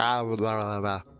Ah, blah, blah, blah.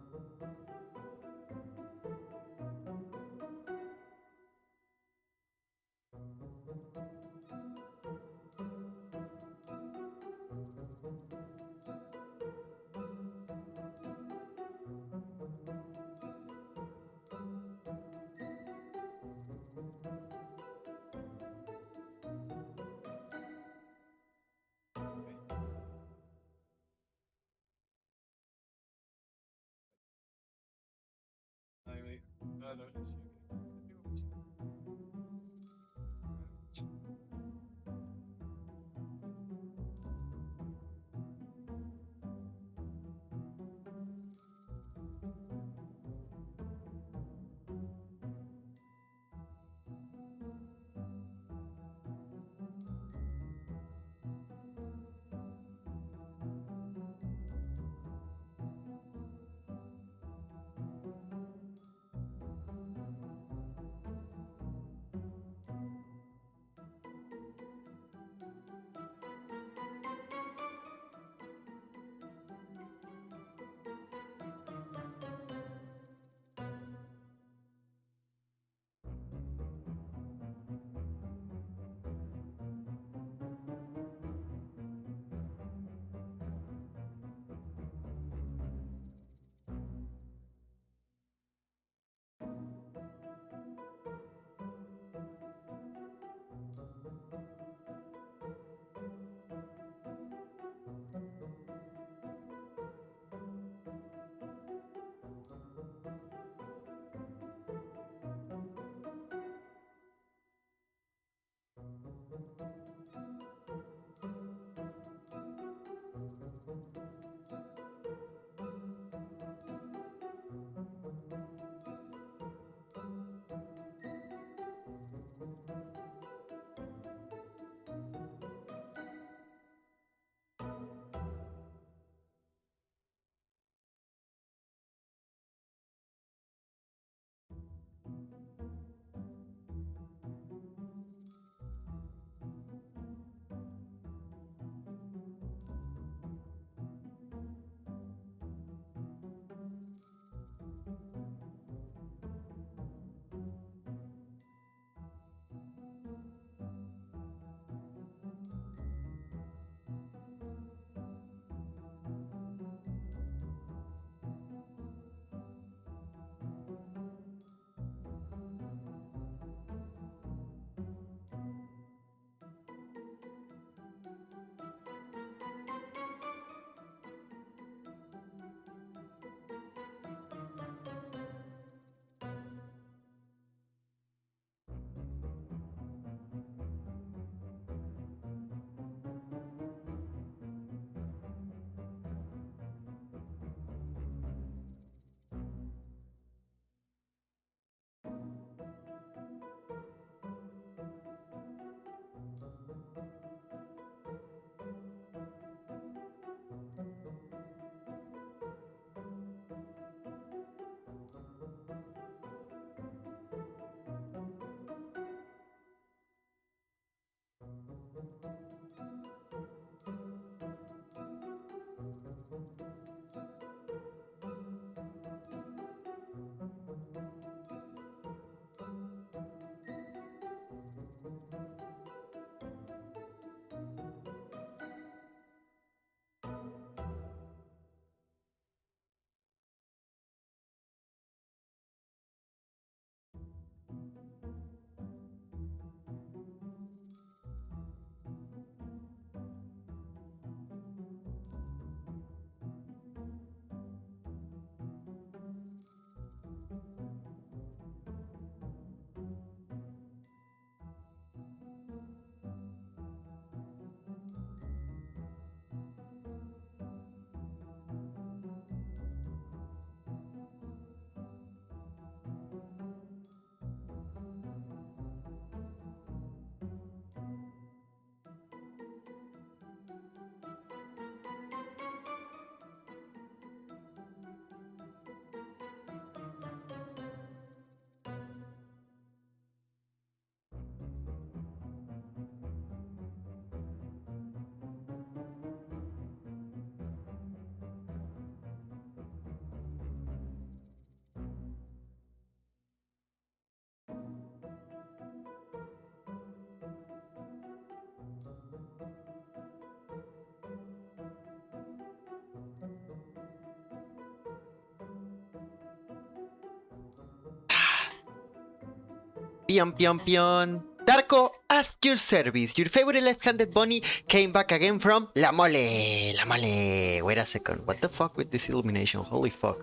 Pion, pion, pion. Darko, at your service. Your favorite left-handed bunny came back again from La Mole. La Mole. Wait a second. What the fuck with this illumination? Holy fuck.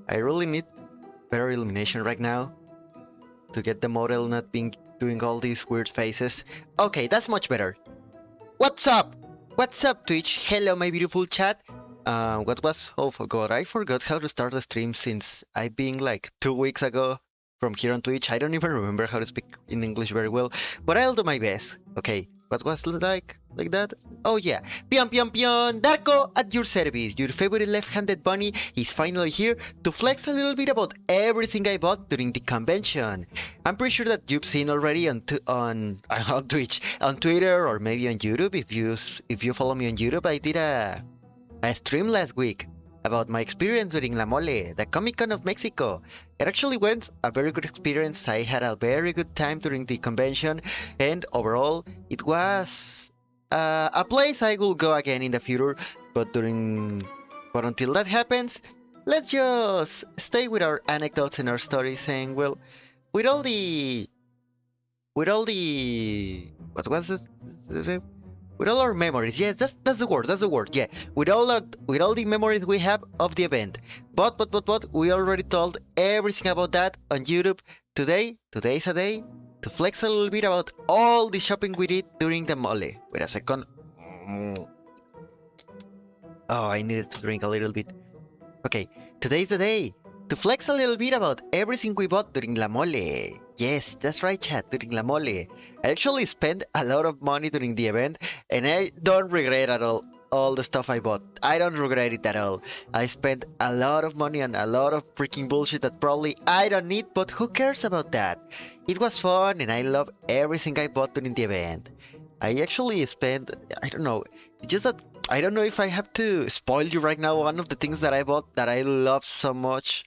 I really need better illumination right now to get the model not being doing all these weird faces. Okay, that's much better. What's up? What's up, Twitch? Hello, my beautiful chat. What was? Oh, God, I forgot how to start the stream since I've been like 2 weeks ago from here on Twitch. I don't even remember how to speak in English very well, but I'll do my best. Okay, what was it like that? Oh yeah, pion pion pion, Darko at your service. Your favorite left-handed bunny is finally here to flex a little bit about everything I bought during the convention. I'm pretty sure that you've seen already on on Twitch, on Twitter, or maybe on YouTube. If you follow me on YouTube, I did a stream last week about my experience during La Mole, the Comic Con of Mexico. It actually went a very good experience. I had a very good time during the convention, and overall, it was a place I will go again in the future. But until that happens, let's just stay with our anecdotes and our stories. And well, with all the, what was this? With all our memories, yes, that's the word, yeah. With all the memories we have of the event. But we already told everything about that on YouTube. Today's a day to flex a little bit about all the shopping we did during the mole. Wait a second. Oh, I needed to drink a little bit. Okay, today's the day to flex a little bit about everything we bought during La Mole. Yes, that's right, chat, during La Mole. I actually spent a lot of money during the event, and I don't regret at all the stuff I bought. I don't regret it at all. I spent a lot of money on a lot of freaking bullshit that probably I don't need, but who cares about that? It was fun, and I love everything I bought during the event. I actually spent, I don't know, just that I don't know if I have to spoil you right now one of the things that I bought that I love so much.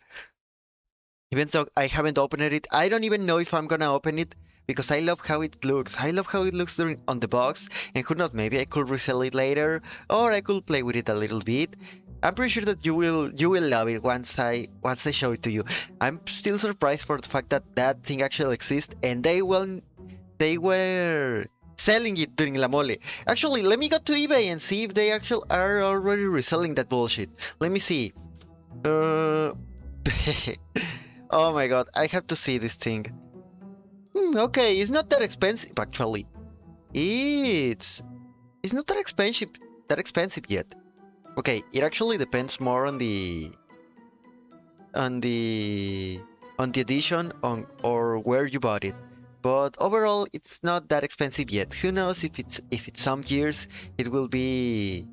Even though I haven't opened it, I don't even know if I'm gonna open it because I love how it looks. I love how it looks during on the box, and who knows, maybe I could resell it later, or I could play with it a little bit. I'm pretty sure that you will love it once I show it to you. I'm still surprised for the fact that that thing actually exists, and they were selling it during La Mole. Actually, let me go to eBay and see if they actually are already reselling that bullshit. Let me see. Uh. Oh my god, I have to see this thing. Okay, it's not that expensive actually. It's it's not that expensive yet. Okay, it actually depends more on the on the edition on or where you bought it. But overall, it's not that expensive yet. Who knows if it's some years it will be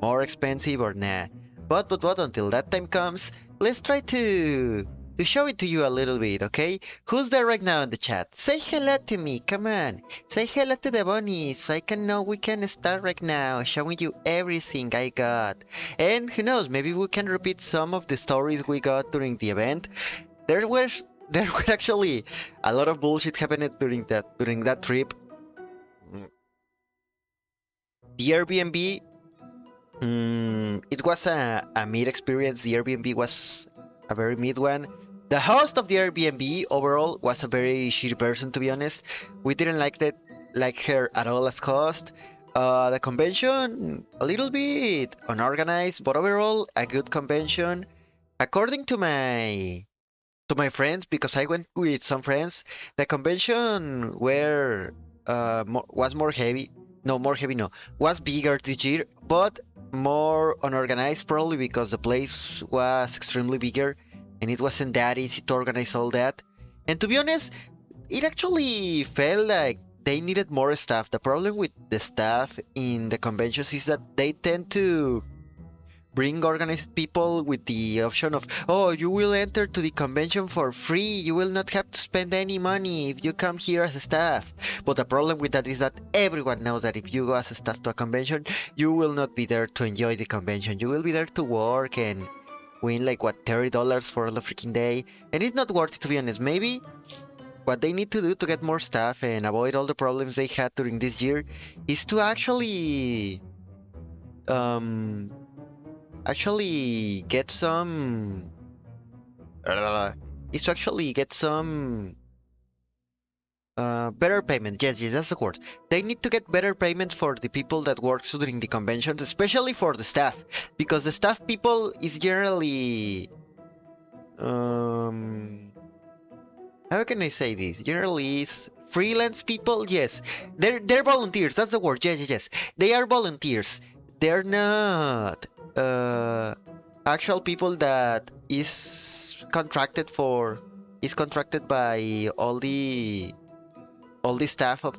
more expensive or nah. But until that time comes, let's try to show it to you a little bit, okay? Who's there right now in the chat? Say hello to me, come on. Say hello to the bunnies so I can know we can start right now showing you everything I got. And who knows, maybe we can repeat some of the stories we got during the event. There were there were actually a lot of bullshit happening during that trip. The Airbnb, it was a mid experience. The Airbnb was a very mid one. The host of the Airbnb overall was a very shitty person, to be honest. We didn't like her at all as host. The convention a little bit unorganized, but overall a good convention. According to my friends, because I went with some friends, the convention was more heavy. No, more heavy, no. Was bigger this year, but more unorganized, probably because the place was extremely bigger and it wasn't that easy to organize all that. And to be honest, it actually felt like they needed more staff. The problem with the staff in the conventions is that they tend to bring organized people with the option of, oh, you will enter to the convention for free, you will not have to spend any money if you come here as a staff. But the problem with that is that everyone knows that if you go as a staff to a convention, you will not be there to enjoy the convention. You will be there to work and win like what, $30 for the freaking day, and it's not worth it, to be honest. Maybe what they need to do to get more staff and avoid all the problems they had during this year is to um actually get some is to actually get some Better payment. Yes, yes, that's the word. They need to get better payment for the people that works during the conventions, especially for the staff, because the staff people is generally, um, how can I say this? Generally, is freelance people. Yes, they're volunteers. That's the word. Yes, yes, yes. They are volunteers. They're not actual people that is contracted by all the staff of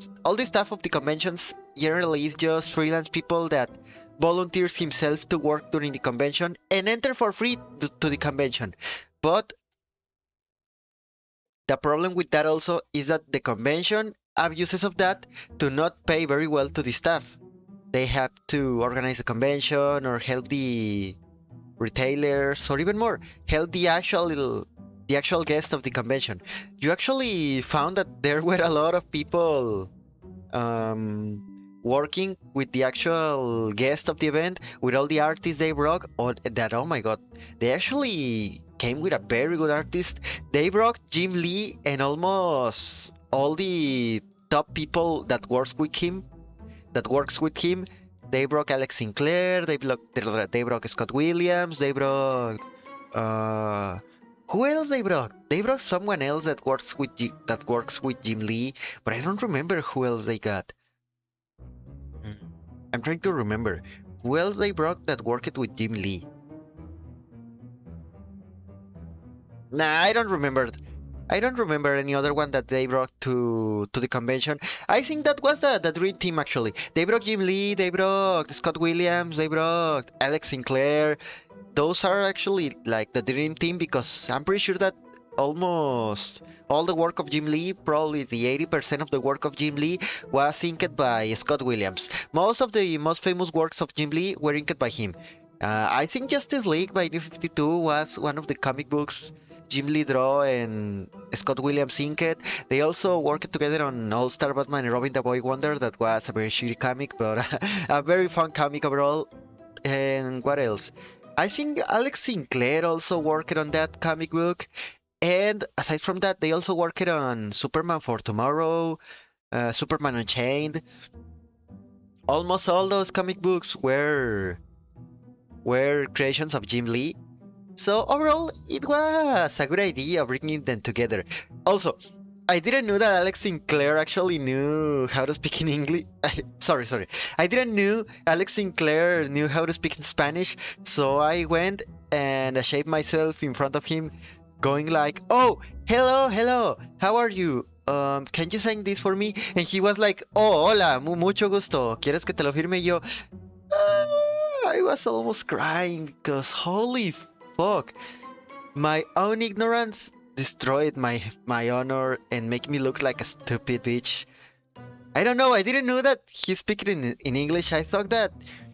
the conventions. Generally is just freelance people that volunteers himself to work during the convention and enter for free to the convention. But the problem with that also is that the convention abuses of that to not pay very well to the staff. They have to organize a convention or help the retailers or even more help the actual guest of the convention. You actually found that there were a lot of people working with the actual guest of the event, with all the artists they brought. Oh my god, they actually came with a very good artist. They brought Jim Lee and almost all the top people that works with him. They brought Alex Sinclair, they brought Scott Williams, they brought uh who else they brought? They brought someone else that works with Jim Lee, but I don't remember who else they got. Mm. I'm trying to remember who else they brought that worked with Jim Lee. Nah, I don't remember. I don't remember any other one that they brought to the convention. I think that was the dream team actually. They brought Jim Lee, they brought Scott Williams, they brought Alex Sinclair. Those are actually like the dream team because I'm pretty sure that almost all the work of Jim Lee, probably the 80% of the work of Jim Lee was inked by Scott Williams. Most of the most famous works of Jim Lee were inked by him. I think Justice League by New 52 was one of the comic books Jim Lee draw and Scott Williams inked. They also worked together on All-Star Batman and Robin the Boy Wonder. That was a very shitty comic, but a very fun comic overall. And what else? I think Alex Sinclair also worked on that comic book. And aside from that, they also worked on Superman for Tomorrow, Superman Unchained. Almost all those comic books were creations of Jim Lee. So overall, it was a good idea bringing them together. Also, I didn't know that Alex Sinclair actually knew how to speak in English. Sorry. I didn't know Alex Sinclair knew how to speak in Spanish, so I went and I shaved myself in front of him, going like, "Oh, hello, how are you? Can you sign this for me?" And he was like, "Oh, hola, mucho gusto. ¿Quieres que te lo firme?" Yo, I was almost crying because holy fuck. My own ignorance destroyed my honor and make me look like a stupid bitch. I don't know, I didn't know that he speaks in English. I thought that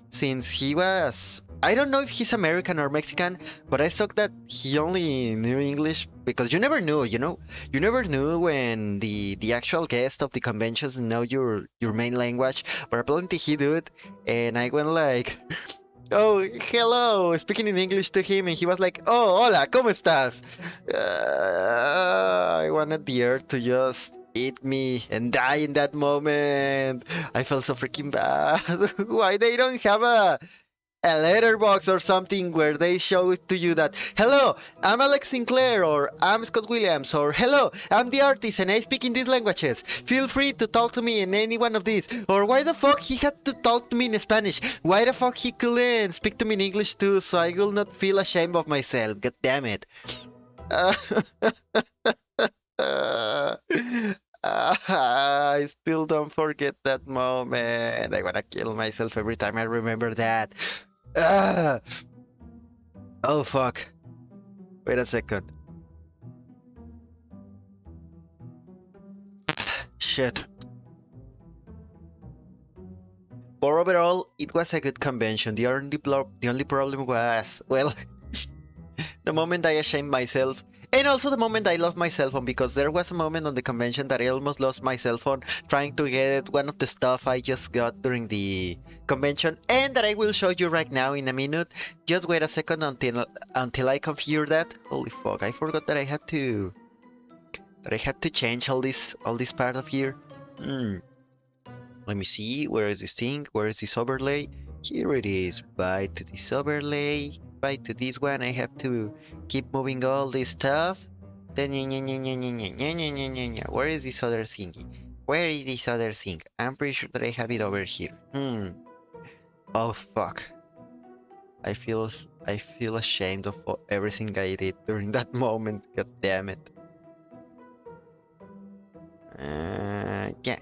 since he was... I don't know if he's American or Mexican, but I thought that he only knew English because you never knew, you know? You never knew when the actual guest of the conventions know your main language, but apparently he did, and I went like... Oh, hello, speaking in English to him, and he was like, "Oh, hola, ¿cómo estás?" I wanted the earth to just eat me and die in that moment. I felt so freaking bad. Why they don't have a letterbox or something where they show it to you that, "Hello, I'm Alex Sinclair," or "I'm Scott Williams," or "Hello, I'm the artist and I speak in these languages. Feel free to talk to me in any one of these." Or why the fuck he had to talk to me in Spanish? Why the fuck he couldn't speak to me in English too, so I will not feel ashamed of myself? God damn it. Uh, I still don't forget that moment. I wanna kill myself every time I remember that. Ah! Oh fuck. Wait a second. Shit. But overall, it was a good convention. The only problem was, well, the moment I ashamed myself, and also the moment I lost my cell phone, because there was a moment on the convention that I almost lost my cell phone trying to get one of the stuff I just got during the convention, and that I will show you right now in a minute. Just wait a second until I configure that. Holy fuck, I forgot that I have to But I have to change all this part of here. Let me see, where is this thing? Where is this overlay? Here it is. Bye to this overlay. Bye to this one. I have to keep moving all this stuff. Then where is this other thingy? Where is this other thing? I'm pretty sure that I have it over here. Oh fuck. I feel ashamed of everything I did during that moment. God damn it. Yeah.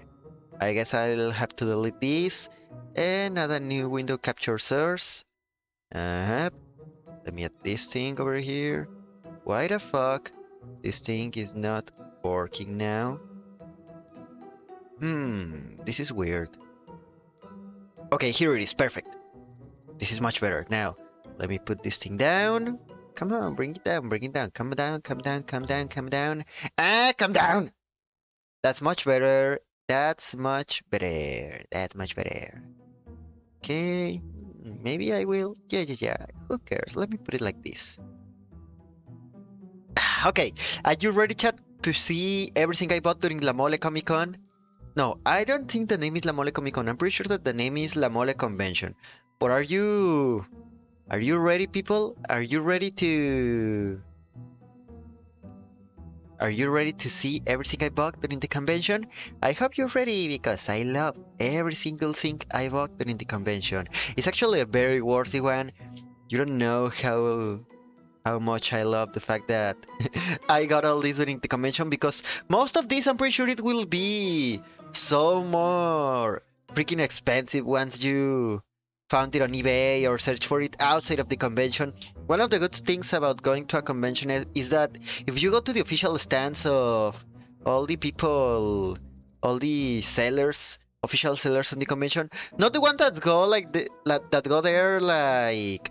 I guess I'll have to delete this and add a new window capture source. Let me add this thing over here. Why the fuck? This thing is not working now. This is weird. Okay, here it is. Perfect. This is much better. Now, let me put this thing down. Come on, bring it down, bring it down. Come down, come down, come down, come down. Ah, come down! That's much better. That's much better. That's much better. Okay, maybe I will. Yeah. Who cares? Let me put it like this. Okay, are you ready, chat, to see everything I bought during La Mole Comic Con? No, I don't think the name is La Mole Comic Con. I'm pretty sure that the name is La Mole Convention. But are you ready, people? Are you ready to see everything I bought during the convention? I hope you're ready because I love every single thing I bought during the convention. It's actually a very worthy one. You don't know how much I love the fact that I got all this during the convention, because most of this I'm pretty sure it will be so more freaking expensive once you found it on eBay or search for it outside of the convention. One of the good things about going to a convention is that if you go to the official stands of all the people, all the sellers, official sellers on the convention, not the ones that go that go there like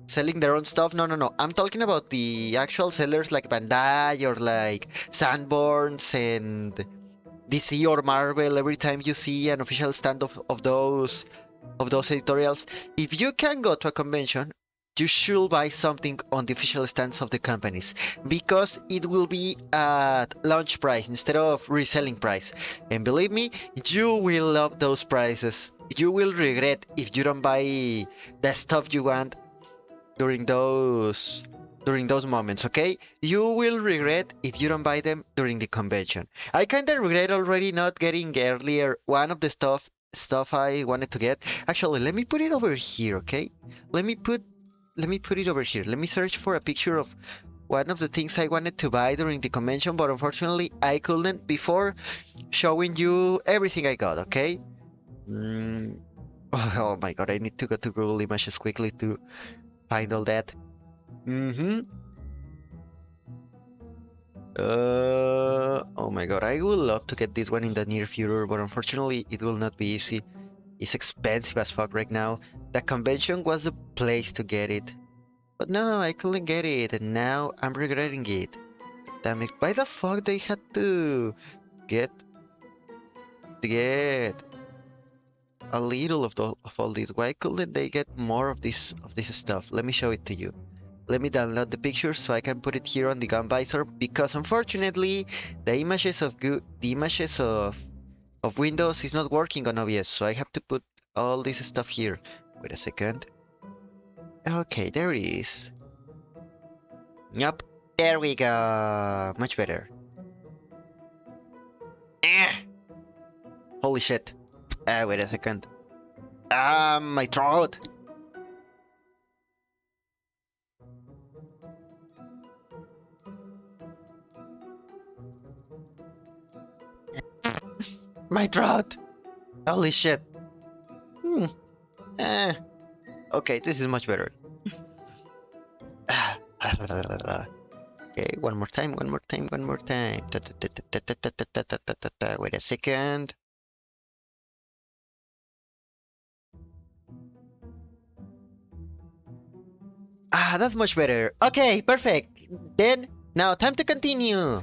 selling their own stuff. No. I'm talking about the actual sellers like Bandai or like Sanborns and DC or Marvel. Every time you see an official stand of those editorials, if you can go to a convention, you should buy something on the official stands of the companies, because it will be at launch price instead of reselling price. And believe me, you will love those prices. You will regret if you don't buy the stuff you want during those moments, okay? You will regret if you don't buy them during the convention. I kinda regret already not getting earlier one of the stuff I wanted to get. Actually, let me put it over here, okay? Let me put it over here. Let me search for a picture of one of the things I wanted to buy during the convention, but unfortunately I couldn't before showing you everything I got, okay? Oh my god, I need to go to Google Images quickly to find all that. Oh my god, I would love to get this one in the near future, but unfortunately it will not be easy. It's expensive as fuck right now. The convention was the place to get it. But no, I couldn't get it, and now I'm regretting it. Damn it, why the fuck they had to get a little of all this? Why couldn't they get more of this stuff? Let me show it to you. Let me download the picture so I can put it here on the gun visor, because unfortunately the images of Windows is not working on OBS, so I have to put all this stuff here. Wait a second. Okay, there it is. Yup, there we go. Much better. Holy shit. Wait a second. My throat. My throat. Holy shit. Okay, this is much better. Okay, one more time. Wait a second. That's much better. Okay, perfect. Then now time to continue.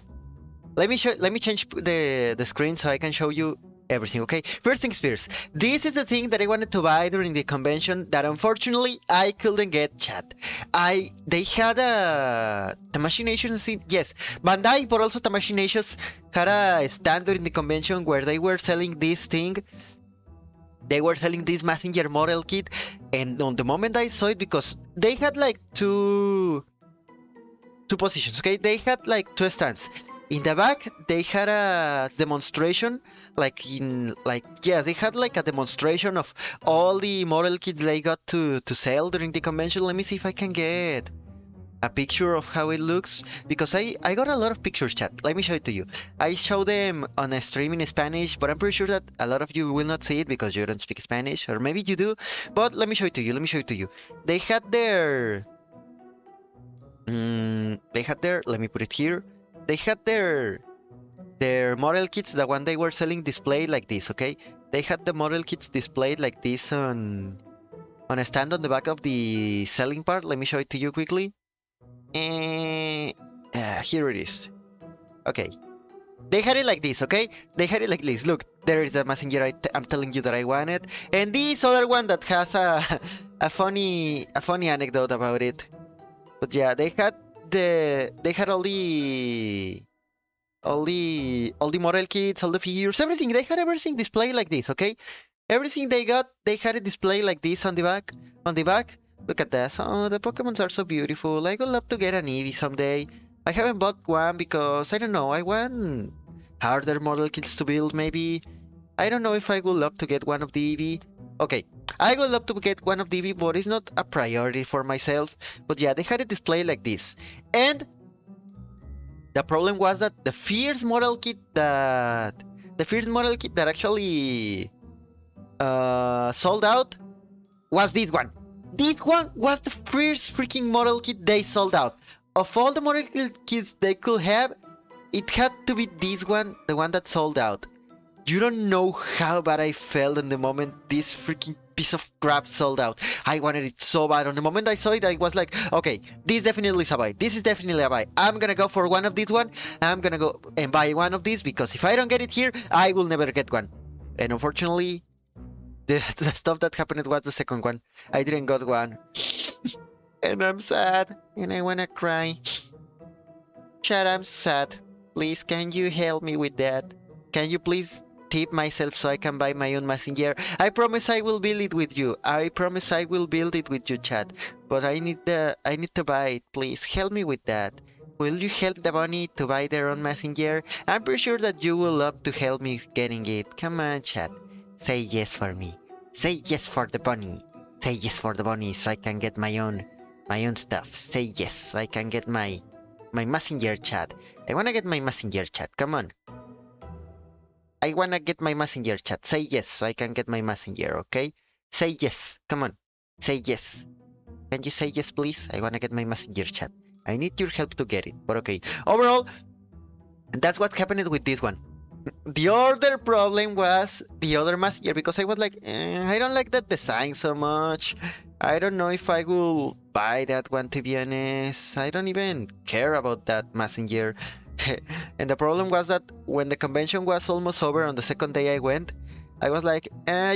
Let me change the screen so I can show you Everything, okay? First things first. This is the thing that I wanted to buy during the convention that unfortunately I couldn't get, chat. They had a Tamashii Nations scene. Yes, Bandai, but also Tamashii Nations had a stand during the convention where they were selling this thing. They were selling this messenger model kit, and on the moment I saw it, because they had like two positions, okay? They had like two stands. In the back, they had a demonstration, yes, they had like a demonstration of all the model kits they got to sell during the convention. Let me see if I can get a picture of how it looks, because I got a lot of pictures, chat. Let me show it to you. I show them on a stream in Spanish, but I'm pretty sure that a lot of you will not see it because you don't speak Spanish, or maybe you do. But let me show it to you. Let me show it to you. They had their let me put it here. They had their model kits, the one they were selling, displayed like this, okay? They had the model kits displayed like this on a stand on the back of the selling part. Let me show it to you quickly. Here it is. Okay. They had it like this, okay? They had it like this. Look, there is the messenger I'm telling you that I wanted. And this other one that has a funny anecdote about it. But yeah, they had all the model kits, all the figures, everything. They had everything displayed like this, okay? Everything they got, they had it displayed like this on the back. On the back, look at this. Oh, the Pokemons are so beautiful. I would love to get an Eevee someday. I haven't bought one because I don't know. I want harder model kits to build. Maybe I don't know if I would love to get one of the Eevee. Okay, I would love to get one of the Eevee, but it's not a priority for myself. But yeah, they had it displayed like this, and the problem was that the first model kit that actually sold out was this one. This one was the first freaking model kit they sold out. Of all the model kits they could have, it had to be this one, the one that sold out. You don't know how bad I felt in the moment this freaking piece of crap sold out. I wanted it so bad. On the moment I saw it, I was like, okay, this definitely is a buy. This is definitely a buy. I'm gonna go for one of these one. I'm gonna go and buy one of these, because if I don't get it here, I will never get one. And unfortunately, the stuff that happened was the second one. I didn't got one. And I'm sad. And I wanna cry. Chad, I'm sad. Please, can you help me with that? Can you please tip myself so I can buy my own messenger? I promise I will build it with you. I promise I will build it with you, chat. But I need to buy it. Please help me with that. Will you help the bunny to buy their own messenger? I'm pretty sure that you will love to help me getting it. Come on, chat. Say yes for me. Say yes for the bunny. Say yes for the bunny so I can get my own stuff. Say yes so I can get my messenger, chat. I wanna get my messenger, chat. Come on. I wanna get my messenger, chat. Say yes so I can get my messenger, okay? Say yes. Come on. Say yes. Can you say yes, please? I wanna get my messenger, chat. I need your help to get it. But okay. Overall, that's what happened with this one. The other problem was the other messenger, because I was like, I don't like that design so much. I don't know if I will buy that one, to be honest. I don't even care about that messenger. And the problem was that when the convention was almost over on the second day I went, I was like,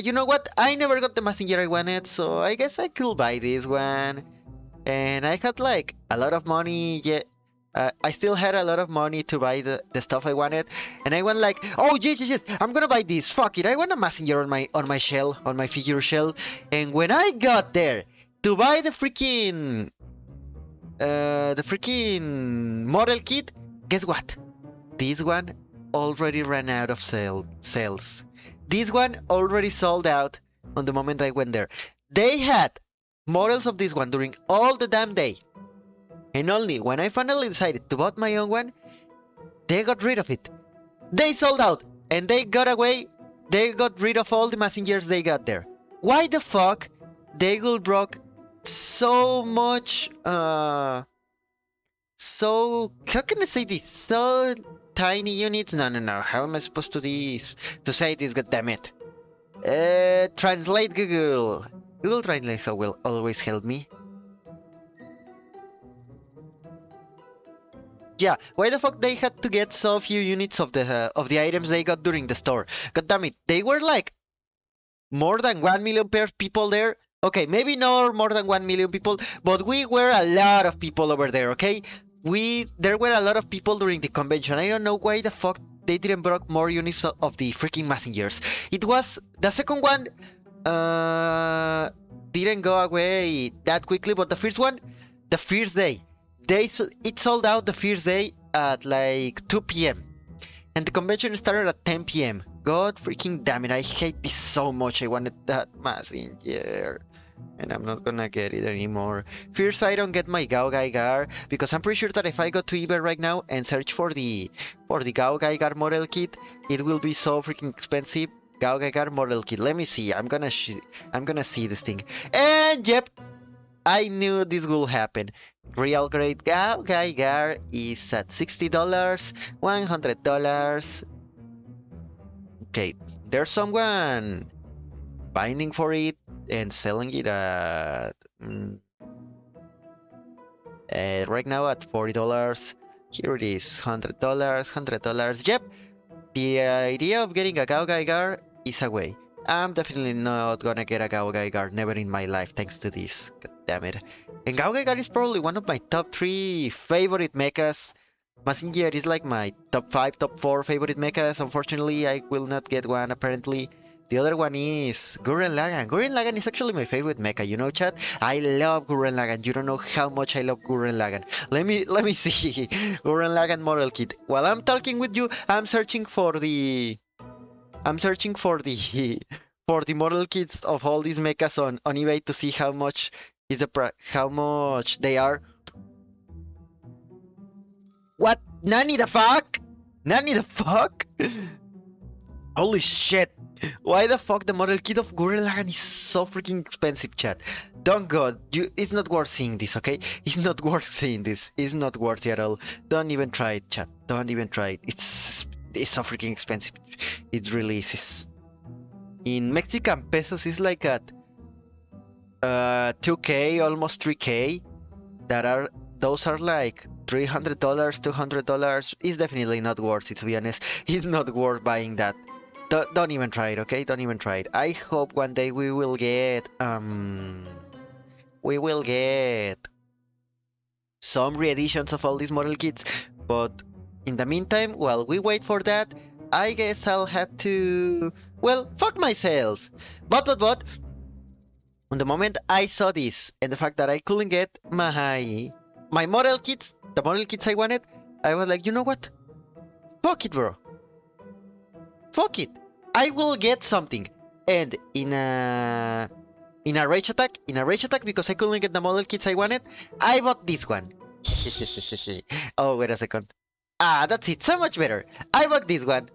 you know what? I never got the messenger I wanted, so I guess I could buy this one. And I had like a lot of money. Yeah, I still had a lot of money to buy the stuff I wanted, and I went like, oh yes, I'm gonna buy this. Fuck it, I want a messenger on my shell, on my figure shell. And when I got there to buy the freaking model kit, guess what? This one already ran out of sales. This one already sold out on the moment I went there. They had models of this one during all the damn day. And only when I finally decided to buy my own one, they got rid of it. They sold out, and they got away. They got rid of all the messengers they got there. Why the fuck they will broke so much, so, how can I say this? So tiny units? No. How am I supposed to say this, goddammit? Translate Google. Google Translate so will always help me. Yeah, why the fuck they had to get so few units of the items they got during the store? God damn it, they were like more than 1 million pair people there. Okay, maybe not more than 1 million people, but we were a lot of people over there, okay? There were a lot of people during the convention. I don't know why the fuck they didn't bring more units of the freaking messengers. It was the second one uh didn't go away that quickly, but the first one, the first day, it sold out the first day at like 2 p.m. And the convention started at 10 p.m. God freaking damn it, I hate this so much. I wanted that messenger. And I'm not gonna get it anymore. First, I don't get my Gao Gaigar, because I'm pretty sure that if I go to eBay right now and search for the Gao Gaigar model kit, it will be so freaking expensive. Gao Gaigar model kit. Let me see. I'm gonna see this thing. And yep, I knew this will happen. Real Great Gao Gaigar is at $60, $100. Okay, there's someone binding for it and selling it at right now at $40. Here it is, $100, $100. Yep, the idea of getting a Gao Gaigar is away. I'm definitely not gonna get a Gao Gaigar, never in my life, thanks to this. God damn it. And Gao Gaigar is probably one of my top 3 favorite mechas. Mazinger is like my top 5, top 4 favorite mechas. Unfortunately, I will not get one apparently. The other one is Gurren Lagann. Gurren Lagann is actually my favorite mecha, you know, chat? I love Gurren Lagann. You don't know how much I love Gurren Lagann. Let me see. Gurren Lagann model kit. While I'm talking with you, I'm searching for the for the model kits of all these mechas on eBay to see how much is how much they are. What? Nanny the fuck? Nanny the fuck? Holy shit. Why the fuck the model kit of Gurren Lagann is so freaking expensive, chat? Don't go. It's not worth seeing this, okay? It's not worth seeing this. It's not worth it at all. Don't even try it, chat. Don't even try it. It's so freaking expensive. It really is. In Mexican pesos, it's like at 2K, almost 3K. Those are like $300, $200. It's definitely not worth it, to be honest. It's not worth buying that. Don't even try it, okay? Don't even try it. I hope one day we will get some re-editions of all these model kits, but in the meantime, while we wait for that, I guess I'll have to, well, fuck myself. But on the moment I saw this and the fact that I couldn't get my model kits, the model kits I wanted, I was like, you know what? Fuck it, bro. Fuck it. I will get something. And in a rage attack, because I couldn't get the model kits I wanted, I bought this one. Oh, wait a second. Ah, that's it. So much better. I bought this one.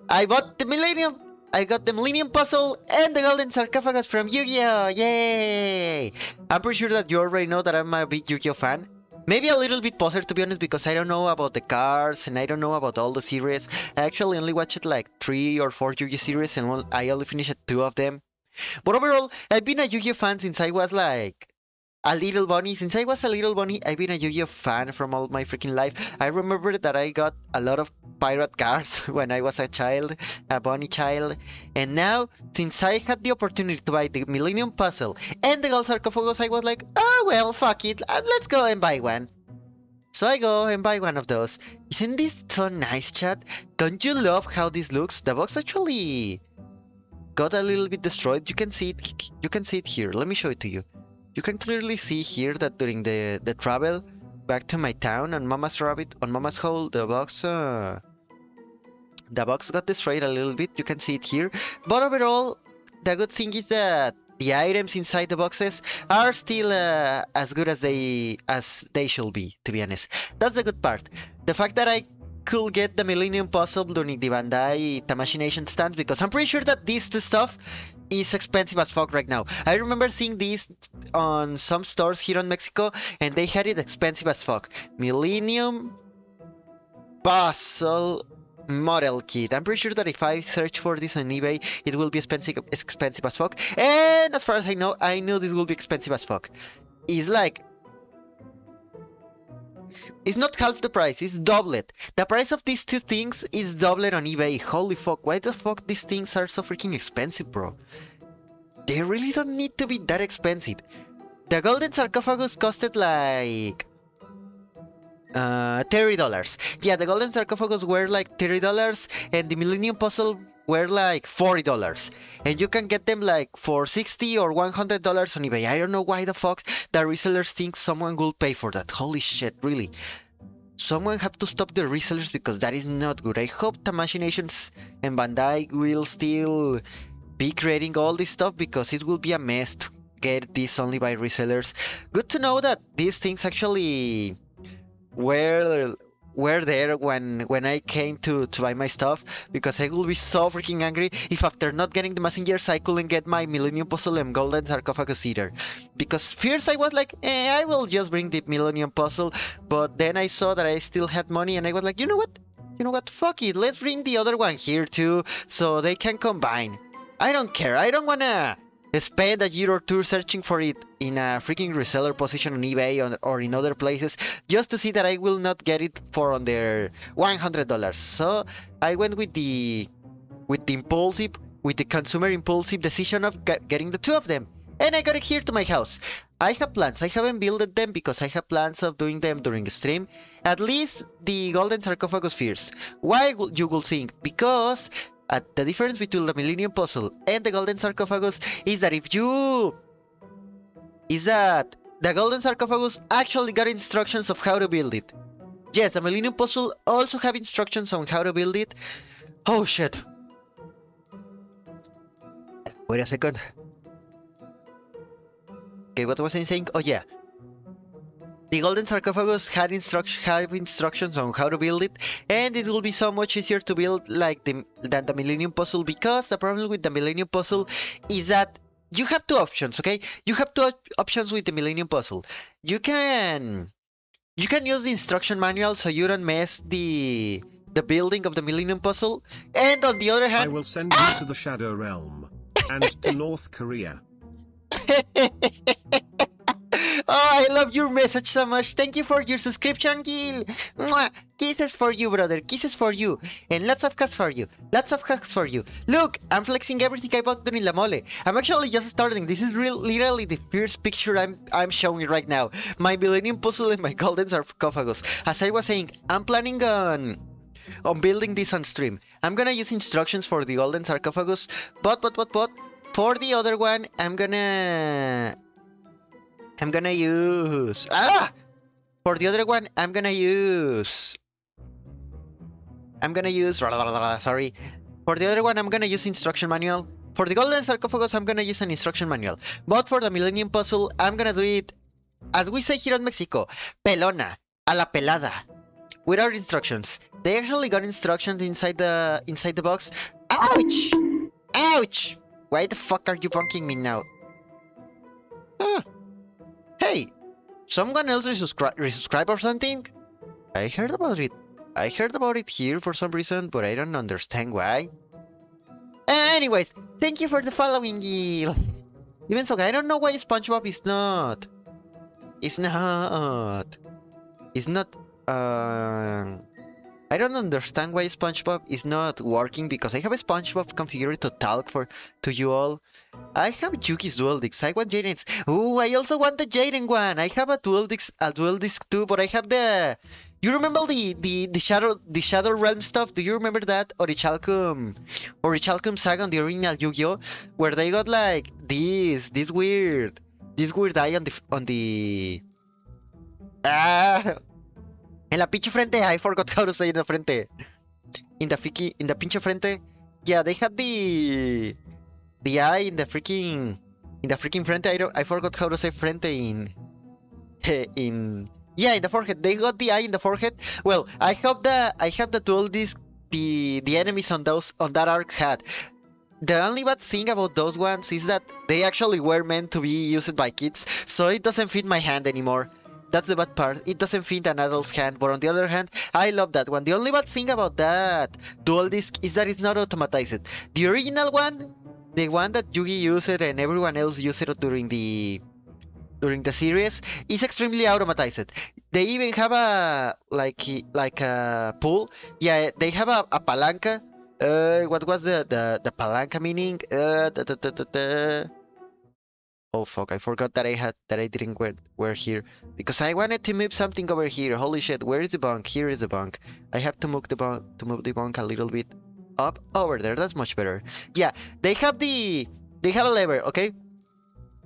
I bought the Millennium. I got the Millennium Puzzle and the Golden Sarcophagus from Yu-Gi-Oh! Yay! I'm pretty sure that you already know that I'm a big Yu-Gi-Oh! Fan. Maybe a little bit poser, to be honest, because I don't know about the cards and I don't know about all the series. I actually only watched like 3 or 4 Yu-Gi-Oh! Series and I only finished 2 of them. But overall, I've been a Yu-Gi-Oh! Fan since I was like a little bunny. Since I was a little bunny, I've been a Yu-Gi-Oh! Fan from all my freaking life. I remember that I got a lot of pirate cards when I was a child, a bunny child. And now, since I had the opportunity to buy the Millennium Puzzle and the Gold Sarcophagus, I was like, oh well, fuck it, let's go and buy one. So I go and buy one of those. Isn't this so nice, chat? Don't you love how this looks? The box actually got a little bit destroyed. You can see it. You can see it here. Let me show it to you. You can clearly see here that during the travel back to my town on Mama's Hole, the box got destroyed a little bit. You can see it here. But overall, the good thing is that the items inside the boxes are still as good as they should be, to be honest. That's the good part. The fact that I could get the Millennium Puzzle during the Bandai Tamashii Nation stands, because I'm pretty sure that this stuff is expensive as fuck right now. I remember seeing these on some stores here in Mexico and they had it expensive as fuck. Millennium Puzzle model kit. I'm pretty sure that if I search for this on eBay, it will be expensive as fuck. And as far as I know this will be expensive as fuck. It's like it's not half the price, it's doubled. The price of these two things is doubled on eBay. Holy fuck, why the fuck these things are so freaking expensive, bro? They really don't need to be that expensive. The golden sarcophagus costed like $30. Yeah, the golden sarcophagus were like $30, and the Millennium Puzzle were like $40. And you can get them like for $60 or $100 on eBay. I don't know why the fuck the resellers think someone will pay for that. Holy shit, really. Someone have to stop the resellers because that is not good. I hope the Machinations and Bandai will still be creating all this stuff because it will be a mess to get this only by resellers. Good to know that these things actually were there when I came to buy my stuff, because I will be so freaking angry if after not getting the messengers I couldn't get my Millennium Puzzle and Golden Sarcophagus either. Because first I was like, I will just bring the Millennium Puzzle, but then I saw that I still had money and I was like, you know what, fuck it, let's bring the other one here too, so they can combine. I don't care, I don't wanna spend a year or two searching for it in a freaking reseller position on eBay or in other places just to see that I will not get it for under $100. So I went with the consumer impulsive decision of getting the two of them, and I got it here to my house. I have plans. I haven't built them because I have plans of doing them during stream. At least the golden sarcophagus first. Why you will think? Because the difference between the Millennium Puzzle and the Golden Sarcophagus is that the Golden Sarcophagus actually got instructions of how to build it. Yes, the Millennium Puzzle also have instructions on how to build it. Oh shit. Wait a second. Okay, what was I saying? Oh yeah. The Golden Sarcophagus have instructions on how to build it, and it will be so much easier to build than the Millennium Puzzle, because the problem with the Millennium Puzzle is that you have two options, okay? You have two options with the Millennium Puzzle. You can use the instruction manual so you don't mess the building of the Millennium Puzzle, and on the other hand, I will send you to the Shadow Realm and to North Korea. Oh, I love your message so much. Thank you for your subscription, Gil. Mwah. Kisses for you, brother. Kisses for you. And lots of hugs for you. Lots of hugs for you. Look, I'm flexing everything I bought during La Mole. I'm actually just starting. This is literally the first picture I'm showing right now. My Millennium Puzzle and my Golden Sarcophagus. As I was saying, I'm planning on building this on stream. I'm gonna use instructions for the Golden Sarcophagus, but for the other one, I'm gonna use... For the other one, I'm gonna use... Sorry. For the other one, I'm gonna use instruction manual. For the Golden Sarcophagus, I'm gonna use an instruction manual. But for the Millennium Puzzle, I'm gonna do it, as we say here in Mexico, pelona, a la pelada, without instructions. They actually got instructions inside the box. Ouch! Ouch! Why the fuck are you bonking me now? Hey, someone else resubscribe or something? I heard about it. I heard about it here for some reason, but I don't understand why. Anyways, thank you for the following, Gil. Even so, I don't know why SpongeBob is not... I don't understand why SpongeBob is not working, because I have a SpongeBob configured to talk to you all. I have Yuki's dual discs. I want Jaden's. Ooh, I also want the Jaden one. I have a dual disc too, but I have the... You remember the Shadow Realm stuff? Do you remember that? Orichalcum Saga on the original Yu-Gi-Oh, where they got like this weird eye on the en la pinche frente. I forgot how to say in the frente. In the pinche frente. Yeah, they had the eye in the freaking frente. I forgot how to say frente in the forehead. They got the eye in the forehead. Well, I have the dual disc the enemies on that arc had. The only bad thing about those ones is that they actually were meant to be used by kids, so it doesn't fit my hand anymore. That's the bad part. It doesn't fit an adult's hand, but on the other hand, I love that one. The only bad thing about that dual disc is that it's not automatized. The original one, the one that Yugi used and everyone else used it during the series, is extremely automatized. They even have a like a pool. Yeah, they have a palanca. What was the palanca meaning? Oh fuck, I forgot that I didn't wear here because I wanted to move something over here. Holy shit, where is the bunk? Here is the bunk. I have to move the bunk a little bit up over there. That's much better. Yeah, they have they have a lever, okay?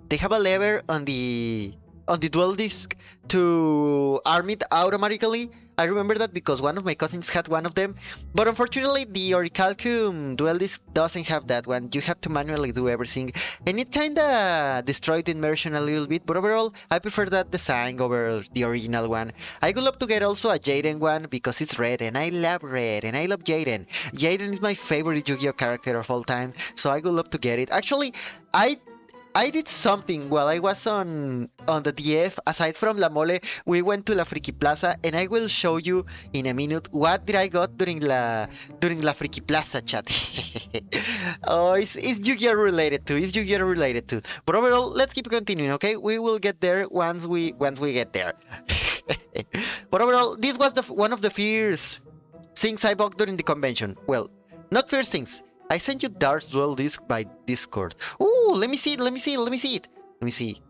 They have a lever on the dual disc to arm it automatically. I remember that because one of my cousins had one of them, but unfortunately the Orichalcum dual disc doesn't have that one. You have to manually do everything, and it kinda destroyed the immersion a little bit. But overall, I prefer that design over the original one. I would love to get also a Jaden one because it's red, and I love red, and I love Jaden. Jaden is my favorite Yu-Gi-Oh character of all time, so I would love to get it. Actually, I I did something while I was on the DF. Aside from La Mole, we went to La Friki Plaza, and I will show you in a minute what did I got during La Friki Plaza chat. Oh, it's Yu-Gi-Oh related to. It's Yu-Gi-Oh related to. But overall, let's keep continuing. Okay, we will get there once we get there. But overall, this was one of the first things I bought during the convention. Well, not first things. I sent you Dart's dual disc by Discord. Ooh, let me see it, let me see it, let me see it. Let me see.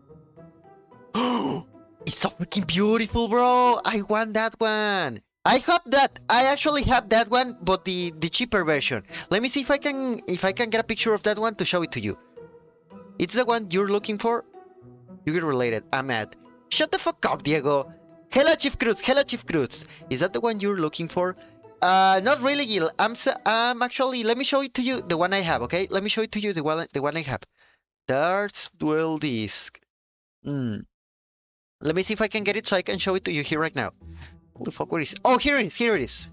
It's so freaking beautiful, bro. I want that one. I have that. I actually have that one, but the cheaper version. Let me see if I can get a picture of that one to show it to you. It's the one you're looking for? You get related. I'm mad. Shut the fuck up, Diego. Hella Chief Cruz, Hella Chief Cruz. Is that the one you're looking for? Not really, Gil. I'm actually. Let me show it to you. The one I have. Okay. Let me show it to you. The one I have. Darts dual disc. Hmm. Let me see if I can get it so I can show it to you here right now. Holy fuck, where is? Oh, here it is. Here it is.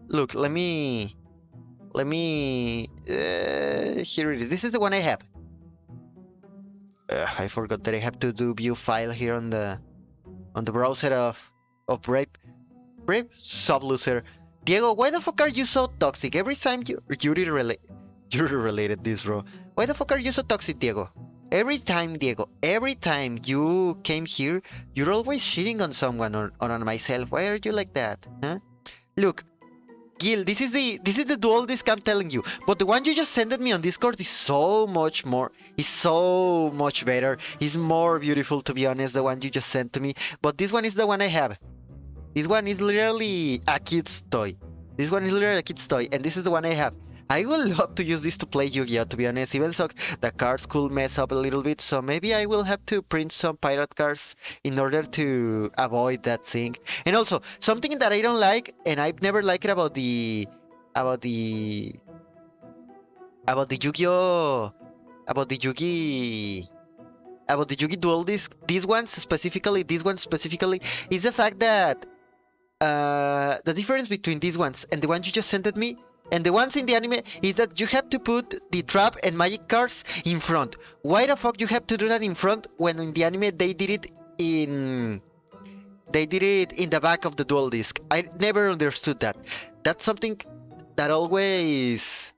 Look. Let me. Here it is. This is the one I have. I forgot that I have to do view file here on the browser of Brave Subloser. Diego, why the fuck are you so toxic? Every time you're related this, bro. Why the fuck are you so toxic, Diego? Every time, Diego, every time you came here, you're always shitting on someone or on myself. Why are you like that? Huh? Look, Gil, this is the dual disc I'm telling you. But the one you just sent me on Discord is so much more. Is so much better. Is more beautiful, to be honest. The one you just sent to me. But this one is the one I have. This one is literally a kid's toy. This one is literally a kid's toy, and this is the one I have. I would love to use this to play Yu-Gi-Oh, to be honest, even so the cards could mess up a little bit, so maybe I will have to print some pirate cards in order to avoid that thing. And also, something that I don't like, and I've never liked it about the about the Yu-Gi-Oh about the Yugi about the Yugi dual disc, this one specifically, is the fact that the difference between these ones and the ones you just sent me and the ones in the anime is that you have to put the trap and magic cards in front. Why the fuck you have to do that in front when in the anime they did it in the back of the dual disc? I never understood that. That's something that always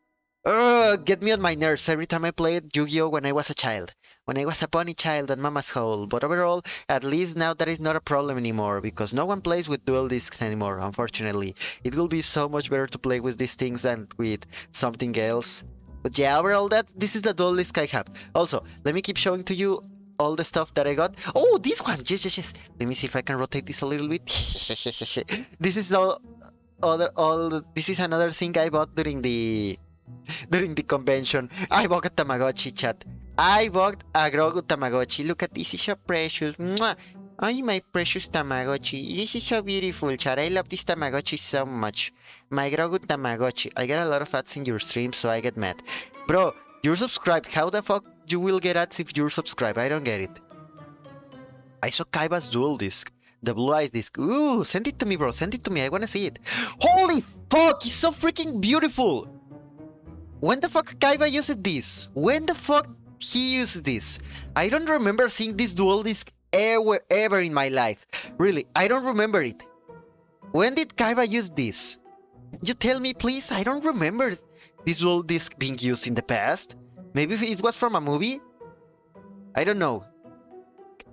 get me on my nerves every time I played Yu-Gi-Oh when I was a child. When I was a bunny child at Mama's hole. But overall, at least now that is not a problem anymore because no one plays with dual discs anymore, unfortunately. It will be so much better to play with these things than with something else. But yeah, overall, this is the dual disc I have. Also, let me keep showing to you all the stuff that I got. Oh, this one! Yes, yes, yes. Let me see if I can rotate this a little bit. This is this is another thing I bought during the convention. I bought a Tamagotchi, chat. I bought a Grogu Tamagotchi. Look at this, it's so precious. Mwah. Oh, my precious Tamagotchi. This is so beautiful, chat. I love this Tamagotchi so much. My Grogu Tamagotchi. I get a lot of ads in your stream, so I get mad. Bro, you're subscribed. How the fuck you will get ads if you're subscribed? I don't get it. I saw Kaiba's dual disc. The blue eyes disc. Ooh, send it to me, bro. Send it to me. I wanna see it. Holy fuck, it's so freaking beautiful. When the fuck Kaiba used this? When the fuck he used this? I don't remember seeing this dual disc ever in my life. Really, I don't remember it. When did Kaiba use this? You tell me, please. I don't remember this dual disc being used in the past. Maybe it was from a movie? I don't know.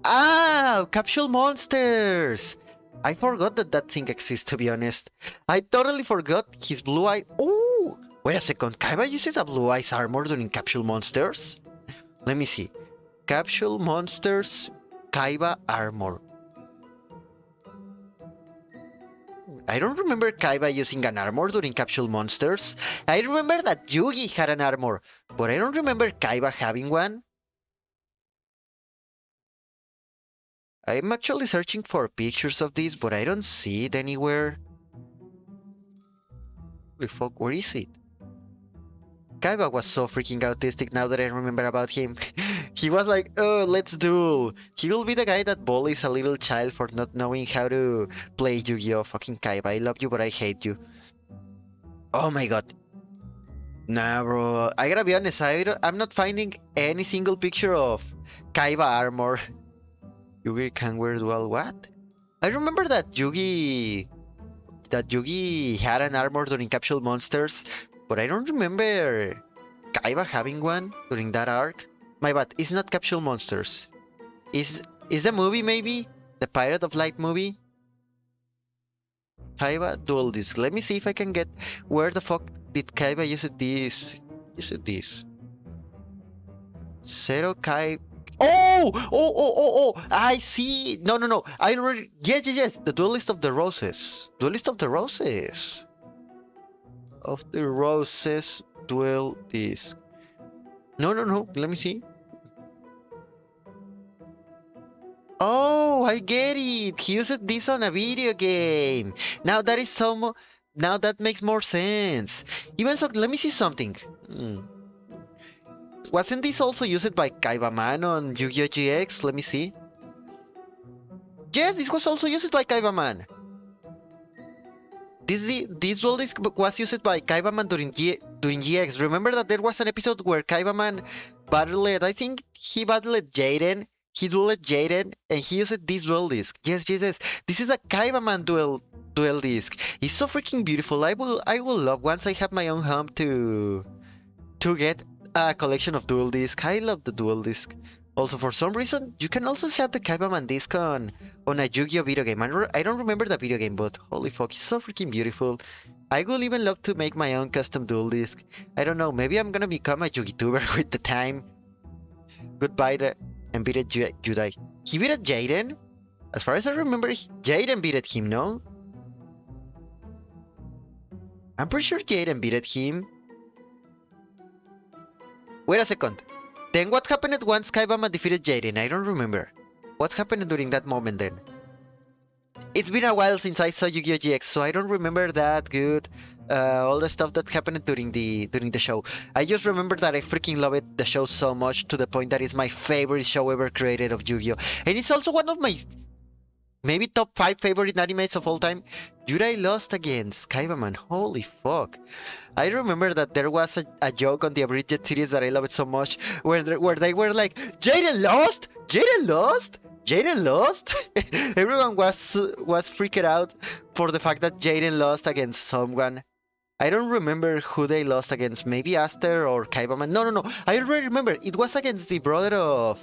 Ah, capsule monsters. I forgot that that thing exists, to be honest. I totally forgot his blue eye. Oh, wait a second. Kaiba uses a blue eyes armor during capsule monsters? Let me see. Capsule monsters, Kaiba armor. I don't remember Kaiba using an armor during capsule monsters. I remember that Yugi had an armor, but I don't remember Kaiba having one. I'm actually searching for pictures of this, but I don't see it anywhere. Holy fuck, where is it? Kaiba was so freaking autistic now that I remember about him. He was like, oh, let's duel. He will be the guy that bullies a little child for not knowing how to play Yu-Gi-Oh! Fucking Kaiba, I love you, but I hate you. Oh my god. Nah, bro. I gotta be honest, I'm not finding any single picture of Kaiba armor. Yugi can wear dual what? I remember that Yugi had an armor during Capsule Monsters, but I don't remember Kaiba having one during that arc. My bad, it's not Capsule Monsters. Is the movie maybe? The Pirate of Light movie? Kaiba Dual Disc. Let me see if I can get where the fuck did Kaiba use this? Use this. Zero Kai. Oh! Oh! Oh! Oh! Oh! I see. No! No! No! I already. Yes! Yes! Yes! The Duelist of the Roses. Duelist of the Roses. Of the Roses Duel Disc. No! No! No! Let me see. Oh, I get it. He used this on a video game. Now that is now that makes more sense. Even so, let me see something. Hmm. Wasn't this also used by Kaibaman on Yu-Gi-Oh! GX? Let me see. Yes, this was also used by Kaibaman. This duel disc was used by Kaibaman during GX. Remember that there was an episode where Kaibaman battled, I think he battled Jaden. He dueled Jaden and he used this duel disc. Yes, yes, yes. This is a Kaibaman duel disc. It's so freaking beautiful. I will love once I have my own home to get a collection of dual disc. I love the dual disc. Also, for some reason, you can also have the Kaibaman disc on a Yu-Gi-Oh video game. I don't remember the video game, but holy fuck, it's so freaking beautiful. I would even love to make my own custom dual disc. I don't know, maybe I'm gonna become a Yugi-tuber with the time. Goodbye and beat Judai. He beat Jaden? As far as I remember, Jaden beat him, no? I'm pretty sure Jaden beat him. Wait a second. Then what happened once Kaibama defeated Jaden? I don't remember. What happened during that moment then? It's been a while since I saw Yu-Gi-Oh! GX, so I don't remember that good. All the stuff that happened during the show. I just remember that I freaking loved the show so much to the point that it's my favorite show ever created of Yu-Gi-Oh! And it's also one of my maybe top 5 favorite animes of all time. Yurei lost against Kaibaman. Holy fuck. I remember that there was a joke on the abridged series that I loved so much where they were like, Jaden lost? Jaden lost? Jaden lost? Everyone was freaked out for the fact that Jaden lost against someone. I don't remember who they lost against. Maybe Aster or Kaibaman. No, no, no. I already remember. It was against the brother of...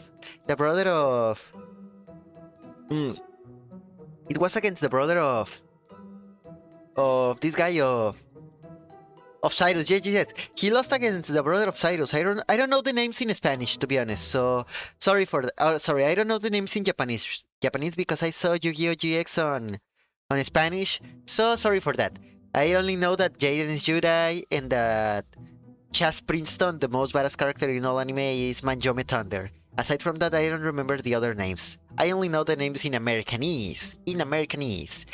It was against the brother of this guy of Cyrus. Yes, yes, yes. He lost against the brother of Cyrus. I don't know the names in Spanish, to be honest. So sorry for the, sorry, I don't know the names in Japanese because I saw Yu-Gi-Oh! GX on Spanish. So sorry for that. I only know that Jaden is Judai and that Chas Princeton, the most badass character in all anime, is Manjome Thunder. Aside from that, I don't remember the other names. I only know the names in Americanese. In Americanese.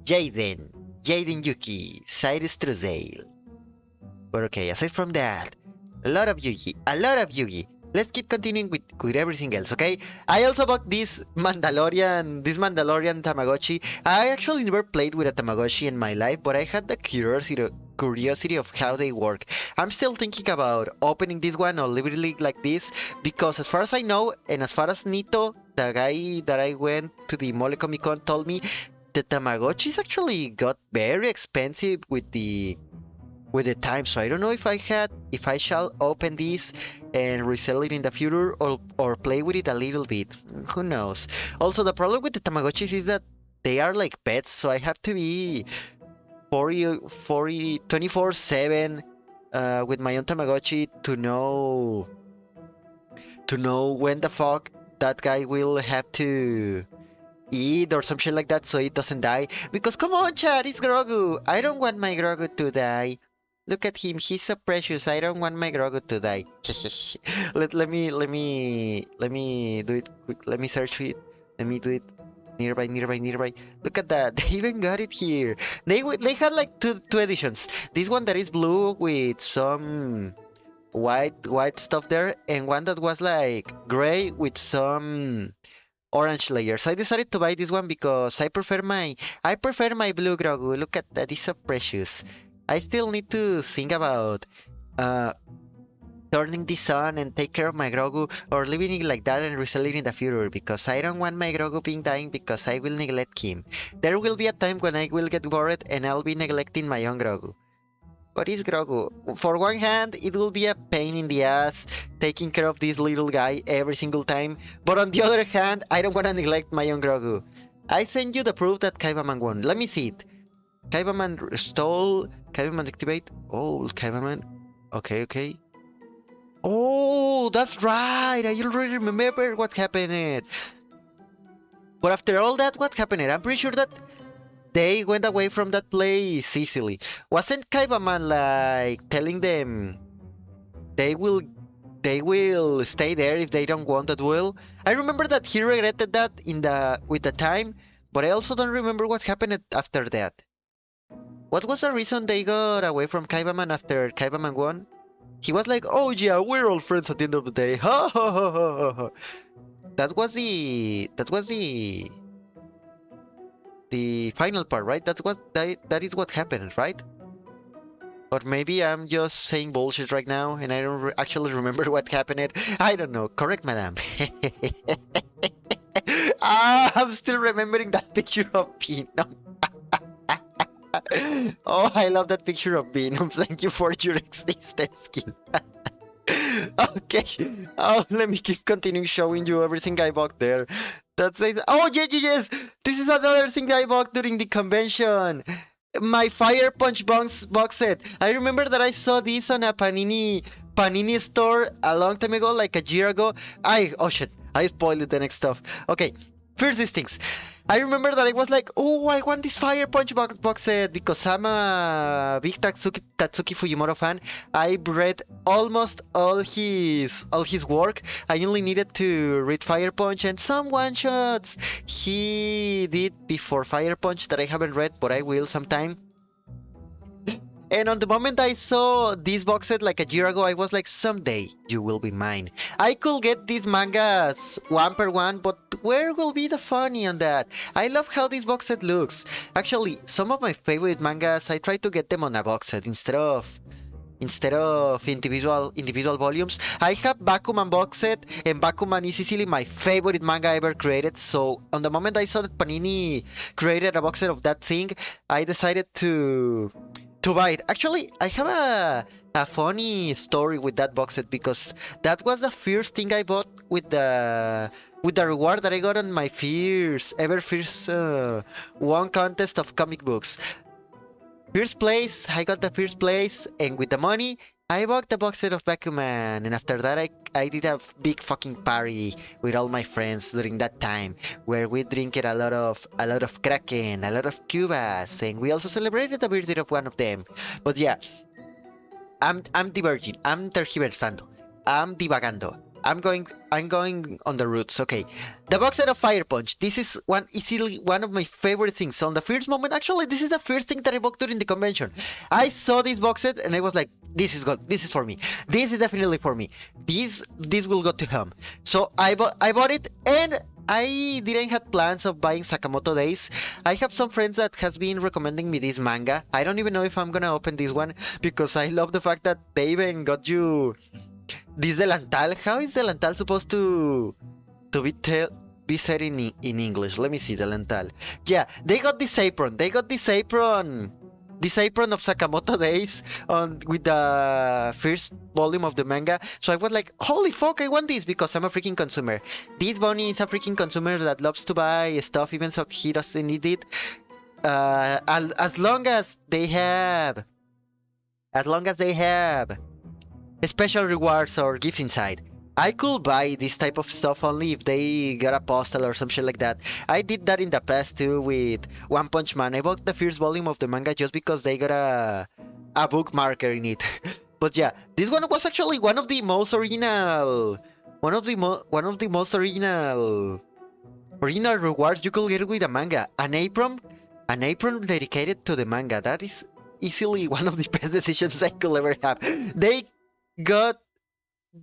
Jaden Yuki, Cyrus Truzail. But okay, aside from that, a lot of Yugi. Let's keep continuing with everything else, okay? I also bought this Mandalorian Tamagotchi. I actually never played with a Tamagotchi in my life, but I had the curiosity of how they work. I'm still thinking about opening this one or leaving it like this, because as far as I know, and as far as Nito, the guy that I went to the Mole Comic Con, told me, the Tamagotchis actually got very expensive with the with the time. So I don't know if I shall open this and resell it in the future, or play with it a little bit. Who knows? Also, the problem with the Tamagotchis is that they are like pets, so I have to be 24/7 with my own Tamagotchi to know when the fuck that guy will have to eat or some shit like that so it doesn't die. Because come on, Chad, it's Grogu. I don't want my Grogu to die. Look at him, he's so precious. I don't want my Grogu to die. Let me do it quick. Let me search it. Let me do it. Nearby. Look at that. They even got it here. They had like two editions. This one that is blue with some white stuff there, and one that was like gray with some orange layers. I decided to buy this one because I prefer my blue Grogu. Look at that, it's so precious. I still need to think about uh turning this on and take care of my Grogu, or leaving it like that and reselling in the future, because I don't want my Grogu being dying because I will neglect him. There will be a time when I will get bored and I'll be neglecting my own Grogu. What is Grogu? For one hand, it will be a pain in the ass taking care of this little guy every single time, but on the other hand, I don't want to neglect my own Grogu. I sent you the proof that Kaibaman won. Let me see it. Kaibaman stole. Kaibaman activate. Oh, Kaibaman. Okay. Oh, that's right. I already remember what happened. But after all that, what happened? I'm pretty sure that they went away from that place easily. Wasn't Kaibaman like telling them they will they will stay there if they don't want a duel? I remember that he regretted that with the time, but I also don't remember what happened after that. What was the reason they got away from Kaibaman after Kaibaman won? He was like, "Oh yeah, we're all friends at the end of the day." Ha ha ha ha ha. Ha. That was the final part, right? That is what happened, right? Or maybe I'm just saying bullshit right now and I don't actually remember what happened. I don't know. Correct, madam. I'm still remembering that picture of Venom. Oh, I love that picture of Venom. Thank you for your existence, skill. Okay. Oh, let me keep continuing showing you everything I bought there. That says, oh, yes. This is another thing I bought during the convention. My Fire Punch box set. I remember that I saw this on a Panini store a long time ago, like a year ago. Oh shit, I spoiled the next stuff. Okay, first these things. I remember that I was like, oh, I want this Fire Punch box set because I'm a big Tatsuki Fujimoto fan. I read almost all his work. I only needed to read Fire Punch and some one shots he did before Fire Punch that I haven't read, but I will sometime. And on the moment I saw this box set like a year ago, I was like, someday you will be mine. I could get these mangas one per one, but where will be the funny on that? I love how this box set looks. Actually, some of my favorite mangas, I try to get them on a box set instead of individual volumes. I have Bakuman box set, and Bakuman is easily my favorite manga ever created. So on the moment I saw that Panini created a box set of that thing, I decided to buy it. Actually, I have a funny story with that box set because that was the first thing I bought with the reward that I got on my first one contest of comic books. First place, I got the first place, and with the money, I bought the box set of Bakuman, and after that I did a big fucking party with all my friends during that time, where we drank a lot of Kraken, a lot of Cubas, and we also celebrated the birthday of one of them. But yeah, I'm diverging, I'm tergiversando, I'm divagando. I'm going on the roots. Okay, the box set of Fire Punch. This is easily one of my favorite things. So on the first moment, actually, this is the first thing that I bought during the convention. I saw this box set and I was like, this is good. This is for me. This is definitely for me. This will go to him. So I bought it, and I didn't have plans of buying Sakamoto Days. I have some friends that has been recommending me this manga. I don't even know if I'm gonna open this one because I love the fact that they even got you this delantal. How is delantal supposed to be said in English? Let me see, delantal. Yeah, they got this apron. this apron of Sakamoto Days on with the first volume of the manga. So I was like, holy fuck, I want this because I'm a freaking consumer. This bunny is a freaking consumer that loves to buy stuff even so he doesn't need it. As long as they have, as long as they have special rewards or gifts inside. I could buy this type of stuff only if they got a postal or some shit like that. I did that in the past too with One Punch Man. I bought the first volume of the manga just because they got a bookmarker in it. But yeah, this one was actually one of the most original, one of the most original rewards you could get with a manga. An apron dedicated to the manga. That is easily one of the best decisions I could ever have. They got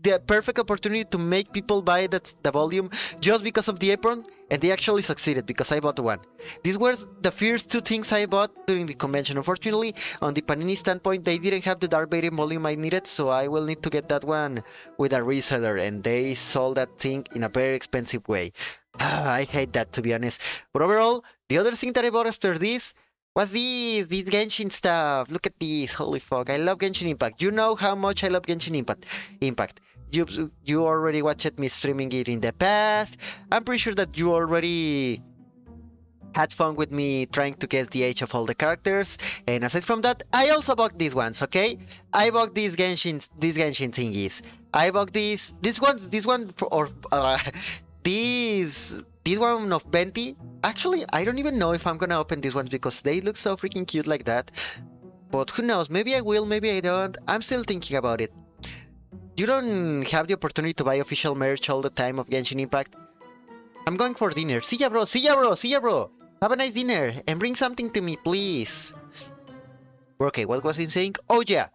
the perfect opportunity to make people buy the volume just because of the apron, and they actually succeeded because I bought one. These were the first two things I bought during the convention. Unfortunately, on the Panini standpoint, they didn't have the Dark Vader volume I needed, so I will need to get that one with a reseller, and they sold that thing in a very expensive way. I hate that, to be honest. But overall, the other thing that I bought after this was this Genshin stuff. Look at this. Holy fuck. I love Genshin Impact. You know how much I love Genshin Impact. You already watched me streaming it in the past. I'm pretty sure that you already had fun with me trying to guess the age of all the characters. And aside from that, I also bought these ones, okay? I bought these Genshin thingies. I bought this one for, or this one of Venti. Actually, I don't even know if I'm gonna open these ones because they look so freaking cute like that. But who knows? Maybe I will, maybe I don't. I'm still thinking about it. You don't have the opportunity to buy official merch all the time of Genshin Impact. I'm going for dinner. See ya, bro. See ya, bro. See ya, bro. Have a nice dinner and bring something to me, please. Okay, what was he saying? Oh, yeah.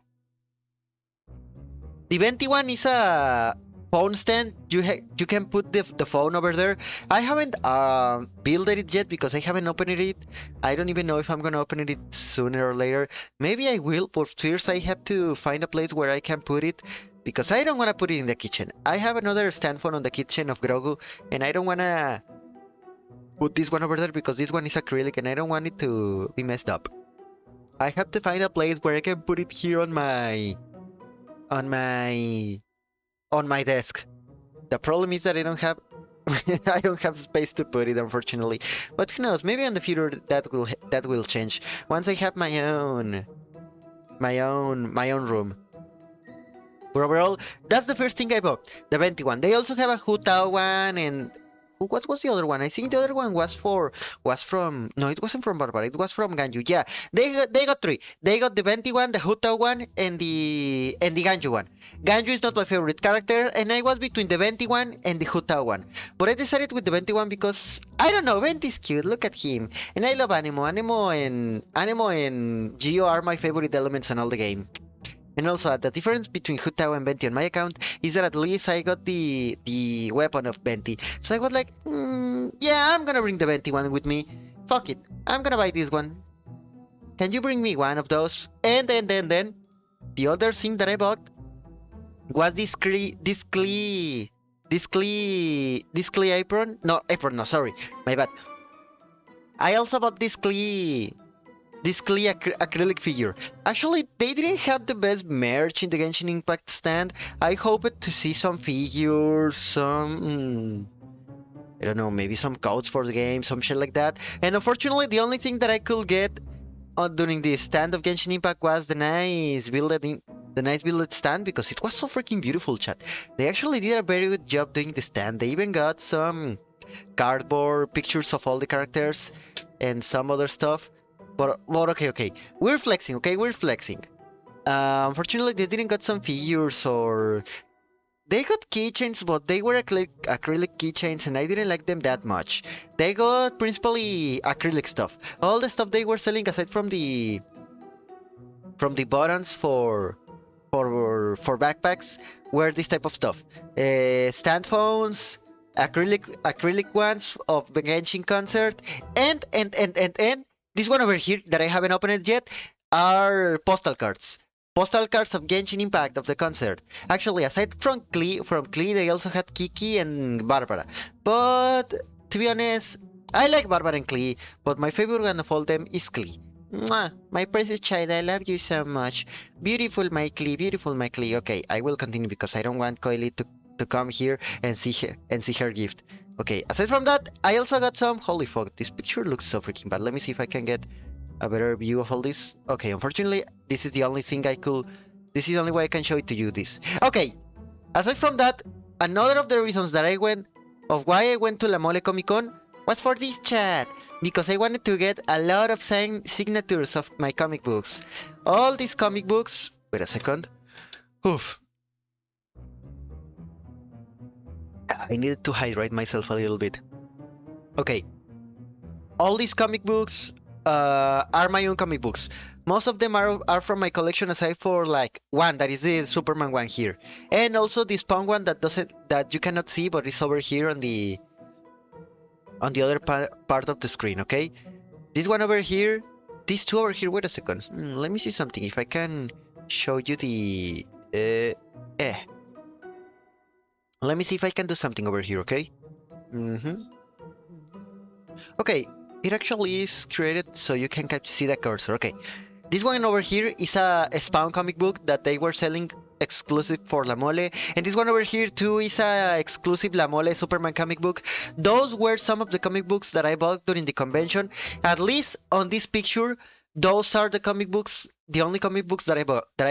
The Venti one is a phone stand. You can put the phone over there. I haven't built it yet because I haven't opened it. I don't even know if I'm gonna open it sooner or later. Maybe I will, but first I have to find a place where I can put it because I don't want to put it in the kitchen. I have another stand phone on the kitchen of Grogu, and I don't want to put this one over there because this one is acrylic and I don't want it to be messed up. I have to find a place where I can put it here on on my my desk. The problem is that I don't have I don't have space to put it, unfortunately. But who knows? Maybe in the future that will change once I have my own room. But overall, that's the first thing I bought, the Venti one. They also have a Hutao one, and what was the other one? I think the other one was from no, it wasn't from Barbara. It was from Ganju. Yeah, they got three. They got the Venti one, the Hutao one, and the Ganju one. Ganju is not my favorite character, and I was between the Venti one and the Hutao one. But I decided with the Venti one because I don't know, Venti's cute. Look at him, and I love Anemo. Anemo and Gio are my favorite elements in all the game. And also, the difference between Hutao and Venti on my account is that at least I got the weapon of Venti. So I was like, yeah, I'm gonna bring the Venti one with me. Fuck it, I'm gonna buy this one. Can you bring me one of those? And then, the other thing that I bought was this Klee apron. No, apron, no, sorry, my bad. I also bought this Klee acrylic figure. Actually, they didn't have the best merch in the Genshin Impact stand. I hoped to see some figures, some I don't know, maybe some codes for the game, some shit like that. And unfortunately, the only thing that I could get during the stand of Genshin Impact was the nice build stand because it was so freaking beautiful, chat. They actually did a very good job doing the stand. They even got some cardboard pictures of all the characters and some other stuff. But okay. We're flexing, okay? We're flexing. Unfortunately, they didn't got some figures or... They got keychains, but they were acrylic keychains, and I didn't like them that much. They got principally acrylic stuff. All the stuff they were selling, aside from the buttons for backpacks, were this type of stuff. Stand phones, acrylic ones of the Genshin concert, and this one over here that I haven't opened yet are postal cards. Postal cards of Genshin Impact of the concert. Actually, aside from Klee, they also had Kiki and Barbara. But to be honest, I like Barbara and Klee, but my favorite one of all them is Klee. Mwah, my precious child, I love you so much. Beautiful Mikey, beautiful Mikey. Okay, I will continue because I don't want Coily to come here and see her gift. Okay, aside from that, I also got some. Holy fuck, this picture looks so freaking bad. Let me see if I can get a better view of all this. Okay, unfortunately, this is the only thing I could. This is the only way I can show it to you. This. Okay, aside from that, another of the reasons that of why I went to La Mole Comic Con was for this chat. Because I wanted to get a lot of signatures of my comic books. All these comic books. Wait a second. Oof. I needed to hydrate myself a little bit. Okay. All these comic books are my own comic books. Most of them are from my collection aside for like one that is the Superman one here. And also this Spawn one that you cannot see but is over here on the other part of the screen, okay? This one over here, these two over here, wait a second. Let me see something, if I can show you the... Let me see if I can do something over here, okay? Okay, it actually is created so you can see the cursor, okay. This one over here is a Spawn comic book that they were selling exclusive for La Mole, and this one over here too is a exclusive La Mole Superman comic book. Those were some of the comic books that I bought during the convention. At least on this picture, those are the comic books, the only comic books that I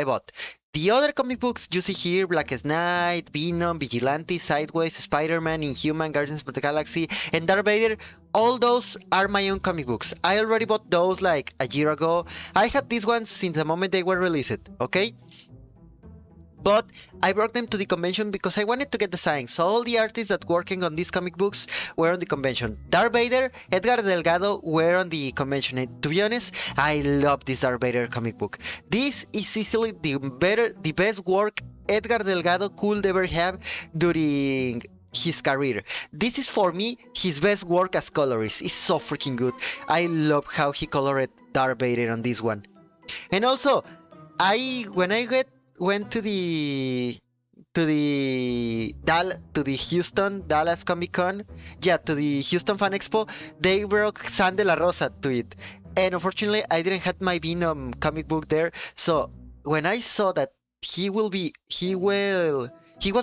bought. The other comic books you see here, Blackest Night, Venom, Vigilante, Sideways, Spider-Man, Inhuman, Guardians of the Galaxy, and Darth Vader, all those are my own comic books. I already bought those like a year ago. I had these ones since the moment they were released, okay? But I brought them to the convention because I wanted to get the signs. So all the artists that working on these comic books were on the convention. Darth Vader, Edgar Delgado were on the convention. And to be honest, I love this Darth Vader comic book. This is easily the best work Edgar Delgado could ever have during his career. This is for me his best work as colorist. It's so freaking good. I love how he colored Darth Vader on this one. And also, when I went to the Houston Dallas Comic Con, to the Houston Fan Expo, they brought San de la Rosa to it, and unfortunately I didn't have my Venom comic book there. So when I saw that he was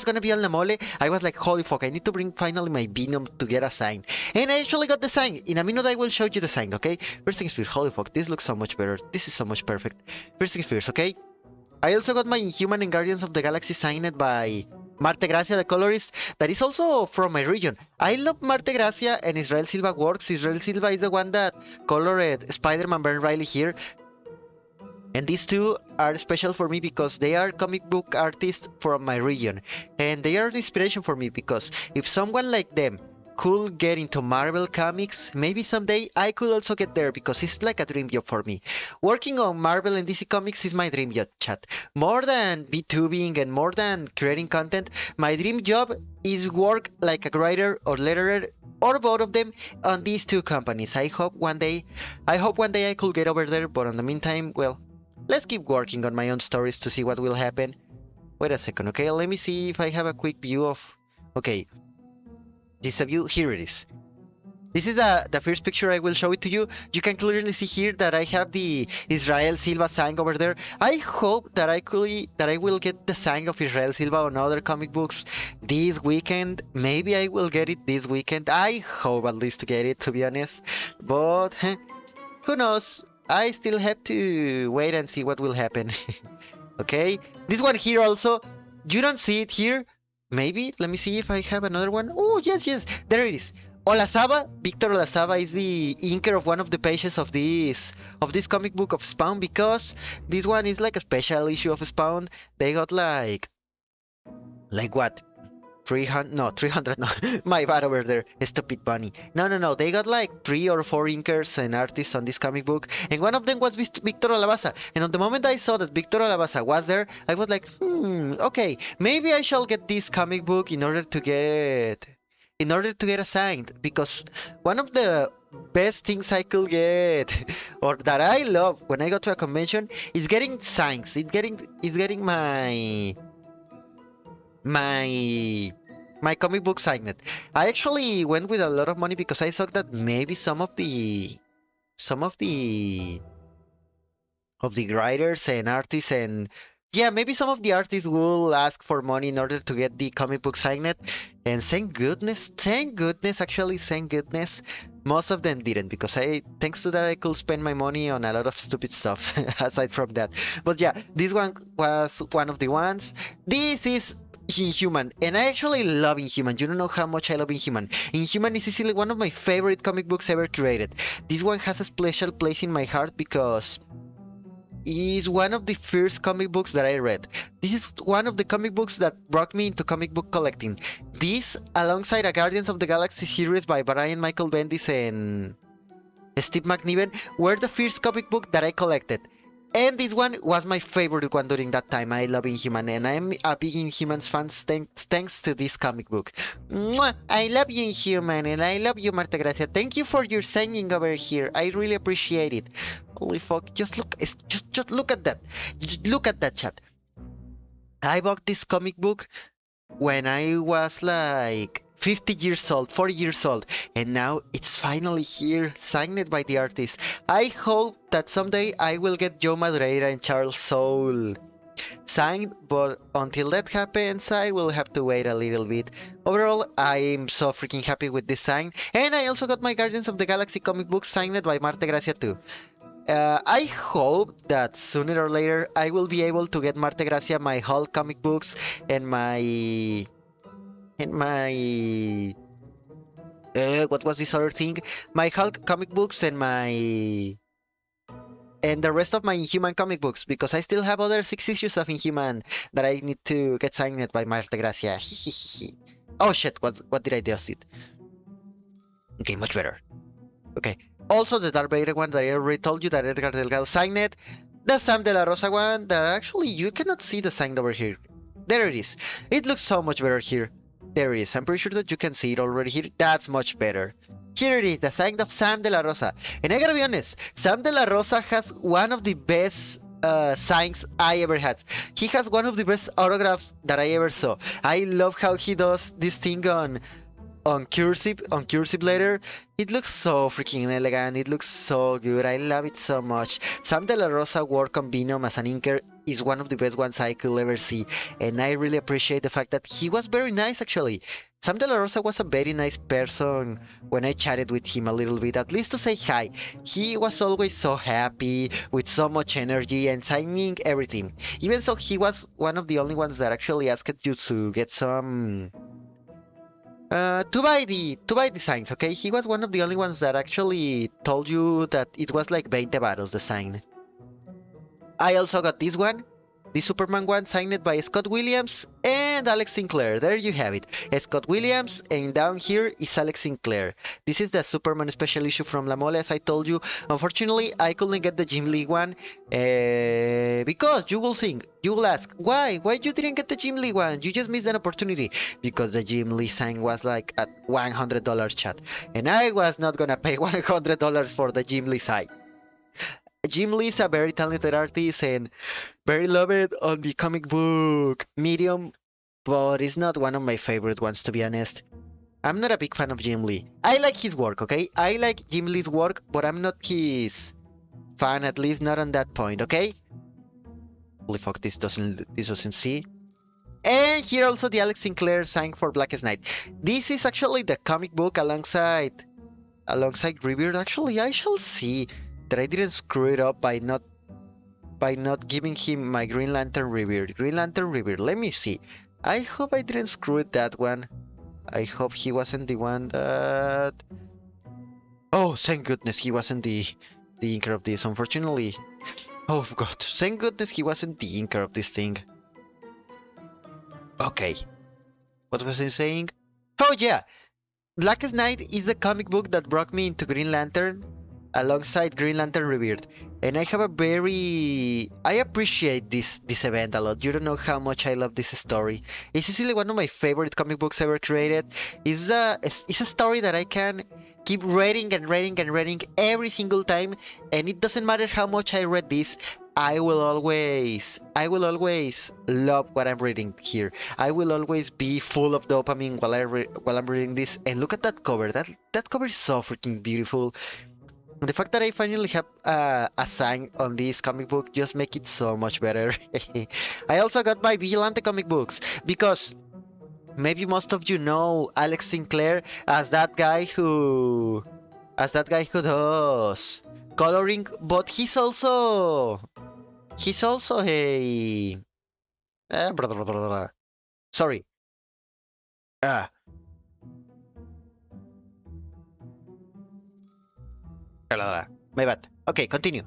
gonna be on La Mole, I was like, holy fuck, I need to bring finally my Venom to get a sign. And I actually got the sign. In a minute I will show you the sign, okay? First things first, holy fuck, this looks so much better. This is so much perfect. First things first, okay? I also got my Inhuman and Guardians of the Galaxy signed by Marte Gracia, the colorist, that is also from my region. I love Marte Gracia and Israel Silva works. Israel Silva is the one that colored Spider-Man Ben Riley here. And these two are special for me because they are comic book artists from my region. And they are an inspiration for me because if someone like them could get into Marvel Comics, maybe someday I could also get there because it's like a dream job for me. Working on Marvel and DC Comics is my dream job, chat. More than VTubing and more than creating content, my dream job is work like a writer or letterer or both of them on these two companies. I hope one day I could get over there, but in the meantime, well, let's keep working on my own stories to see what will happen. Wait a second, okay? Let me see if I have a quick view of... Okay. This view, here it is. This is the first picture. I will show it to you. You can clearly see here that I have the Israel Silva sign over there. I hope that I will get the sign of Israel Silva on other comic books this weekend. Maybe I will get it this weekend. I hope at least to get it, to be honest. But who knows? I still have to wait and see what will happen. Okay, this one here also. You don't see it here. Maybe, let me see if I have another one. Oh, yes, there it is. Olazaba, Victor Olazaba is the inker of one of the pages of this comic book of Spawn, because this one is like a special issue of Spawn. They got like what? 300, no, 300, no, my bad over there, stupid bunny. No, they got like 3 or 4 inkers and artists on this comic book, and one of them was Victor Olabaza. And on the moment I saw that Victor Olabaza was there, I was like, okay, maybe I shall get this comic book in order to get assigned, because one of the best things I could get, or that I love when I go to a convention, is getting signs. It's getting my comic book signed. I actually went with a lot of money because I thought that maybe some of the of the writers and artists, and yeah, maybe some of the artists will ask for money in order to get the comic book signed, and thank goodness, actually, thank goodness, most of them didn't, because thanks to that, I could spend my money on a lot of stupid stuff aside from that. But yeah, this one was one of the ones. This is Inhuman, and I actually love Inhuman. You don't know how much I love Inhuman. Inhuman is easily one of my favorite comic books ever created. This one has a special place in my heart because is one of the first comic books that I read. This is one of the comic books that brought me into comic book collecting. This, alongside a Guardians of the Galaxy series by Brian Michael Bendis and Steve McNiven, were the first comic book that I collected. And this one was my favorite one during that time. I love Inhuman, and I'm a big Inhumans fan thanks to this comic book. Mwah! I love you, Inhuman, and I love you, Marta Gracia. Thank you for your signing over here. I really appreciate it. Holy fuck! Just look, just look at that. Just look at that chat. I bought this comic book when I was like 50 years old, 40 years old, and now it's finally here, signed by the artist. I hope that someday I will get Joe Madureira and Charles Soule signed, but until that happens, I will have to wait a little bit. Overall, I'm so freaking happy with this sign, and I also got my Guardians of the Galaxy comic book signed by Marta Gracia too. I hope that sooner or later I will be able to get Marta Gracia my Hulk comic books and my what was this other thing? My Hulk comic books and the rest of my Inhuman comic books, because I still have other 6 issues of Inhuman that I need to get signed by Marta Gracia. Oh shit! What did I just it? Okay, much better. Okay. Also the Darth Vader one that I already told you that Edgar Delgado signed it. The Sam de la Rosa one that actually you cannot see the sign over here. There it is. It looks so much better here. There it is. I'm pretty sure that you can see it already here. That's much better. Here it is, the sign of Sam de la Rosa. And I gotta be honest, Sam de la Rosa has one of the best signs I ever had. He has one of the best autographs that I ever saw. I love how he does this thing on cursive letter. It looks so freaking elegant. It looks so good. I love it so much. Sam de la Rosa work on Venom as an inker is one of the best ones I could ever see, and I really appreciate the fact that he was very nice actually. Sam de la Rosa was a very nice person when I chatted with him a little bit, at least to say hi. He was always so happy, with so much energy and signing everything. Even so, he was one of the only ones that actually asked you to get some to buy the signs, okay? He was one of the only ones that actually told you that it was like 20 baros the sign. I also got this one, the Superman one, signed by Scott Williams and Alex Sinclair. There you have it. Scott Williams, and down here is Alex Sinclair. This is the Superman special issue from La Mole, as I told you. Unfortunately, I couldn't get the Jim Lee one because you will ask, why? Why you didn't get the Jim Lee one? You just missed an opportunity. Because the Jim Lee sign was like at $100 chat, and I was not gonna pay $100 for the Jim Lee sign. Jim Lee is a very talented artist and very loved on the comic book medium, but it's not one of my favorite ones, to be honest. I'm not a big fan of Jim Lee. I like his work, okay? I like Jim Lee's work, but I'm not his fan, at least not on that point, okay? Holy fuck, this doesn't see. And here also the Alex Sinclair sign for Blackest Night. This is actually the comic book alongside Rebirth. Actually, I shall see that I didn't screw it up by not giving him my Green Lantern Rebirth. Green Lantern Rebirth. Let me see. I hope I didn't screw it that one. I hope he wasn't the one that. Oh, thank goodness he wasn't the inker of this. Unfortunately. Oh god, thank goodness he wasn't the inker of this thing. Okay. What was I saying? Oh yeah! Blackest Night is the comic book that brought me into Green Lantern alongside Green Lantern Rebirth. And I have a very... I appreciate this event a lot. You don't know how much I love this story. It's easily one of my favorite comic books ever created. It's a story that I can keep reading and reading and reading every single time. And it doesn't matter how much I read this, I will always love what I'm reading here. I will always be full of dopamine while I'm reading this. And look at that cover. That cover is so freaking beautiful. The fact that I finally have a sign on this comic book just make it so much better. I also got my Vigilante comic books because maybe most of you know Alex Sinclair as that guy who does coloring, but he's also a sorry. Ah, my bad. Okay, continue.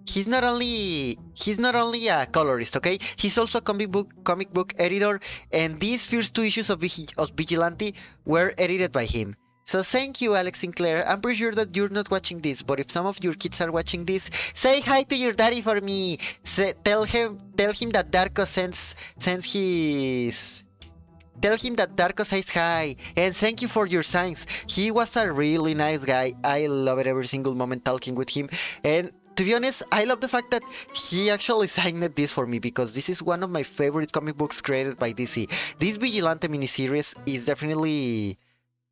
He's not only a colorist, okay? He's also a comic book editor, and these first two issues of Vigilante were edited by him. So thank you, Alex Sinclair. I'm pretty sure that you're not watching this, but if some of your kids are watching this, say hi to your daddy for me. Tell him that Darko sends his. Tell him that Darko says hi, and thank you for your signs. He was a really nice guy. I loved every single moment talking with him, and to be honest, I love the fact that he actually signed this for me because this is one of my favorite comic books created by DC. This Vigilante miniseries is definitely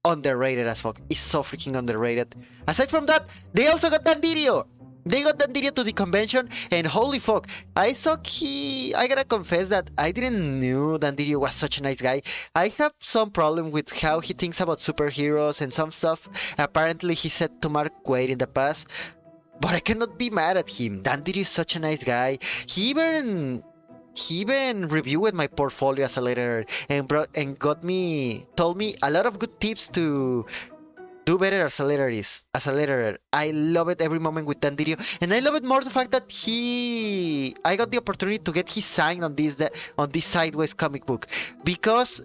underrated as fuck. It's so freaking underrated. Aside from that, they also got Dandirio. They got Dandirio to the convention, and holy fuck, I gotta confess that I didn't knew Dandirio was such a nice guy. I have some problem with how he thinks about superheroes and some stuff. Apparently, he said to Mark Waid in the past, but I cannot be mad at him. Dandirio is such a nice guy. He even reviewed my portfolio as a letterer and told me a lot of good tips to do better as a letterer. I love it every moment with Dandirio, and I love it more the fact that I got the opportunity to get his sign on this Sideways comic book because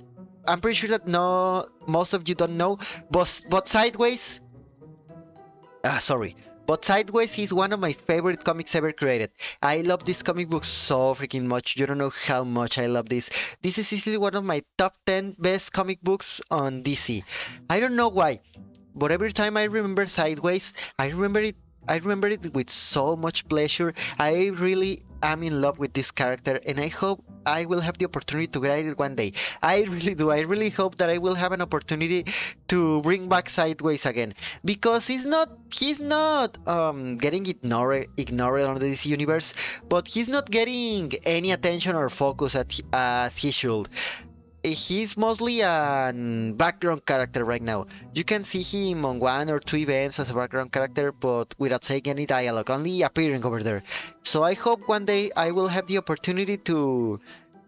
I'm pretty sure that no most of you don't know, but Sideways. Sorry. But Sideways is one of my favorite comics ever created. I love this comic book so freaking much. You don't know how much I love this. This is easily one of my top 10 best comic books on DC. I don't know why, but every time I remember Sideways, I remember it with so much pleasure. I really am in love with this character, and I hope I will have the opportunity to write it one day. I really do. I really hope that I will have an opportunity to bring back Sideways again because he's not getting ignored on this universe, but he's not getting any attention or focus as he should. He's mostly a background character right now. You can see him on one or two events as a background character, but without saying any dialogue, only appearing over there. So I hope one day I will have the opportunity to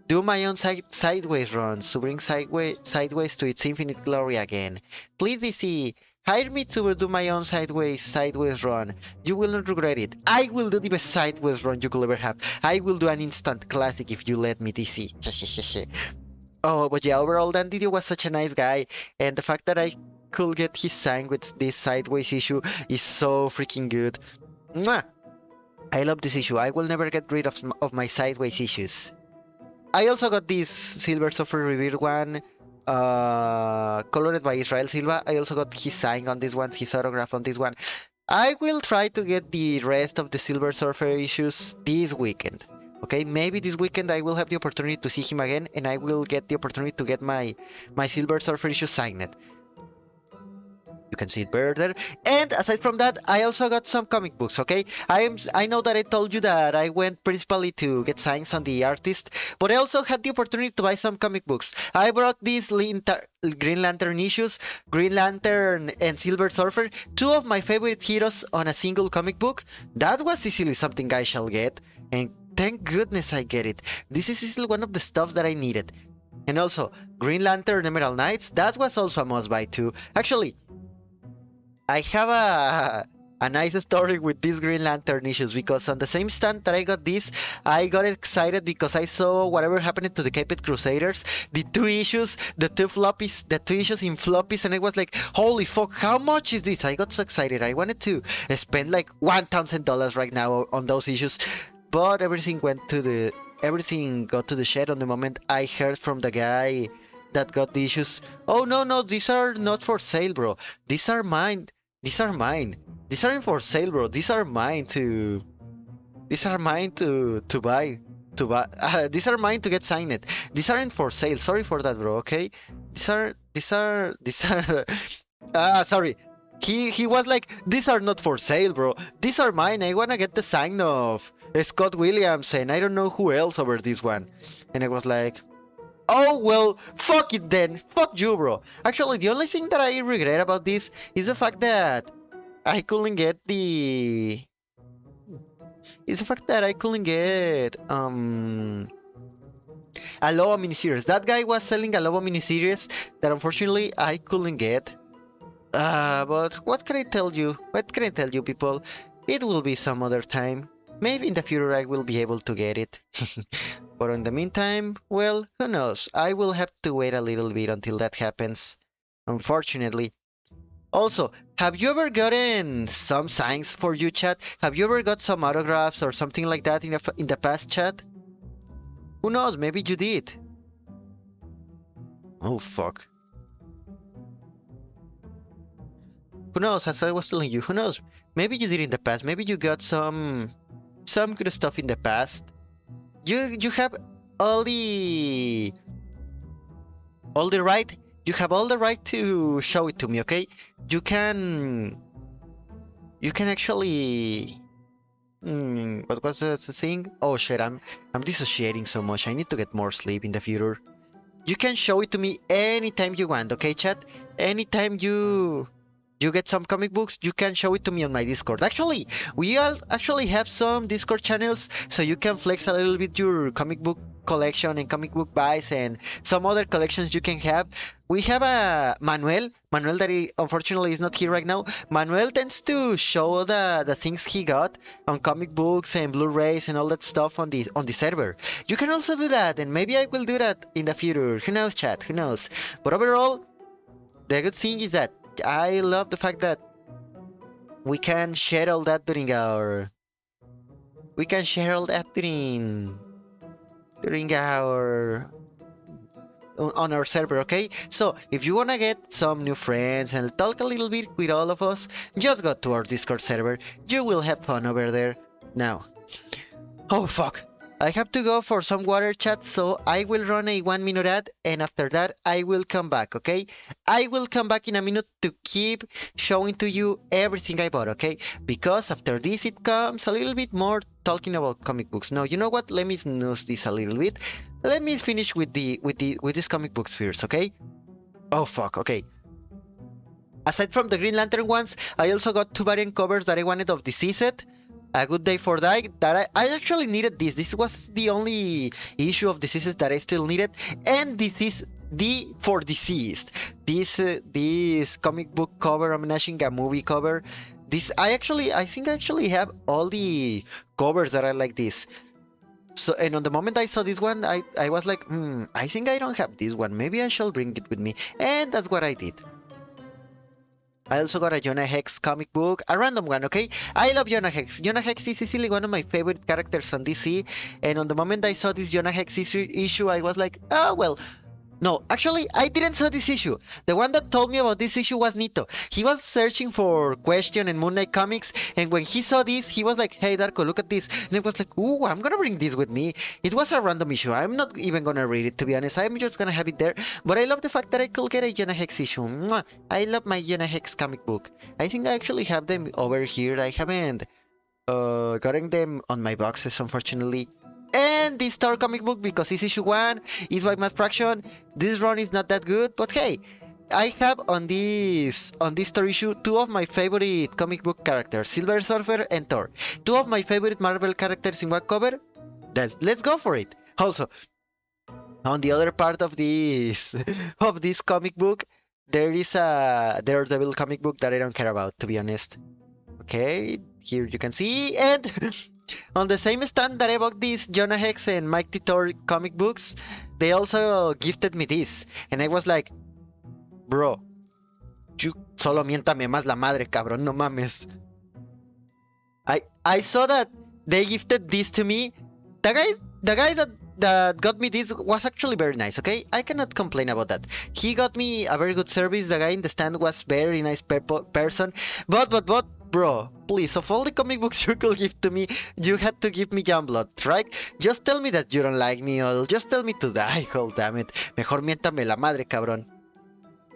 do my own sideways runs, to bring sideways to its infinite glory again. Please, DC, hire me to do my own sideways run. You will not regret it. I will do the best sideways run you could ever have. I will do an instant classic if you let me, DC. Oh, but yeah, overall, Dan Didio was such a nice guy, and the fact that I could get his sign with this Sideways issue is so freaking good. Mwah! I love this issue. I will never get rid of my Sideways issues. I also got this Silver Surfer Revealed one, colored by Israel Silva. I also got his sign on this one, his autograph on this one. I will try to get the rest of the Silver Surfer issues this weekend. Okay, maybe this weekend I will have the opportunity to see him again, and I will get the opportunity to get my Silver Surfer issue signed. You can see it better there. And aside from that, I also got some comic books. Okay, I know that I told you that I went principally to get signs on the artist, but I also had the opportunity to buy some comic books. I brought these Green Lantern issues, Green Lantern and Silver Surfer, two of my favorite heroes on a single comic book. That was easily something I shall get, and thank goodness I get it. This is still one of the stuff that I needed. And also, Green Lantern Emerald Knights, that was also a must buy too. Actually, I have a nice story with these Green Lantern issues because on the same stand that I got this, I got excited because I saw whatever happened to the Caped Crusaders, the two issues in floppies, and I was like, holy fuck, how much is this? I got so excited. I wanted to spend like $1,000 right now on those issues. But everything got to the shed on the moment I heard from the guy that got the issues. Oh no, these are not for sale, bro. These are mine. These are mine. These aren't for sale, bro. These are mine to buy. These are mine to get signed. These aren't for sale. Sorry for that, bro. Okay. These are. Sorry. He was like, these are not for sale, bro. These are mine. I wanna get the sign of Scott Williams and I don't know who else over this one. And I was like, oh well, fuck it then. Fuck you, bro. Actually, the only thing that I regret about this is the fact that I couldn't get the is the fact that I couldn't get a Loa miniseries. That guy was selling a Loa miniseries that unfortunately I couldn't get. But what can I tell you? What can I tell you, people? It will be some other time. Maybe in the future I will be able to get it. But in the meantime, well, who knows? I will have to wait a little bit until that happens. Unfortunately. Also, have you ever gotten some signs for you, chat? Have you ever got some autographs or something like that in the past, chat? Who knows? Maybe you did. Oh, fuck. Who knows? As I was telling you, who knows? Maybe you did in the past. Maybe you got some good stuff in the past. You have all the right. You have all the right to show it to me, okay? You can actually. What was the thing? Oh shit! I'm dissociating so much. I need to get more sleep in the future. You can show it to me anytime you want, okay, chat? Anytime you get some comic books, you can show it to me on my Discord. Actually, we all actually have some Discord channels, so you can flex a little bit your comic book collection and comic book buys and some other collections you can have. We have a Manuel that unfortunately is not here right now. Manuel tends to show the things he got on comic books and Blu-rays and all that stuff on the server. You can also do that, and maybe I will do that in the future. Who knows, chat? Who knows? But overall, the good thing is that I love the fact that we can share all that during our on our server, okay? So if you wanna get some new friends and talk a little bit with all of us, just go to our Discord server. You will have fun over there. Now, oh fuck, I have to go for some water, chat, so I will run a 1 minute ad, and after that I will come back, okay? I will come back in a minute to keep showing to you everything I bought, okay? Because after this it comes a little bit more talking about comic books. No, you know what? Let me snooze this a little bit. Let me finish with these comic books first, okay? Oh fuck, okay. Aside from the Green Lantern ones, I also got 2 variant covers that I wanted of Deceased. A Good Day for Die, that I actually needed this. This was the only issue of Deceased that I still needed. And this is D for Deceased. This comic book cover, I'm mentioning a movie cover. I think I actually have all the covers that I like this. So, and on the moment I saw this one, I was like, I think I don't have this one. Maybe I shall bring it with me. And that's what I did. I also got a Jonah Hex comic book, a random one, okay? I love Jonah Hex. Jonah Hex is easily one of my favorite characters on DC, and on the moment I saw this Jonah Hex issue, I was like, oh, well. No, actually, I didn't saw this issue. The one that told me about this issue was Nito. He was searching for Question and Moon Knight comics, and when he saw this, he was like, hey, Darko, look at this. And it was like, ooh, I'm gonna bring this with me. It was a random issue. I'm not even gonna read it, to be honest. I'm just gonna have it there. But I love the fact that I could get a Jonah Hex issue. Mwah! I love my Jonah Hex comic book. I think I actually have them over here. I haven't gotten them on my boxes, unfortunately. And this Thor comic book, because it's issue 1, is by Matt Fraction. This run is not that good, but hey, I have on this Thor issue 2 of my favorite comic book characters, Silver Surfer and Thor. 2 of my favorite Marvel characters in one cover. Let's go for it. Also, on the other part of this comic book, there is a Daredevil comic book that I don't care about, to be honest. Okay, here you can see, and on the same stand that I bought these Jonah Hex and Mike Titor comic books, they also gifted me this. And I was like, bro, you solo miéntame más la madre, cabrón, no mames. I saw that they gifted this to me. The guy that got me this was actually very nice, okay? I cannot complain about that. He got me a very good service. The guy in the stand was very nice person. But bro, please, of all the comic books you could give to me, you had to give me Youngblood, right? Just tell me that you don't like me, or just tell me to die, oh damn it. Mejor miéntame la madre, cabrón.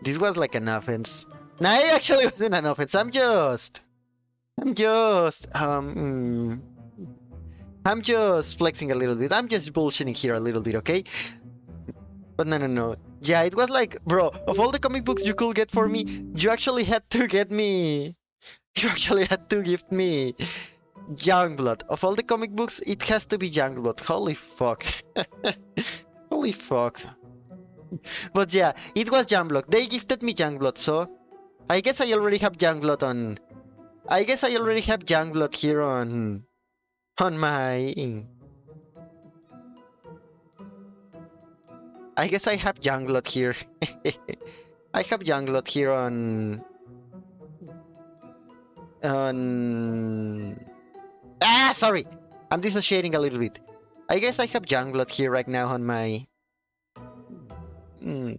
This was like an offense. No, it actually wasn't an offense. I'm just flexing a little bit. I'm just bullshitting here a little bit, okay? But no. Yeah, it was like, bro, of all the comic books you could get for me, you actually had to get me. You actually had to gift me Youngblood. Of all the comic books, it has to be Youngblood. Holy fuck. Holy fuck. But yeah, it was Youngblood. They gifted me Youngblood, so I guess I already have Youngblood on. I guess I already have Youngblood here on my. I guess I have Youngblood here. I have Youngblood here on. Ah, sorry. I'm dissociating a little bit. I guess I have Youngblood here right now on my. Hmm,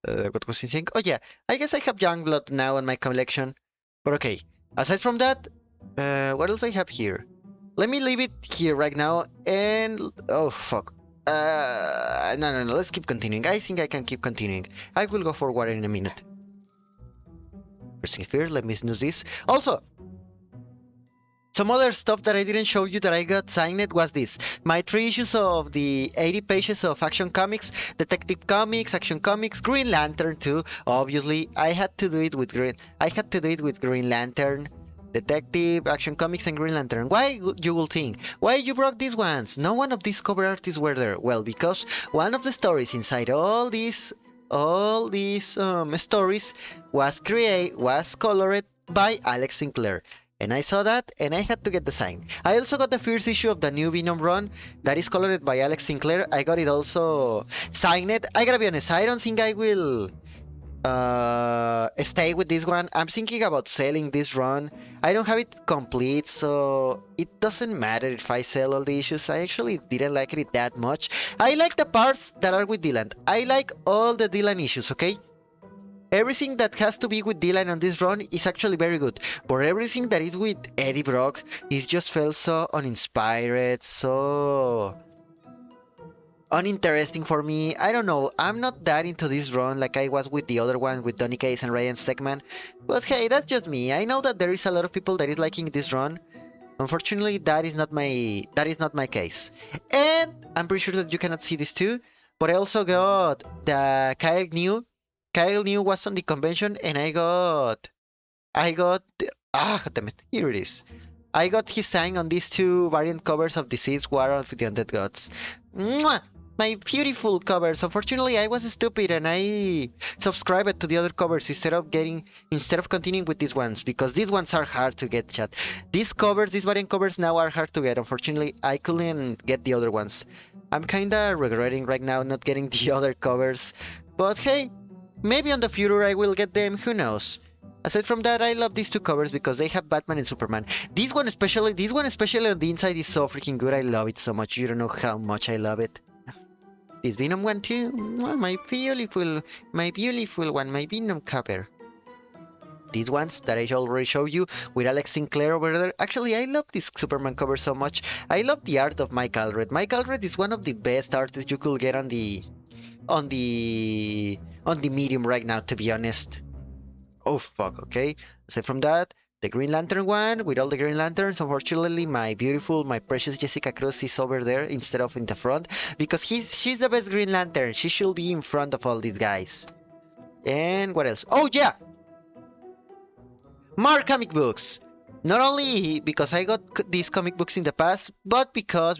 what was he saying? Oh yeah, I guess I have Youngblood now on my collection. But okay, aside from that, what else I have here? Let me leave it here right now and... Oh, fuck. No. Let's keep continuing. I think I can keep continuing. I will go for water in a minute. First thing first, let me snooze this. Also, some other stuff that I didn't show you that I got signed was this. My 3 issues of the 80 pages of Action Comics, Detective Comics, Action Comics, Green Lantern too. Obviously, I had to do it with Green Lantern, Detective, Action Comics, and Green Lantern. Why, you will think? Why you brought these ones? No one of these cover artists were there. Well, because one of the stories inside all these stories was colored by Alex Sinclair. And I saw that, and I had to get the sign. I also got the first issue of the new Venom run that is colored by Alex Sinclair. I got it also signed. I gotta be honest, I don't think I will stay with this one. I'm thinking about selling this run. I don't have it complete, so it doesn't matter if I sell all the issues. I actually didn't like it that much. I like the parts that are with Dylan. I like all the Dylan issues, okay? Everything that has to be with Dylan on this run is actually very good, but everything that is with Eddie Brock is just felt so uninspired, so uninteresting for me. I don't know, I'm not that into this run like I was with the other one with Donny Cates and Ryan Stegman, but hey, that's just me. I know that there is a lot of people that is liking this run. Unfortunately, that is not my case. And I'm pretty sure that you cannot see this too, but I also got the Kyle New. Kyle New was on the convention, and damn it, here it is. I got his sign on these 2 variant covers of Deceased War of the Undead Gods. Mwah! My beautiful covers. Unfortunately, I was stupid and I subscribed to the other covers instead of continuing with these ones, because these ones are hard to get, chat. These variant covers now are hard to get. Unfortunately, I couldn't get the other ones. I'm kinda regretting right now not getting the other covers, but hey, maybe on the future I will get them, who knows. Aside from that, I love these 2 covers because they have Batman and Superman. This one especially on the inside is so freaking good. I love it so much. You don't know how much I love it. This Venom one too. My beautiful one, my Venom cover. These ones that I already showed you with Alex Sinclair over there. Actually, I love this Superman cover so much. I love the art of Mike Allred. Mike Allred is one of the best artists you could get on the medium right now, to be honest. Oh fuck, okay. Aside from that, the Green Lantern one with all the Green Lanterns. Unfortunately, my precious Jessica Cruz is over there instead of in the front, because she's the best Green Lantern. She should be in front of all these guys. And what else? Oh yeah, more comic books. Not only because I got these comic books in the past, but because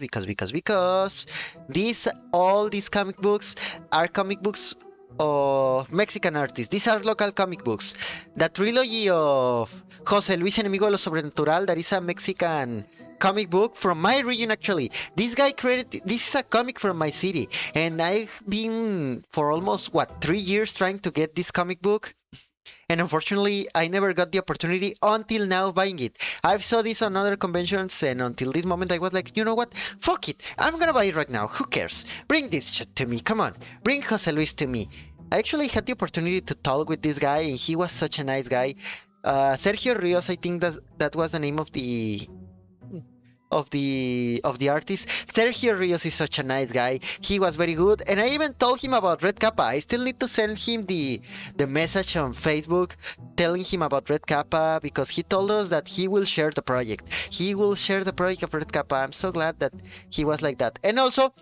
all these comic books are comic books of Mexican artists. These are local comic books. The trilogy of José Luis Enemigo de lo Sobrenatural, that is a Mexican comic book from my region actually. This is a comic from my city, and I've been for almost 3 years trying to get this comic book. And unfortunately, I never got the opportunity until now buying it. I've saw this on other conventions, and until this moment I was like, you know what? Fuck it. I'm gonna buy it right now. Who cares? Bring this shit to me. Come on. Bring Jose Luis to me. I actually had the opportunity to talk with this guy, and he was such a nice guy. Sergio Rios, I think that was the name of the of the artist. Sergio Rios is such a nice guy. He was very good, and I even told him about Red Kappa. I still need to send him the message on Facebook telling him about Red Kappa because he told us that he will share the project. He will share the project of Red Kappa. I'm so glad that he was like that. And also,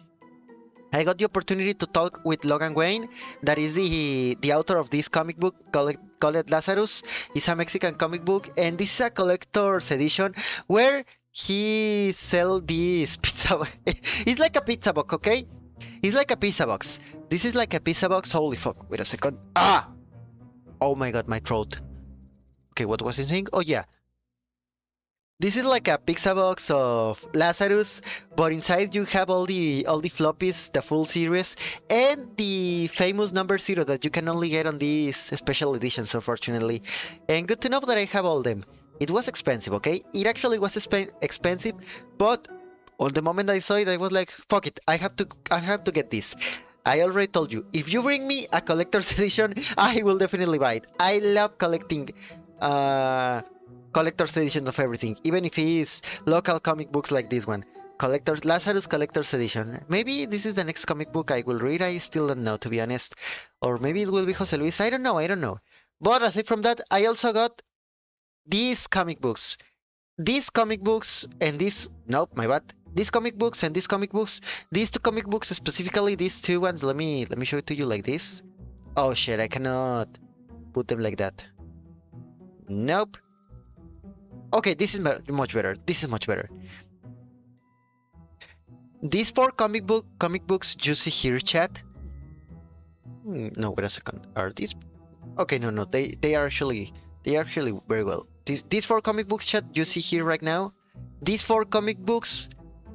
I got the opportunity to talk with Logan Wayne, that is the author of this comic book called Lazarus. It's a Mexican comic book, and this is a collector's edition where he sell this pizza. It's like a pizza box, okay? It's like a pizza box. This is like a pizza box. Holy fuck! Wait a second. Ah! Oh my god, my throat. Okay, what was he saying? Oh yeah. This is like a pizza box of Lazarus, but inside you have all the floppies, the full series, and the famous number 0 that you can only get on these special editions, unfortunately. And good to know that I have all them. It was expensive, okay? It actually was expensive, but on the moment I saw it, I was like, "Fuck it! I have to get this." I already told you, if you bring me a collector's edition, I will definitely buy it. I love collecting. Uh, Collector's edition of everything, even if it is local comic books like this one. Collector's Lazarus Collector's Edition. Maybe this is the next comic book I will read. I still don't know, to be honest. Or maybe it will be Jose Luis. I don't know. I don't know. But aside from that, I also got these comic books. These comic books and these. Nope, my bad. These comic books and these comic books. These two comic books specifically. These two ones. Let me show it to you like this. Oh shit! I cannot put them like that. Nope. Okay, this is much better. This is much better. These four comic books you see here, chat. No, wait a second. Are these? Okay, no, they are actually very well. These four comic books, chat, you see here right now. These four comic books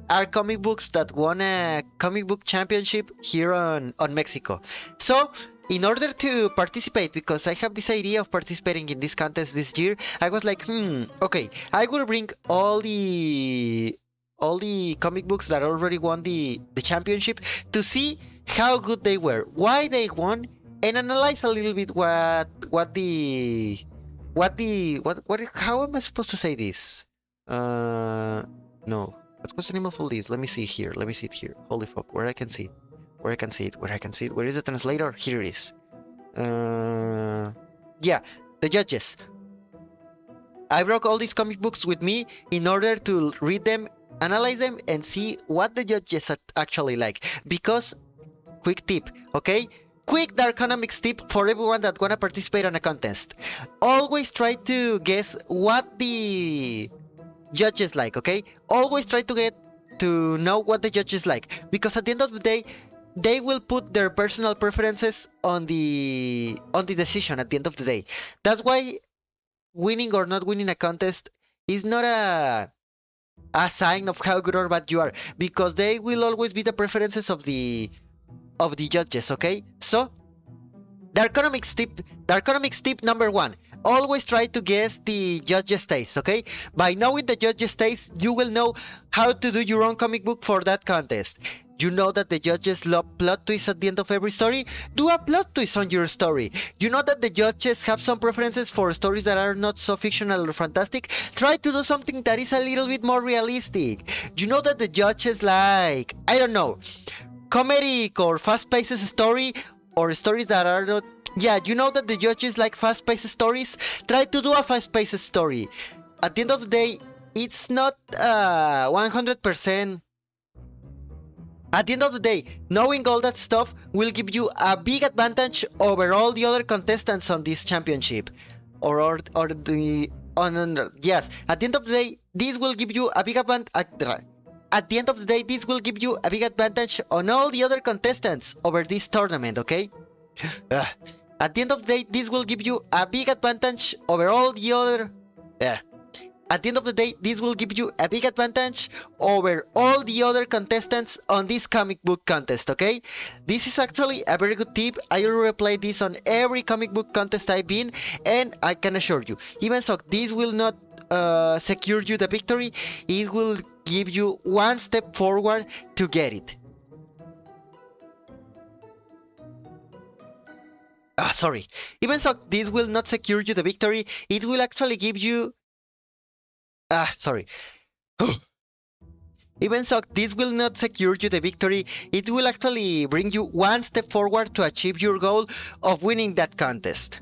are comic books that won a comic book championship here on Mexico. So in order to participate, because I have this idea of participating in this contest this year, I was like, okay, I will bring all the comic books that already won the championship to see how good they were, why they won, and analyze a little bit what how am I supposed to say this? No. What was the name of all these? Let me see here. Let me see it here. Holy fuck, where I can see it. Where I can see it. Where I can see it. Where is the translator? Here it is. Yeah, the judges. I brought all these comic books with me in order to read them, analyze them, and see what the judges actually like. Because, quick tip, okay? Quick Darkonomics tip for everyone that wanna participate on a contest. Always try to guess what the judges like, okay? Always try to know what the judges like, because at the end of the day, they will put their personal preferences on the decision at the end of the day. That's why winning or not winning a contest is not a sign of how good or bad you are, because they will always be the preferences of the judges, okay? So the economics tip number 1. Always try to guess the judge's taste, okay? By knowing the judge's taste, you will know how to do your own comic book for that contest. You know that the judges love plot twists at the end of every story? Do a plot twist on your story. You know that the judges have some preferences for stories that are not so fictional or fantastic? Try to do something that is a little bit more realistic. You know that the judges like, I don't know, comedic or fast-paced story, or stories that are not. Yeah, you know that the judges like fast-paced stories. Try to do a fast-paced story. At the end of the day, it's not 100%. At the end of the day, knowing all that stuff will give you a big advantage over all the other contestants on this championship. Yes, at the end of the day, this will give you a big advantage. At the end of the day, this will give you a big advantage on all the other contestants over this tournament, okay? At the end of the day, this will give you a big advantage over all the other. At the end of the day, this will give you a big advantage over all the other contestants on this comic book contest, okay? This is actually a very good tip. I already played this on every comic book contest I've been, and I can assure you, even so, this will not secure you the victory. It will give you one step forward to get it. Sorry. Even so, this will not secure you the victory. It will actually give you. Sorry. Even so, this will not secure you the victory. It will actually bring you one step forward to achieve your goal of winning that contest.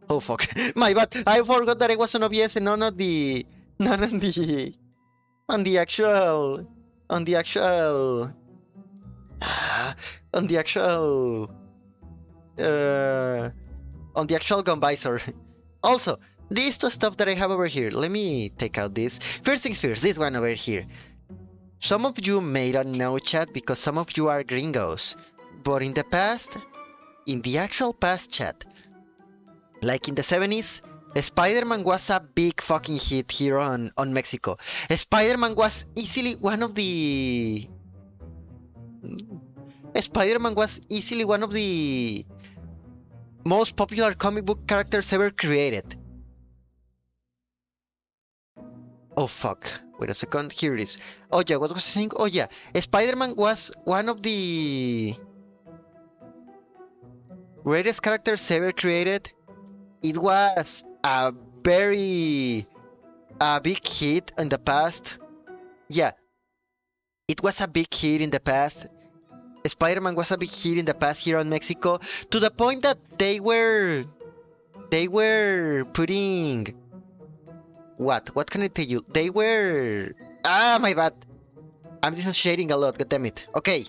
Oh fuck, my bad. I forgot that I was on OBS and not on the actual, on the actual, on the actual, uh, on the actual gun visor. Also, these two stuff that I have over here. Let me take out this. First things first, this one over here. Some of you may not know, chat, because some of you are gringos. But in the past, in the actual past, chat, like in the 70s, Spider-Man was a big fucking hit here on Mexico. Spider-Man was easily one of the... Spider-Man was easily one of the most popular comic book characters ever created. Oh fuck. Wait a second. Here it is. Oh yeah, what was I saying? Oh yeah. Spider-Man was one of the greatest characters ever created. It was a big hit in the past. Yeah, it was a big hit in the past. Spider-Man was a big hit in the past here in Mexico, to the point that they were putting what can I tell you? They were my bad. I'm dissociating a lot. God damn it. Okay.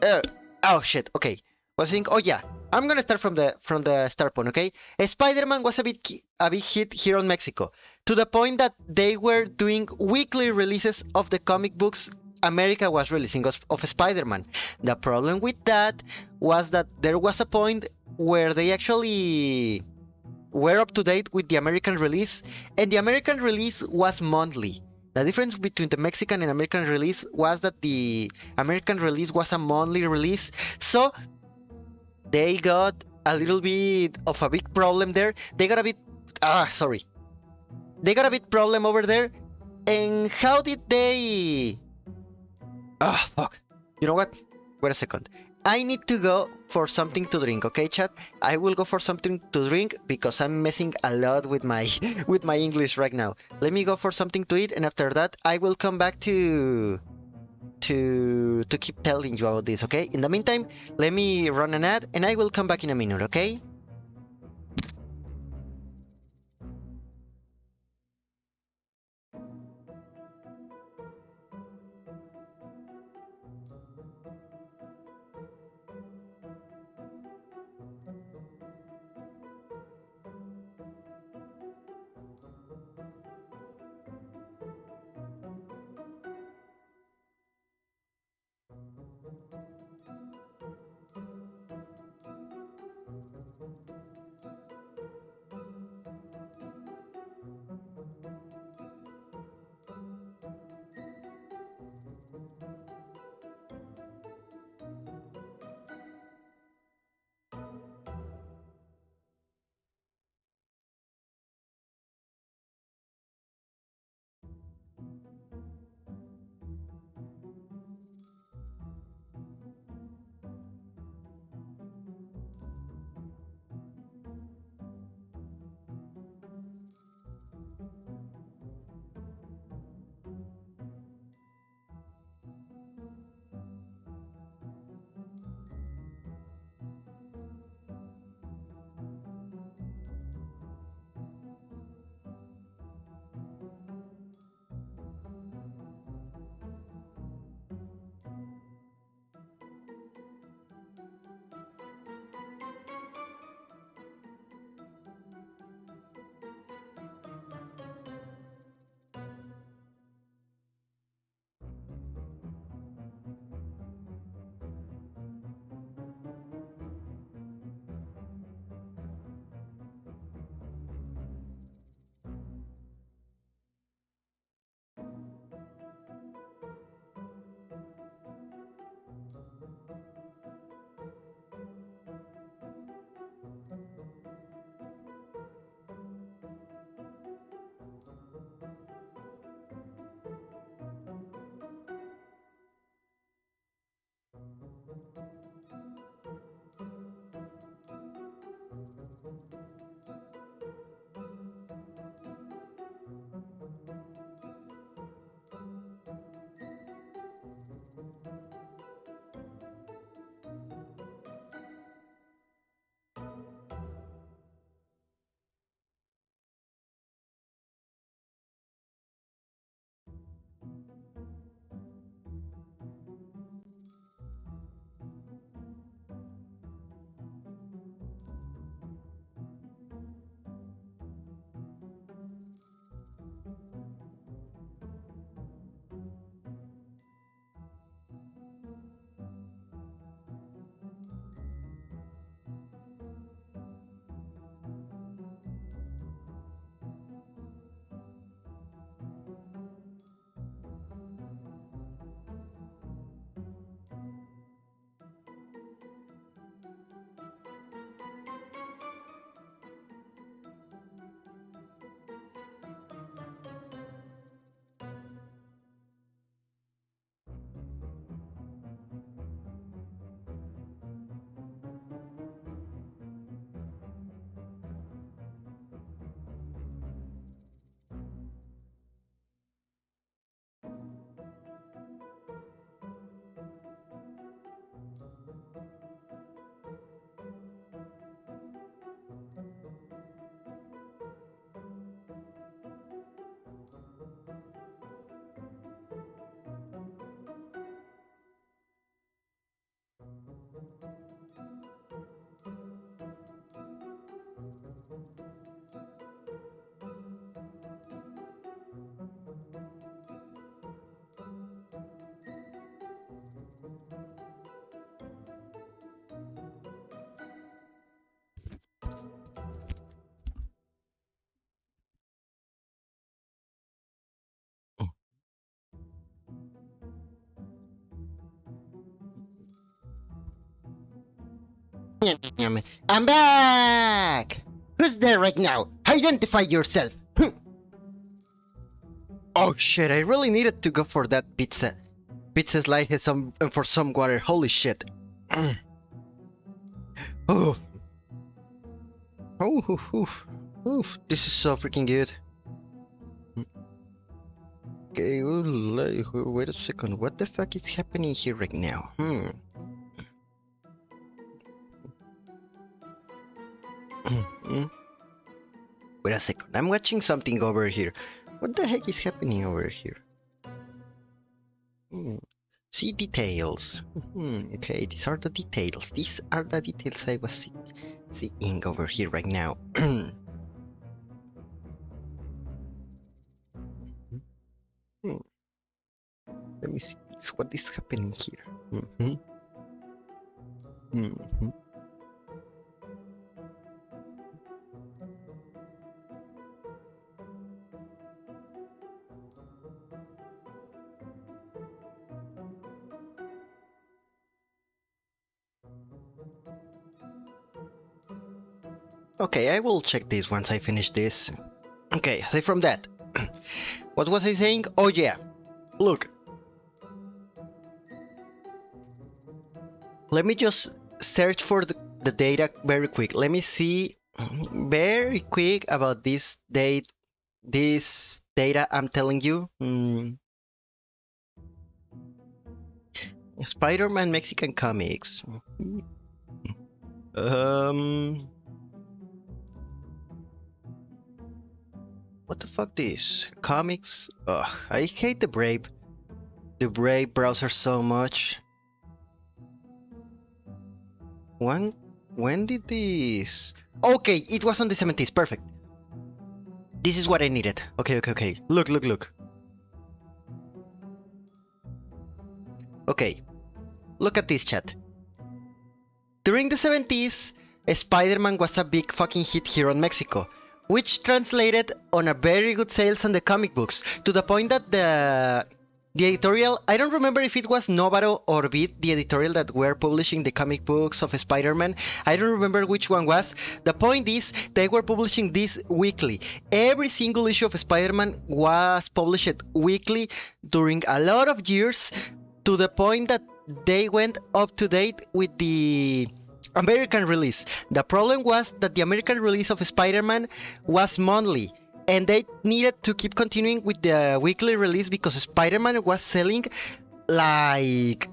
Uh, oh shit. Okay. Was saying. Oh yeah. I'm gonna start from the start point. Okay. Spider-Man was a big hit here in Mexico, to the point that they were doing weekly releases of the comic books America was releasing of Spider-Man. The problem with that was that there was a point where they actually were up to date with the American release, and the American release was monthly. The difference between the Mexican and American release was that the American release was a monthly release, so they got a little bit of a big problem there. They got a bit, sorry, they got a bit problem over there. And how did they? Fuck. You know what? Wait a second. I need to go for something to drink, okay, chat? I will go for something to drink because I'm messing a lot with my with my English right now. Let me go for something to eat, and after that, I will come back to keep telling you about this, okay? In the meantime, let me run an ad, and I will come back in a minute, okay? I'm back! Who's there right now? Identify yourself! Oh shit, I really needed to go for that pizza. Pizza slice and for some water. Holy shit. Oh. Oh, oof, oof. Oof. This is so freaking good. Okay, wait a second. What the fuck is happening here right now? Wait a second. I'm watching something over here. What the heck is happening over here? See details. Okay, these are the details. These are the details I was seeing over here right now. Let me see what is happening here. Okay, I will check this once I finish this. Okay, aside from that, what was I saying? Oh yeah, look. Let me just search for the data very quick. Let me see very quick about this data I'm telling you. Spider-Man Mexican comics. What the fuck this? Comics? Ugh, I hate the Brave browser so much. When did this? Okay, it was on the 70s. Perfect. This is what I needed. Okay. Look. Okay. Look at this, chat. During the 70s, Spider-Man was a big fucking hit here in Mexico, which translated on a very good sales on the comic books, to the point that the editorial, I don't remember if it was Novaro or Beat, the editorial that were publishing the comic books of Spider-Man. I don't remember which one was. The point is, they were publishing this weekly. Every single issue of Spider-Man was published weekly during a lot of years, to the point that they went up to date with the American release. The problem was that the American release of Spider-Man was monthly, and they needed to keep continuing with the weekly release because Spider-Man was selling like...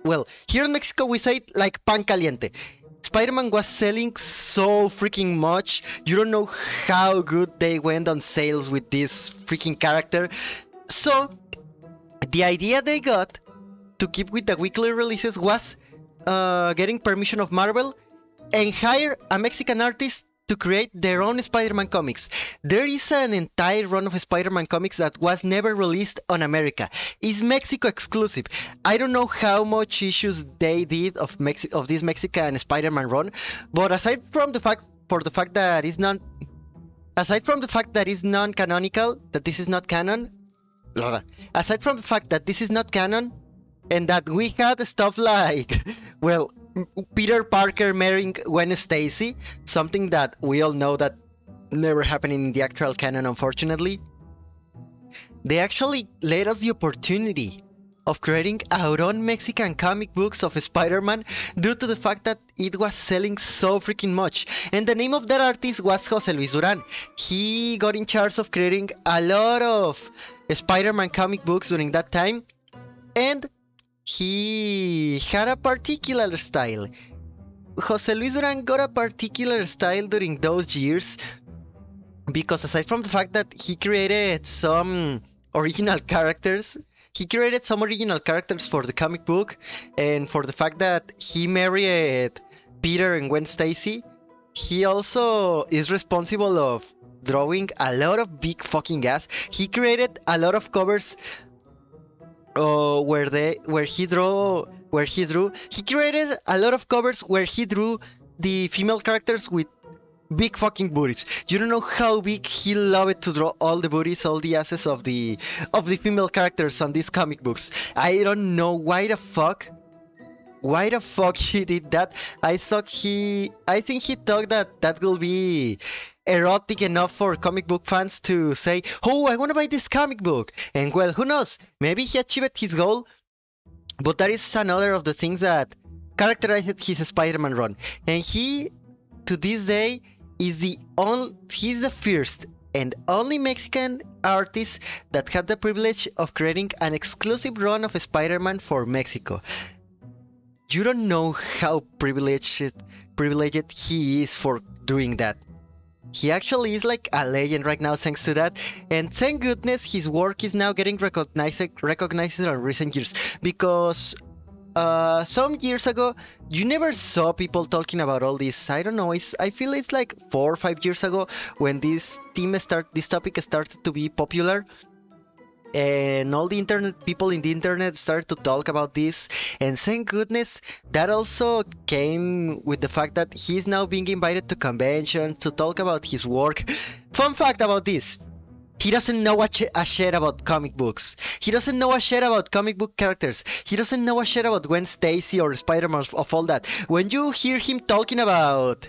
Well, here in Mexico we say it like pan caliente. Spider-Man was selling so freaking much. You don't know how good they went on sales with this freaking character. So, the idea they got to keep with the weekly releases was getting permission of Marvel and hire a Mexican artist to create their own Spider-Man comics. There is an entire run of Spider-Man comics that was never released on America. It's Mexico exclusive. I don't know how much issues they did of this Mexican Spider-Man run, but aside from the fact that it's non-canonical, that this is not canon, aside from the fact that this is not canon, and that we had stuff like, well, Peter Parker marrying Gwen Stacy, something that we all know that never happened in the actual canon, unfortunately. They actually let us the opportunity of creating our own Mexican comic books of Spider-Man due to the fact that it was selling so freaking much. And the name of that artist was José Luis Durán. He got in charge of creating a lot of Spider-Man comic books during that time, and he had a particular style. José Luis Durán got a particular style during those years because aside from the fact that he created some original characters, for the comic book, and for the fact that he married Peter and Gwen Stacy, he also is responsible of drawing a lot of big fucking ass. He created a lot of covers where he drew. He created a lot of covers where he drew the female characters with big fucking booties. You don't know how big he loved to draw all the booties, all the asses of the female characters on these comic books. I don't know why the fuck why the fuck he did that. I think he thought that that will be erotic enough for comic book fans to say, oh, I want to buy this comic book. And well, who knows, maybe he achieved his goal, but that is another of the things that characterized his Spider-Man run. And he, to this day, he's the first and only Mexican artist that had the privilege of creating an exclusive run of Spider-Man for Mexico. You don't know how privileged he is for doing that. He actually is like a legend right now thanks to that, and thank goodness his work is now getting recognized in recent years, because some years ago you never saw people talking about all this. I don't know, I feel it's like 4 or 5 years ago when this topic started to be popular, and all the internet people in the internet started to talk about this. And thank goodness that also came with the fact that he's now being invited to conventions to talk about his work. Fun fact about this: he doesn't know a shit about comic books. He doesn't know a shit about comic book characters. He doesn't know a shit about Gwen Stacy or Spider-Man of all that. When you hear him talking about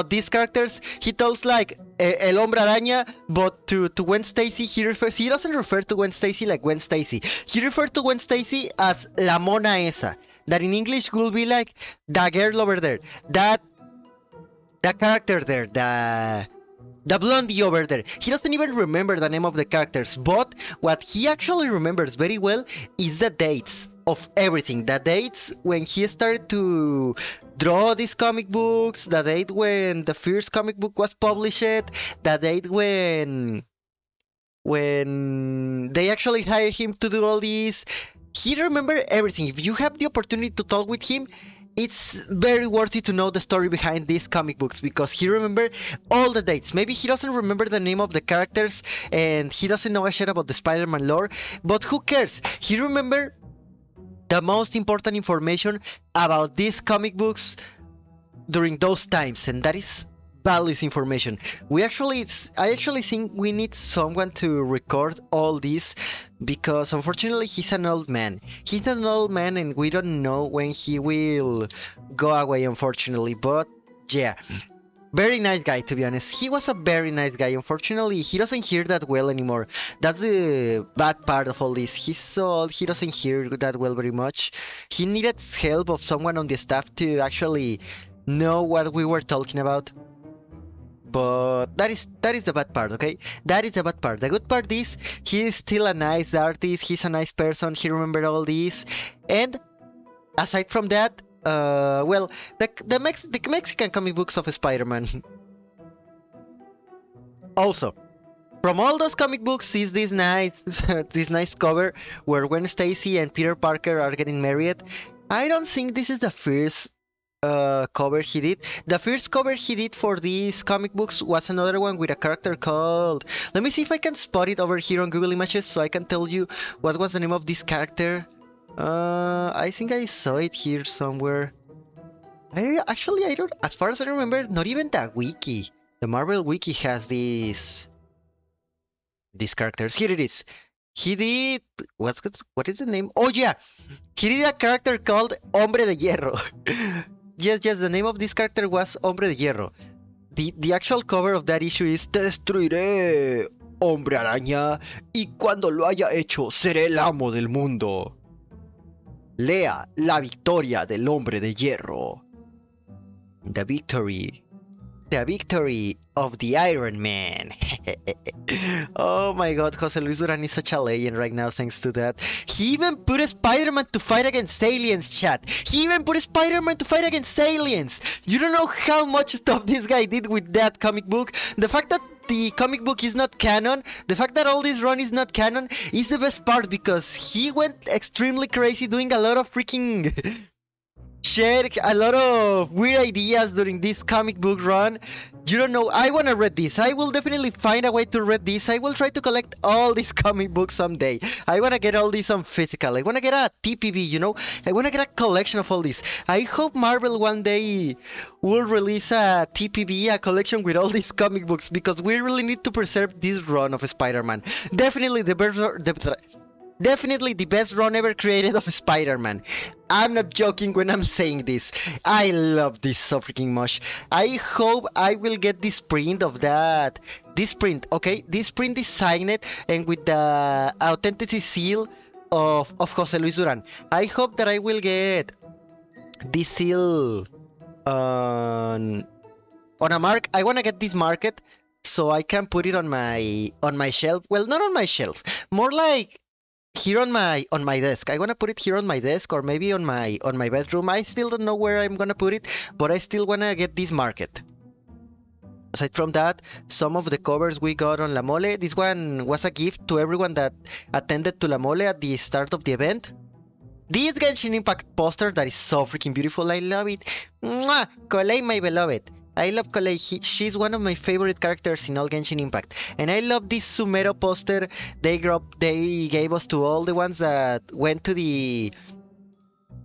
these characters, he talks like El Hombre Araña, but to Gwen Stacy he doesn't refer to Gwen Stacy like Gwen Stacy. He refers to Gwen Stacy as La Mona Esa, that in English will be like the girl over there, that the character there, the blondie over there. He doesn't even remember the name of the characters, but what he actually remembers very well is the dates of everything. The dates when he started to draw these comic books, the date when the first comic book was published, the date when they actually hired him to do all this. He remembers everything. If you have the opportunity to talk with him, it's very worthy to know the story behind these comic books, because he remembers all the dates. Maybe he doesn't remember the name of the characters and he doesn't know a shit about the Spider-Man lore, but who cares? He remembers the most important information about these comic books during those times, and that is values information. I actually think we need someone to record all this, because unfortunately he's an old man. He's an old man and we don't know when he will go away, unfortunately. But yeah, very nice guy, to be honest. He was a very nice guy. Unfortunately, he doesn't hear that well anymore. That's the bad part of all this. He's so old, he doesn't hear that well very much. He needed help of someone on the staff to actually know what we were talking about. But that is the bad part, okay? That is the bad part. The good part is he's still a nice artist. He's a nice person. He remembered all this. And aside from that, well, the Mexican comic books of Spider-Man. Also, from all those comic books is this nice this nice cover where Gwen Stacy and Peter Parker are getting married. I don't think this is the first cover he did. The first cover he did for these comic books was another one with a character called... Let me see if I can spot it over here on Google Images so I can tell you what was the name of this character. I think I saw it here somewhere. I don't... As far as I remember, not even the wiki. The Marvel wiki has these characters. Here it is. He did... What is the name? Oh yeah! He did a character called Hombre de Hierro. Yes, the name of this character was Hombre de Hierro. The actual cover of that issue is Te destruiré, Hombre Araña, y cuando lo haya hecho, seré el amo del mundo. Lea la victoria del Hombre de Hierro. The victory of the Iron Man. Oh my god, Jose Luis Duran is such a legend right now thanks to that. He even put a Spider-Man to fight against aliens, chat. He even put a Spider-Man to fight against aliens. You don't know how much stuff this guy did with that comic book. The fact that the comic book is not canon, the fact that all this run is not canon, is the best part, because he went extremely crazy doing a lot of freaking... shared a lot of weird ideas during this comic book run. You don't know, I wanna read this. I will definitely find a way to read this. I will try to collect all these comic books someday. I wanna get all these on physical. I wanna get a TPB, you know? I wanna get a collection of all this. I hope Marvel one day will release a TPB, a collection with all these comic books, because we really need to preserve this run of Spider-Man. Definitely the Definitely the best run ever created of Spider-Man. I'm not joking when I'm saying this. I love this so freaking much. I hope I will get this print of that. This print, okay? This print is signed and with the authenticity seal of Jose Luis Duran. I hope that I will get this seal on a mark. I want to get this market so I can put it on my shelf. Well, not on my shelf, more like here on my desk. I want to put it here on my desk or maybe on my bedroom. I still don't know where I'm gonna put it, but I still want to get this market. Aside from that, some of the covers we got on La Mole. This one was a gift to everyone that attended to La Mole at the start of the event. This Genshin Impact poster that is so freaking beautiful. I love it. Mwah! Kolei, my beloved. I love Kolei. She's one of my favorite characters in all Genshin Impact. And I love this Sumero poster they gave us to all the ones that went to the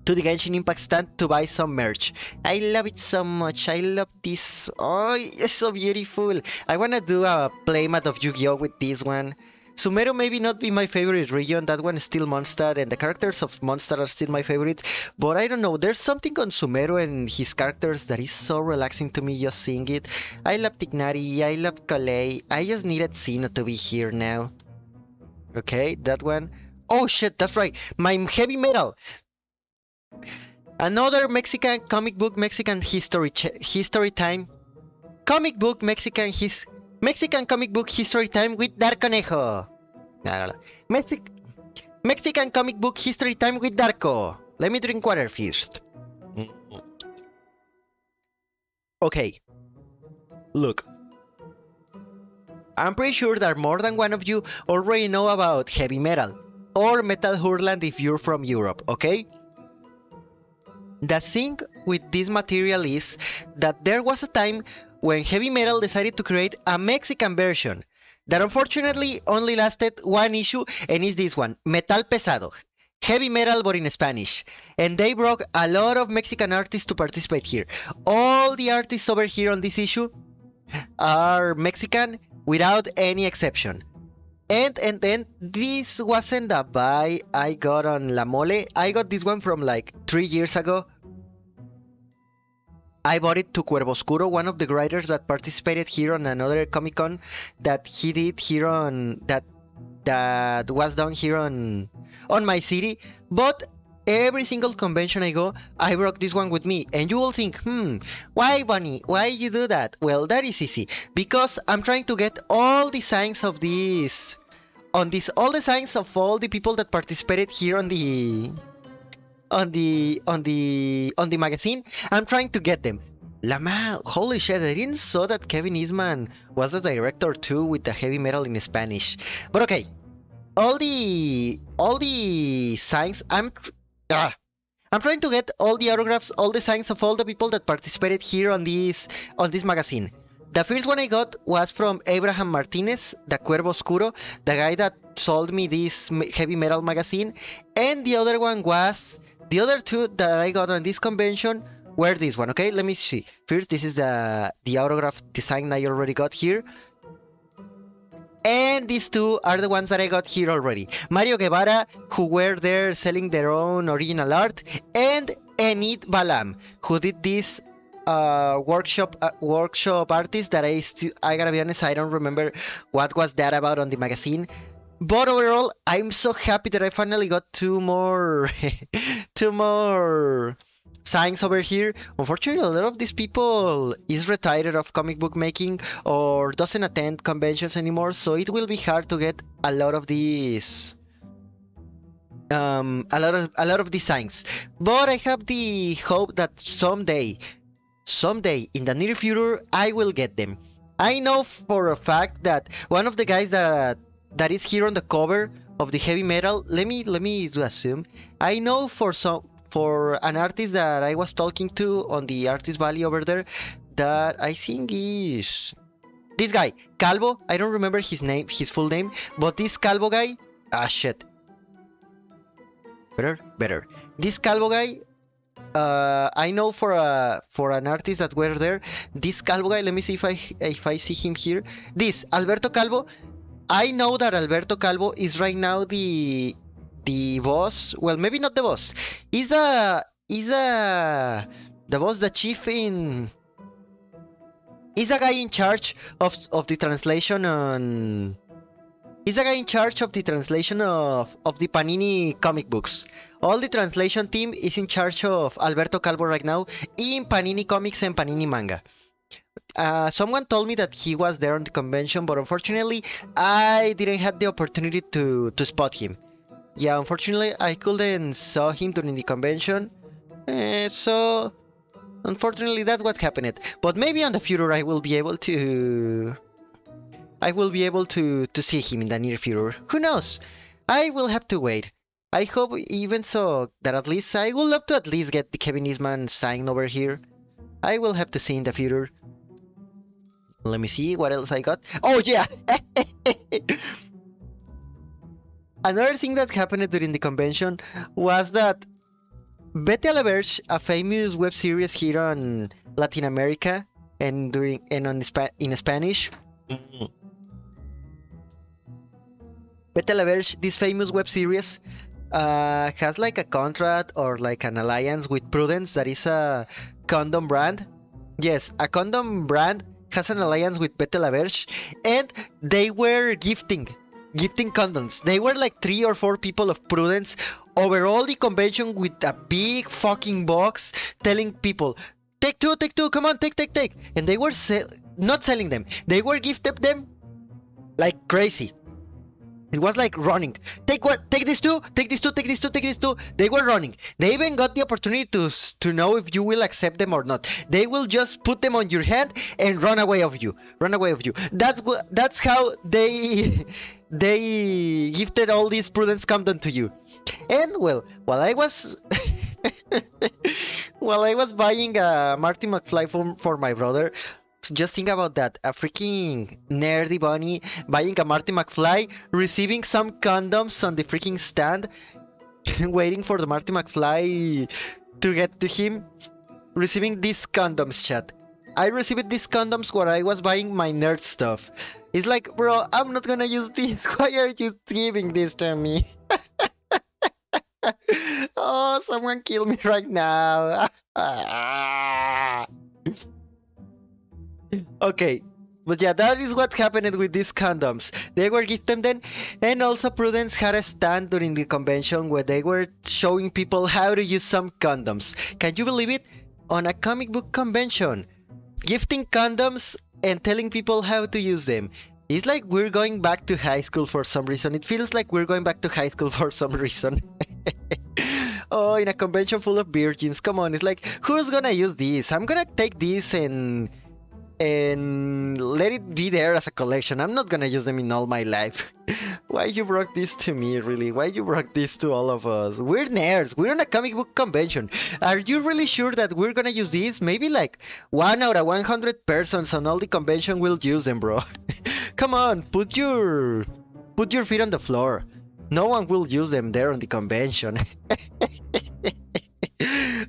Genshin Impact stand to buy some merch. I love it so much. I love this. Oh, it's so beautiful. I want to do a playmat of Yu-Gi-Oh with this one. Sumero maybe not be my favorite region, that one is still Mondstadt, and the characters of Mondstadt are still my favorites, but I don't know, there's something on Sumero and his characters that is so relaxing to me just seeing it. I love Tignari, I love Kalei, I just needed Sino to be here now. Okay, that one. Oh shit, that's right, my heavy metal! Another Mexican comic book, Mexican history time. Mexican comic book history time with Dark Conejo. No. Mexican comic book history time with Darko. Let me drink water first. Okay. Look. I'm pretty sure that more than one of you already know about heavy metal. Or Metal Hurland if you're from Europe, okay? The thing with this material is that there was a time when heavy metal decided to create a Mexican version that unfortunately only lasted one issue, and is this one, Metal Pesado, heavy metal but in Spanish, and they brought a lot of Mexican artists to participate here. All the artists over here on this issue are Mexican without any exception. And then this wasn't a buy I got on La Mole. I got this one from like 3 years ago. I bought it to Cuervo Oscuro, one of the writers that participated here on another Comic Con that he did here on that was done here on my city. But every single convention I go, I brought this one with me. And you will think, why Bunny? Why you do that? Well, that is easy. Because I'm trying to get all the signs of this all the signs of all the people that participated here on the magazine. I'm trying to get them. Lama, holy shit, I didn't saw that Kevin Eastman was the director too with the heavy metal in Spanish. But okay, all the signs, I'm trying to get all the autographs, all the signs of all the people that participated here on this magazine. The first one I got was from Abraham Martinez, the Cuervo Oscuro, the guy that sold me this heavy metal magazine, and the other one was the other two that I got on this convention were this one. Okay, let me see. First, this is the autograph design I already got here. And these two are the ones that I got here already. Mario Guevara, who were there selling their own original art, and Enid Balam, who did this workshop artist that I gotta be honest, I don't remember what was that about on the magazine. But overall, I'm so happy that I finally got two more signs over here. Unfortunately, a lot of these people is retired of comic book making or doesn't attend conventions anymore, so it will be hard to get a lot of these a lot of these signs. But I have the hope that someday in the near future I will get them. I know for a fact that one of the guys that is here on the cover of the heavy metal, let me assume, I know for an artist that I was talking to on the Artist Valley over there, that I think is this guy, Calvo. I don't remember his full name, but this Calvo guy, shit. Better. This Calvo guy, I know for an artist that were there, this Calvo guy, let me see if I see him here. This Alberto Calvo, I know that Alberto Calvo is right now the the boss. Well, maybe not the boss. He's a the boss, the chief in. He's a guy in charge of the translation on. He's a guy in charge of the translation of the Panini comic books. All the translation team is in charge of Alberto Calvo right now in Panini Comics and Panini Manga. Someone told me that he was there on the convention, but unfortunately, I didn't have the opportunity to spot him. Yeah, unfortunately, I couldn't saw him during the convention. So, unfortunately, that's what happened. But maybe on the future, I will be able to see him in the near future. Who knows? I will have to wait. I hope even so that at least I would love to at least get the Kevin Eastman sign over here. I will have to see in the future. Let me see what else I got. Oh yeah! Another thing that happened during the convention was that Betty a la Verge, a famous web series here on Latin America and in Spanish. Betty a la Verge, this famous web series, has like a contract or like an alliance with Prudence, that is a condom brand. Yes, a condom brand has an alliance with Betty la Verge, and they were gifting condoms. They were like 3 or 4 people of Prudence over all the convention with a big fucking box telling people, take two, come on, take. And they were not selling them. They were gifting them like crazy. It was like running. Take these two. They were running. They even got the opportunity to know if you will accept them or not. They will just put them on your hand and run away of you. That's how they gifted all these Prudence condoms to you. And well, while I was buying a Marty McFly for my brother. Just think about that. A freaking nerdy bunny buying a Marty McFly, receiving some condoms on the freaking stand, waiting for the Marty McFly to get to him. Receiving these condoms, chat. I received these condoms while I was buying my nerd stuff. It's like, bro, I'm not gonna use this. Why are you giving this to me? Oh, someone kill me right now. Okay, but yeah, that is what happened with these condoms. They were gifted then, and also Prudence had a stand during the convention where they were showing people how to use some condoms. Can you believe it? On a comic book convention, gifting condoms and telling people how to use them. It's like we're going back to high school for some reason. It feels like we're going back to high school for some reason. Oh, in a convention full of virgins, come on, it's like, who's gonna use this? I'm gonna take this and let it be there as a collection. I'm not gonna use them in all my life. Why you brought this to me, really? Why you brought this to all of us? We're nerds. We're on a comic book convention. Are you really sure that we're gonna use these? Maybe like 1 out of 100 persons on all the convention will use them, bro. Come on, put your feet on the floor. No one will use them there on the convention.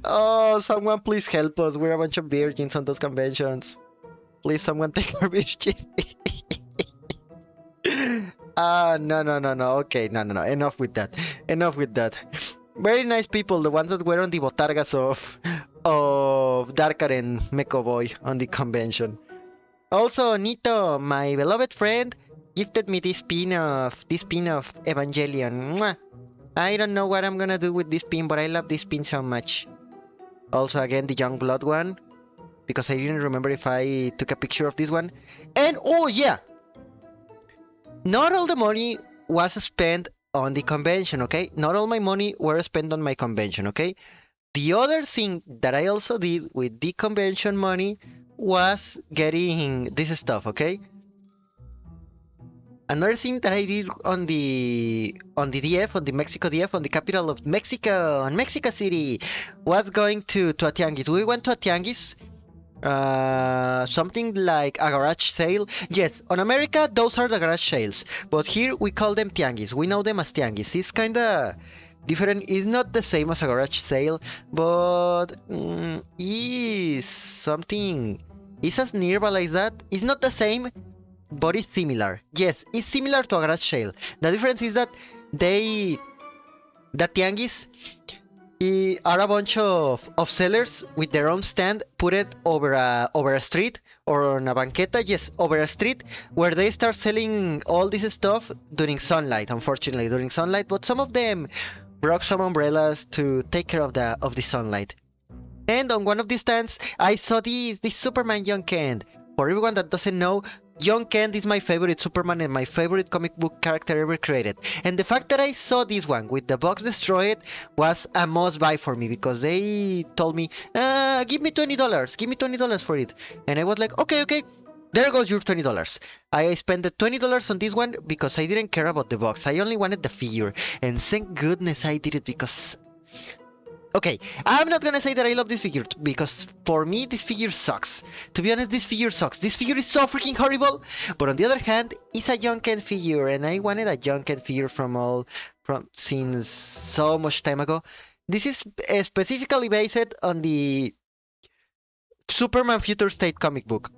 Oh, someone please help us. We're a bunch of virgins on those conventions. Please, someone take our virginity. No. Okay, no. Enough with that. Very nice people, the ones that were on the botargas of Darker and Mecho Boy on the convention. Also, Nito, my beloved friend, gifted me this pin of Evangelion. Mwah. I don't know what I'm gonna do with this pin, but I love this pin so much. Also, again, the Young Blood one, because I didn't remember if I took a picture of this one. And oh yeah, not all the money was spent on the convention, okay? Not all my money were spent on my convention, okay? The other thing that I also did with the convention money was getting this stuff, okay? Another thing that I did on the DF, on the Mexico DF, on the capital of Mexico, on Mexico City, was going to a tianguis. We went to a tianguis, something like a garage sale. Yes, on America, those are the garage sales, but here we call them tianguis. We know them as tianguis. It's kind of different. It's not the same as a garage sale, but is something. It's as nearby as that. It's not the same, but it's similar. Yes, it's similar to a garage sale. The difference is that they That tianguis are a bunch of sellers with their own stand, put it over a street or on a banqueta, yes, over a street, where they start selling all this stuff during sunlight. Unfortunately, during sunlight, but some of them brought some umbrellas to take care of the sunlight. And on one of these stands, I saw this Superman Young Kent. For everyone that doesn't know, Young Kent is my favorite Superman and my favorite comic book character ever created. And the fact that I saw this one with the box destroyed was a must buy for me because they told me, give me $20, give me $20 for it. And I was like, okay, okay. There goes your $20. I spent the $20 on this one because I didn't care about the box. I only wanted the figure. And thank goodness I did it because okay, I'm not gonna say that I love this figure because for me this figure sucks. To be honest, this figure sucks. This figure is so freaking horrible. But on the other hand, it's a Young Ken figure, and I wanted a Young Ken figure from since so much time ago. This is specifically based on the Superman Future State comic book.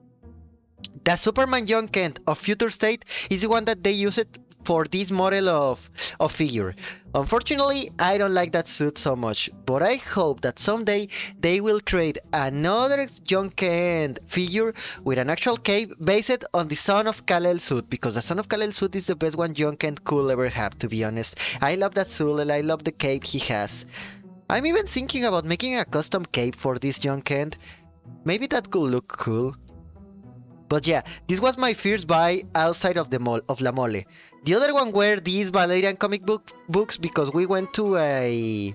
The Superman Young Kent of Future State is the one that they used for this model of figure. Unfortunately, I don't like that suit so much, but I hope that someday they will create another Young Kent figure with an actual cape based on the Son of Kal-El suit, because the Son of Kal-El suit is the best one Young Kent could ever have, to be honest. I love that suit and I love the cape he has. I'm even thinking about making a custom cape for this Young Kent. Maybe that could look cool. But yeah, this was my first buy outside of the mall of La Mole. The other one were these Valerian comic books because we went to a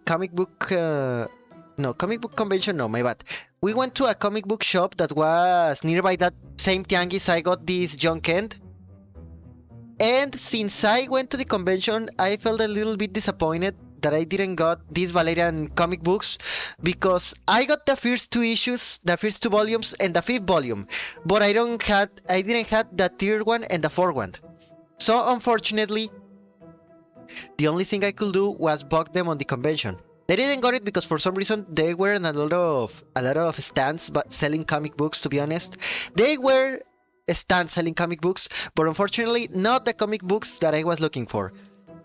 comic book comic book convention. No, my bad. We went to a comic book shop that was nearby that same tianguis I got this John Kent. And since I went to the convention, I felt a little bit disappointed that I didn't got these Valerian comic books because I got the first two issues, the first two volumes, and the fifth volume, but I didn't have the third one and the fourth one. So unfortunately, the only thing I could do was bug them on the convention. They didn't got it because for some reason they were in a lot of stands but selling comic books. To be honest, they were stands selling comic books, but unfortunately not the comic books that I was looking for.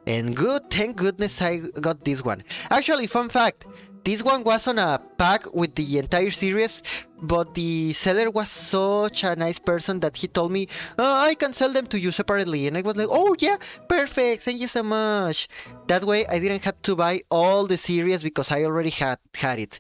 And thank goodness I got this one. Actually, fun fact, this one was on a pack with the entire series, but the seller was such a nice person that he told me, I can sell them to you separately. And I was like, oh yeah, perfect, thank you so much. That way I didn't have to buy all the series because I already had it.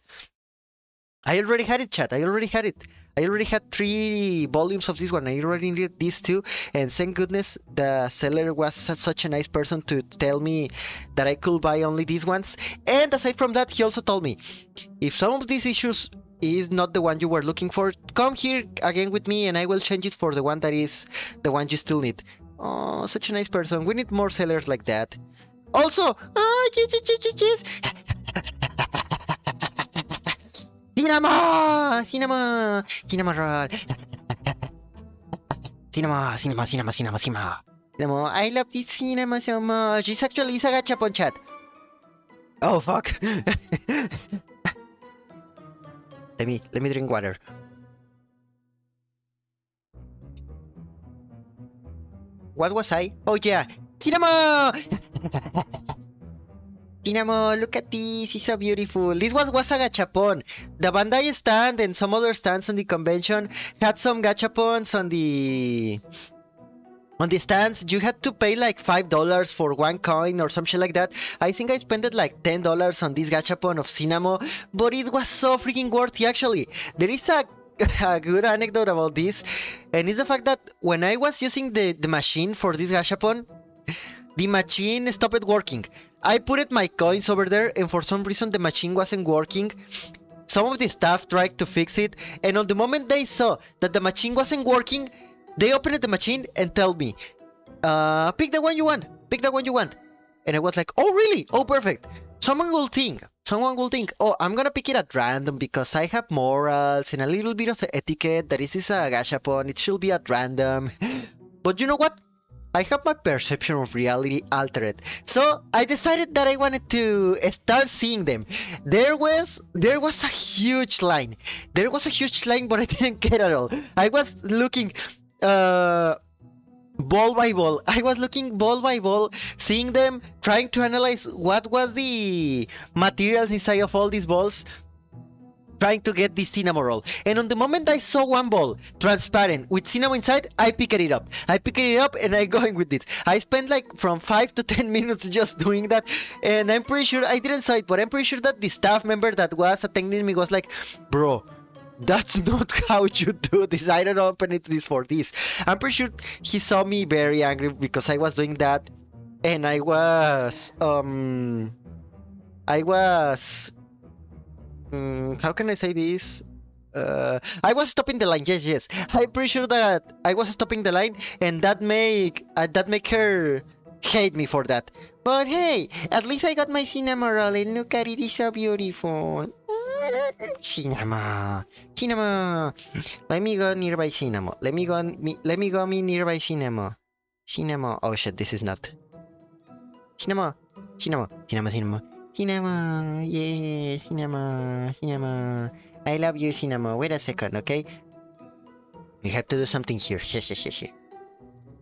I already had it, chat, I already had it. I already had 3 volumes of this one. I already needed these 2, and thank goodness the seller was such a nice person to tell me that I could buy only these ones. And aside from that, he also told me, if some of these issues is not the one you were looking for, come here again with me and I will change it for the one that is the one you still need. Oh, such a nice person. We need more sellers like that. Also, yes. Cinema! Cinema! Cinema roll! Cinema! Cinema! Cinema! Cinema! Cinema! Cinema! I love this cinema so much! It's actually a gachapon chat! Oh fuck! let me drink water. What was I? Oh yeah! Cinema! Cinema, look at this, it's so beautiful. This was a gachapon. The Bandai stand and some other stands on the convention had some gachapons on the stands. You had to pay like $5 for one coin or some shit like that. I think I spent like $10 on this gachapon of Cinamo, but it was so freaking worthy actually. There is a good anecdote about this, and it's the fact that when I was using the machine for this gachapon, the machine stopped working. I put my coins over there and for some reason the machine wasn't working. Some of the staff tried to fix it, and on the moment they saw that the machine wasn't working, they opened the machine and told me, pick the one you want, pick the one you want. And I was like, oh really? Oh perfect. Someone will think, oh, I'm gonna pick it at random because I have morals and a little bit of etiquette that this is a gachapon, it should be at random. But you know what? I have my perception of reality altered, so I decided that I wanted to start seeing them. There was a huge line. There was a huge line, but I didn't get it all. I was looking ball by ball. I was looking ball by ball, seeing them, trying to analyze what was the materials inside of all these balls, trying to get this cinnamon roll. And on the moment I saw one ball, transparent, with cinnamon inside, I picked it up. I picked it up and I going with it. I spent like from 5 to 10 minutes just doing that. And I'm pretty sure, I didn't saw it, but I'm pretty sure that the staff member that was attending me was like, bro, that's not how you do this. I don't open it this for this. I'm pretty sure he saw me very angry because I was doing that. And I was, how can I say this? I was stopping the line. Yes, yes. I'm pretty sure that I was stopping the line, and that make her hate me for that. But hey, at least I got my cinema roll, and look at it, it's so beautiful. Cinema, cinema. Let me go nearby cinema. Let me go me nearby cinema. Cinema. Oh shit, this is not. Cinema, cinema, cinema, cinema. Cinema, yeah, cinema, cinema. I love you, cinema. Wait a second, okay? We have to do something here.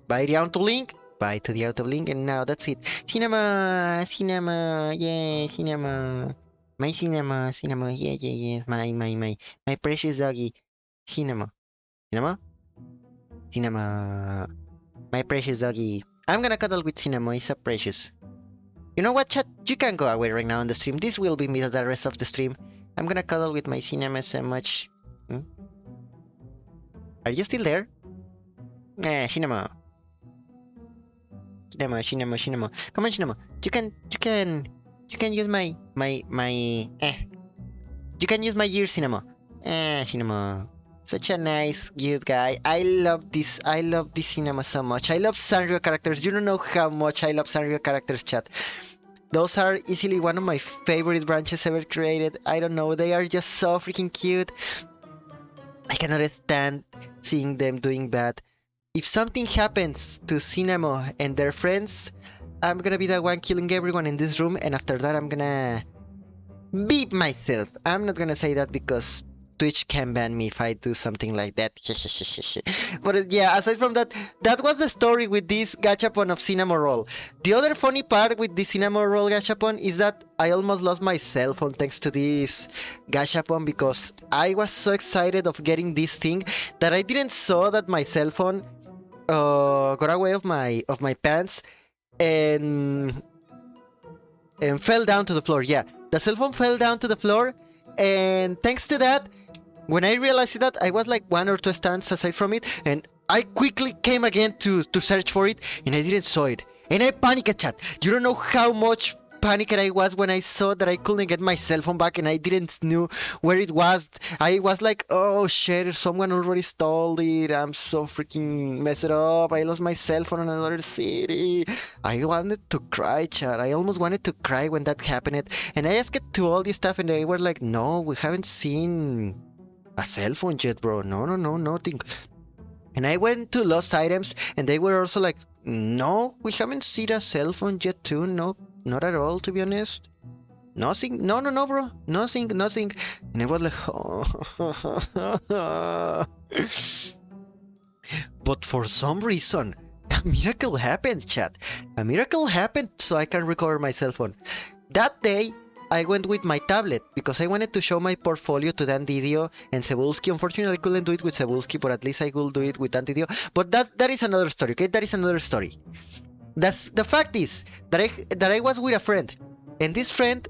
Buy the auto link, buy to the auto link, and now that's it. Cinema, cinema, yeah, cinema. My cinema, cinema, yeah, yeah, yeah. My precious doggy. Cinema, cinema, cinema. My precious doggy. I'm gonna cuddle with cinema. It's so precious. You know what, chat? You can go away right now on the stream. This will be me the rest of the stream. I'm gonna cuddle with my cinema so much. Are you still there? Cinema. Cinema. Come on, cinema. You can use my. You can use my ear, cinema. Cinema. Such a nice, cute guy. I love this cinema so much. I love Sanrio characters. You don't know how much I love Sanrio characters, chat. Those are easily one of my favorite branches ever created. I don't know, they are just so freaking cute. I cannot stand seeing them doing bad. If something happens to Cinema and their friends, I'm gonna be the one killing everyone in this room, and after that I'm gonna beat myself. I'm not gonna say that because Twitch can ban me if I do something like that. But yeah, aside from that, that was the story with this gachapon of Cinnamon Roll. The other funny part with the Cinnamon Roll gachapon is that I almost lost my cell phone thanks to this gachapon because I was so excited of getting this thing that I didn't saw that my cell phone got away of my pants and fell down to the floor. Yeah, the cell phone fell down to the floor, and thanks to that, when I realized that, I was like 1 or 2 stands aside from it, and I quickly came again to search for it, and I didn't saw it. And I panicked, chat. You don't know how much panicked I was when I saw that I couldn't get my cell phone back and I didn't know where it was. I was like, oh shit, someone already stole it. I'm so freaking messed up. I lost my cell phone in another city. I wanted to cry, chat. I almost wanted to cry when that happened. And I asked to all this stuff, and they were like, no, we haven't seen a cell phone yet, bro. No, nothing. And I went to lost items, and they were also like, no, we haven't seen a cell phone yet too. No, not at all, to be honest. Nothing. No, bro. Nothing. And I was like, oh. But for some reason, a miracle happened, chat. A miracle happened so I can recover my cell phone. That day, I went with my tablet because I wanted to show my portfolio to Dan Didio and Cebulski. Unfortunately, I couldn't do it with Cebulski, but at least I will do it with Dan Didio. But that is another story, okay? That is another story. That's the fact is that I was with a friend, and this friend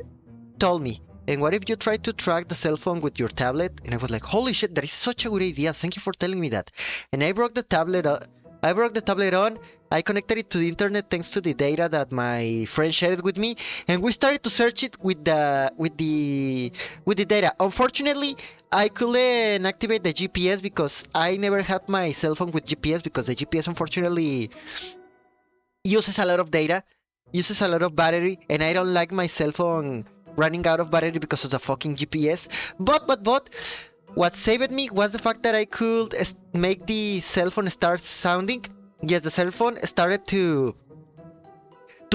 told me, and what if you try to track the cell phone with your tablet? And I was like, holy shit, that is such a good idea. Thank you for telling me that. And I broke the tablet on. I connected it to the internet thanks to the data that my friend shared with me, and we started to search it with the data. Unfortunately, I couldn't activate the GPS because I never had my cell phone with GPS because the GPS unfortunately uses a lot of data, uses a lot of battery, and I don't like my cell phone running out of battery because of the fucking GPS. But what saved me was the fact that I could make the cell phone start sounding. Yes, the cell phone started to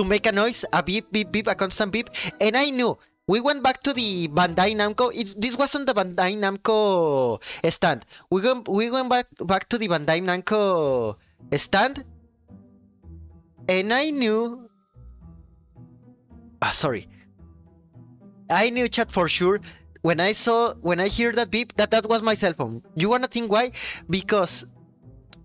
make a noise, a beep, beep, beep, a constant beep, and I knew. We went back to the Bandai Namco. This wasn't the Bandai Namco stand. We went back to the Bandai Namco stand, And I knew, sorry, I knew chat for sure when I hear that beep that was my cell phone. You wanna think why? Because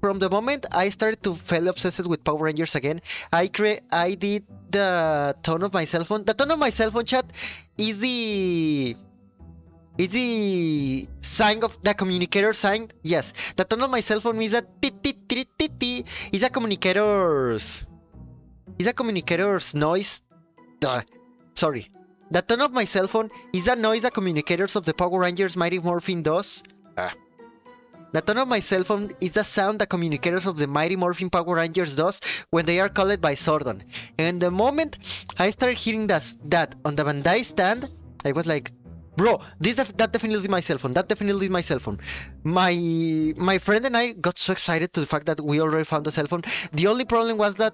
from the moment I started to feel obsessed with Power Rangers again, I did the tone of my cell phone. The tone of my cell phone chat is the sign of the communicator sign. Yes, the tone of my cell phone is a tit tit tit tit tit. Is a communicator's noise. Sorry. The tone of my cell phone is a noise the communicators of the Power Rangers Mighty Morphin does. The tone of my cell phone is the sound the communicators of the Mighty Morphin Power Rangers does when they are called by Zordon. And the moment I started hearing that on the Bandai stand, I was like, bro, that definitely is my cell phone. That definitely is my cell phone. My friend and I got so excited to the fact that we already found a cell phone. The only problem was that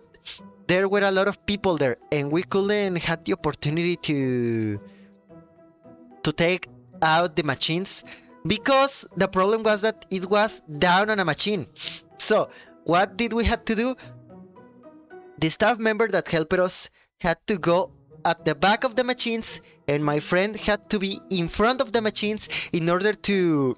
there were a lot of people there, and we couldn't have the opportunity to take out the machines because the problem was that it was down on a machine. So what did we have to do? The staff member that helped us had to go at the back of the machines, and my friend had to be in front of the machines in order to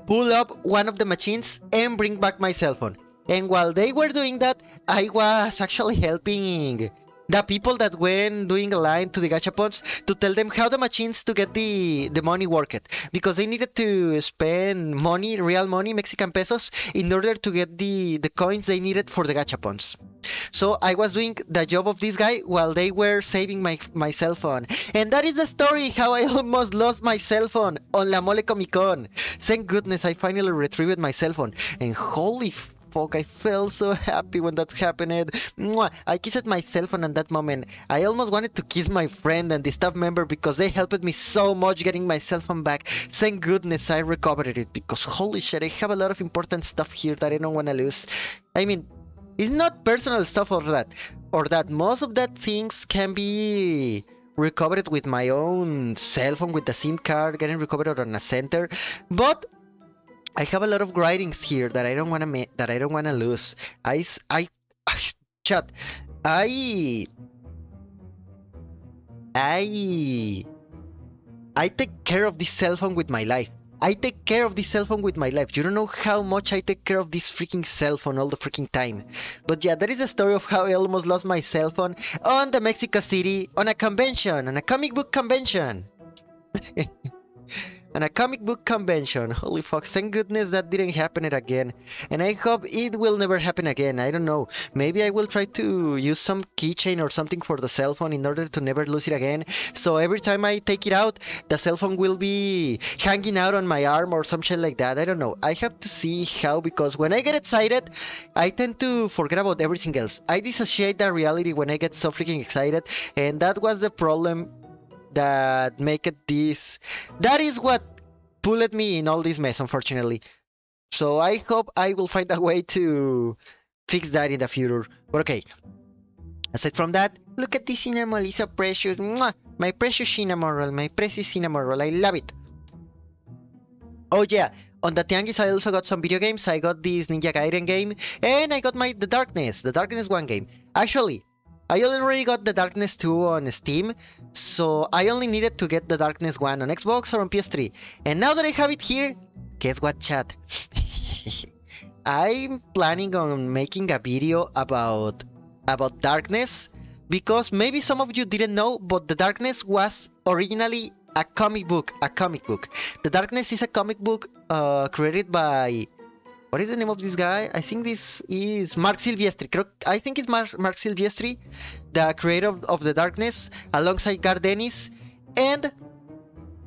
pull up one of the machines and bring back my cell phone. And while they were doing that, I was actually helping the people that went doing a line to the gachapons to tell them how the machines to get the money worked, because they needed to spend money, real money, Mexican pesos, in order to get the coins they needed for the gachapons. So I was doing the job of this guy while they were saving my cell phone. And that is the story how I almost lost my cell phone on La Mole Comic Con. Thank goodness I finally retrieved my cell phone. And holy fuck, I felt so happy when that happened. Mwah! I kissed my cell phone at that moment. I almost wanted to kiss my friend and the staff member because they helped me so much getting my cell phone back. Thank goodness I recovered it, because holy shit, I have a lot of important stuff here that I don't want to lose. I mean, it's not personal stuff or that. Most of that things can be recovered with my own cell phone with the SIM card, getting recovered on a center. But I have a lot of writings here that I don't want to lose. Chat. I take care of this cell phone with my life. I take care of this cell phone with my life. You don't know how much I take care of this freaking cell phone all the freaking time. But yeah, that is a story of how I almost lost my cell phone on the Mexico City on a convention, on a comic book convention. On a comic book convention. Holy fuck, thank goodness that didn't happen again. And I hope it will never happen again. I don't know. Maybe I will try to use some keychain or something for the cell phone in order to never lose it again. So every time I take it out, the cell phone will be hanging out on my arm or some shit like that. I don't know. I have to see how, because when I get excited, I tend to forget about everything else. I dissociate the reality when I get so freaking excited. And that was the problem that make it this. That is what pulled me in all this mess, unfortunately. So I hope I will find a way to fix that in the future. But okay, aside from that, look at this cinnamon, it's so precious. Mwah! My precious cinnamon roll, my precious cinnamon roll, I love it. Oh yeah, on the Tianguis I also got some video games. I got this Ninja Gaiden game, and I got the Darkness 1 game. Actually, I already got the Darkness 2 on Steam, so I only needed to get the Darkness 1 on Xbox or on PS3. And now that I have it here, guess what, chat? I'm planning on making a video about Darkness, because maybe some of you didn't know, but the Darkness was originally a comic book. The Darkness is a comic book created by... What is the name of this guy? I think this is Mark Silvestri. I think it's Mark Silvestri, the creator of the Darkness, alongside Gar Dennis, and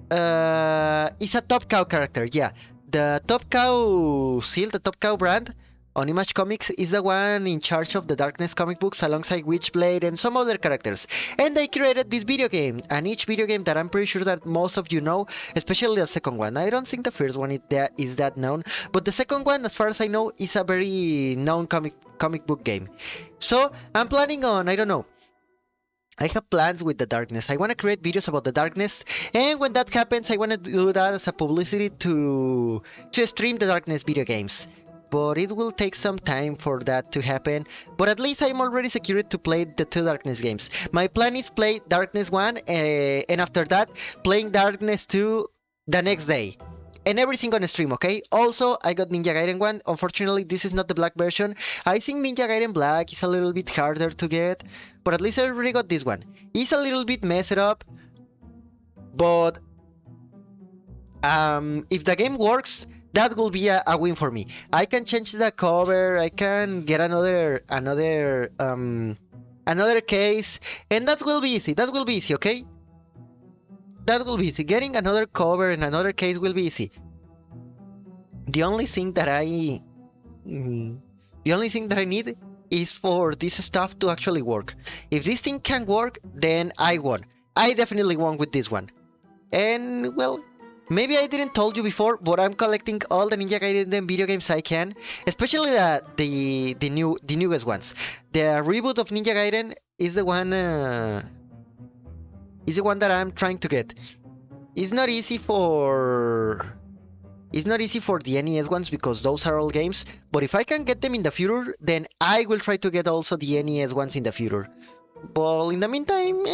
it's a Top Cow character. Yeah, the Top Cow seal, the Top Cow brand on Image Comics is the one in charge of the Darkness comic books, alongside Witchblade and some other characters. And they created this video game, and each video game that I'm pretty sure that most of you know, especially the second one. I don't think the first one is that known, but the second one, as far as I know, is a very known comic book game. So I'm planning on, I don't know, I have plans with the Darkness. I want to create videos about the Darkness, and when that happens, I want to do that as a publicity to stream the Darkness video games. but it will take some time for that to happen. But at least I'm already secured to play the 2 Darkness games. My plan is play Darkness 1 and after that playing Darkness 2 the next day. And everything on stream, okay? Also, I got Ninja Gaiden 1. Unfortunately, this is not the black version. I think Ninja Gaiden Black is a little bit harder to get, but at least I already got this one. It's a little bit messed up, but if the game works, that will be a win for me. I can change the cover, I can get another case, and that will be easy. That will be easy, okay? That will be easy. Getting another cover and another case will be easy. The only thing that I need is for this stuff to actually work. If this thing can work, then I won. I definitely won with this one. And well, maybe I didn't told you before, but I'm collecting all the Ninja Gaiden video games I can, especially the newest ones. The reboot of Ninja Gaiden is the one that I'm trying to get. It's not easy for the NES ones because those are all games, but if I can get them in the future, then I will try to get also the NES ones in the future. But in the meantime,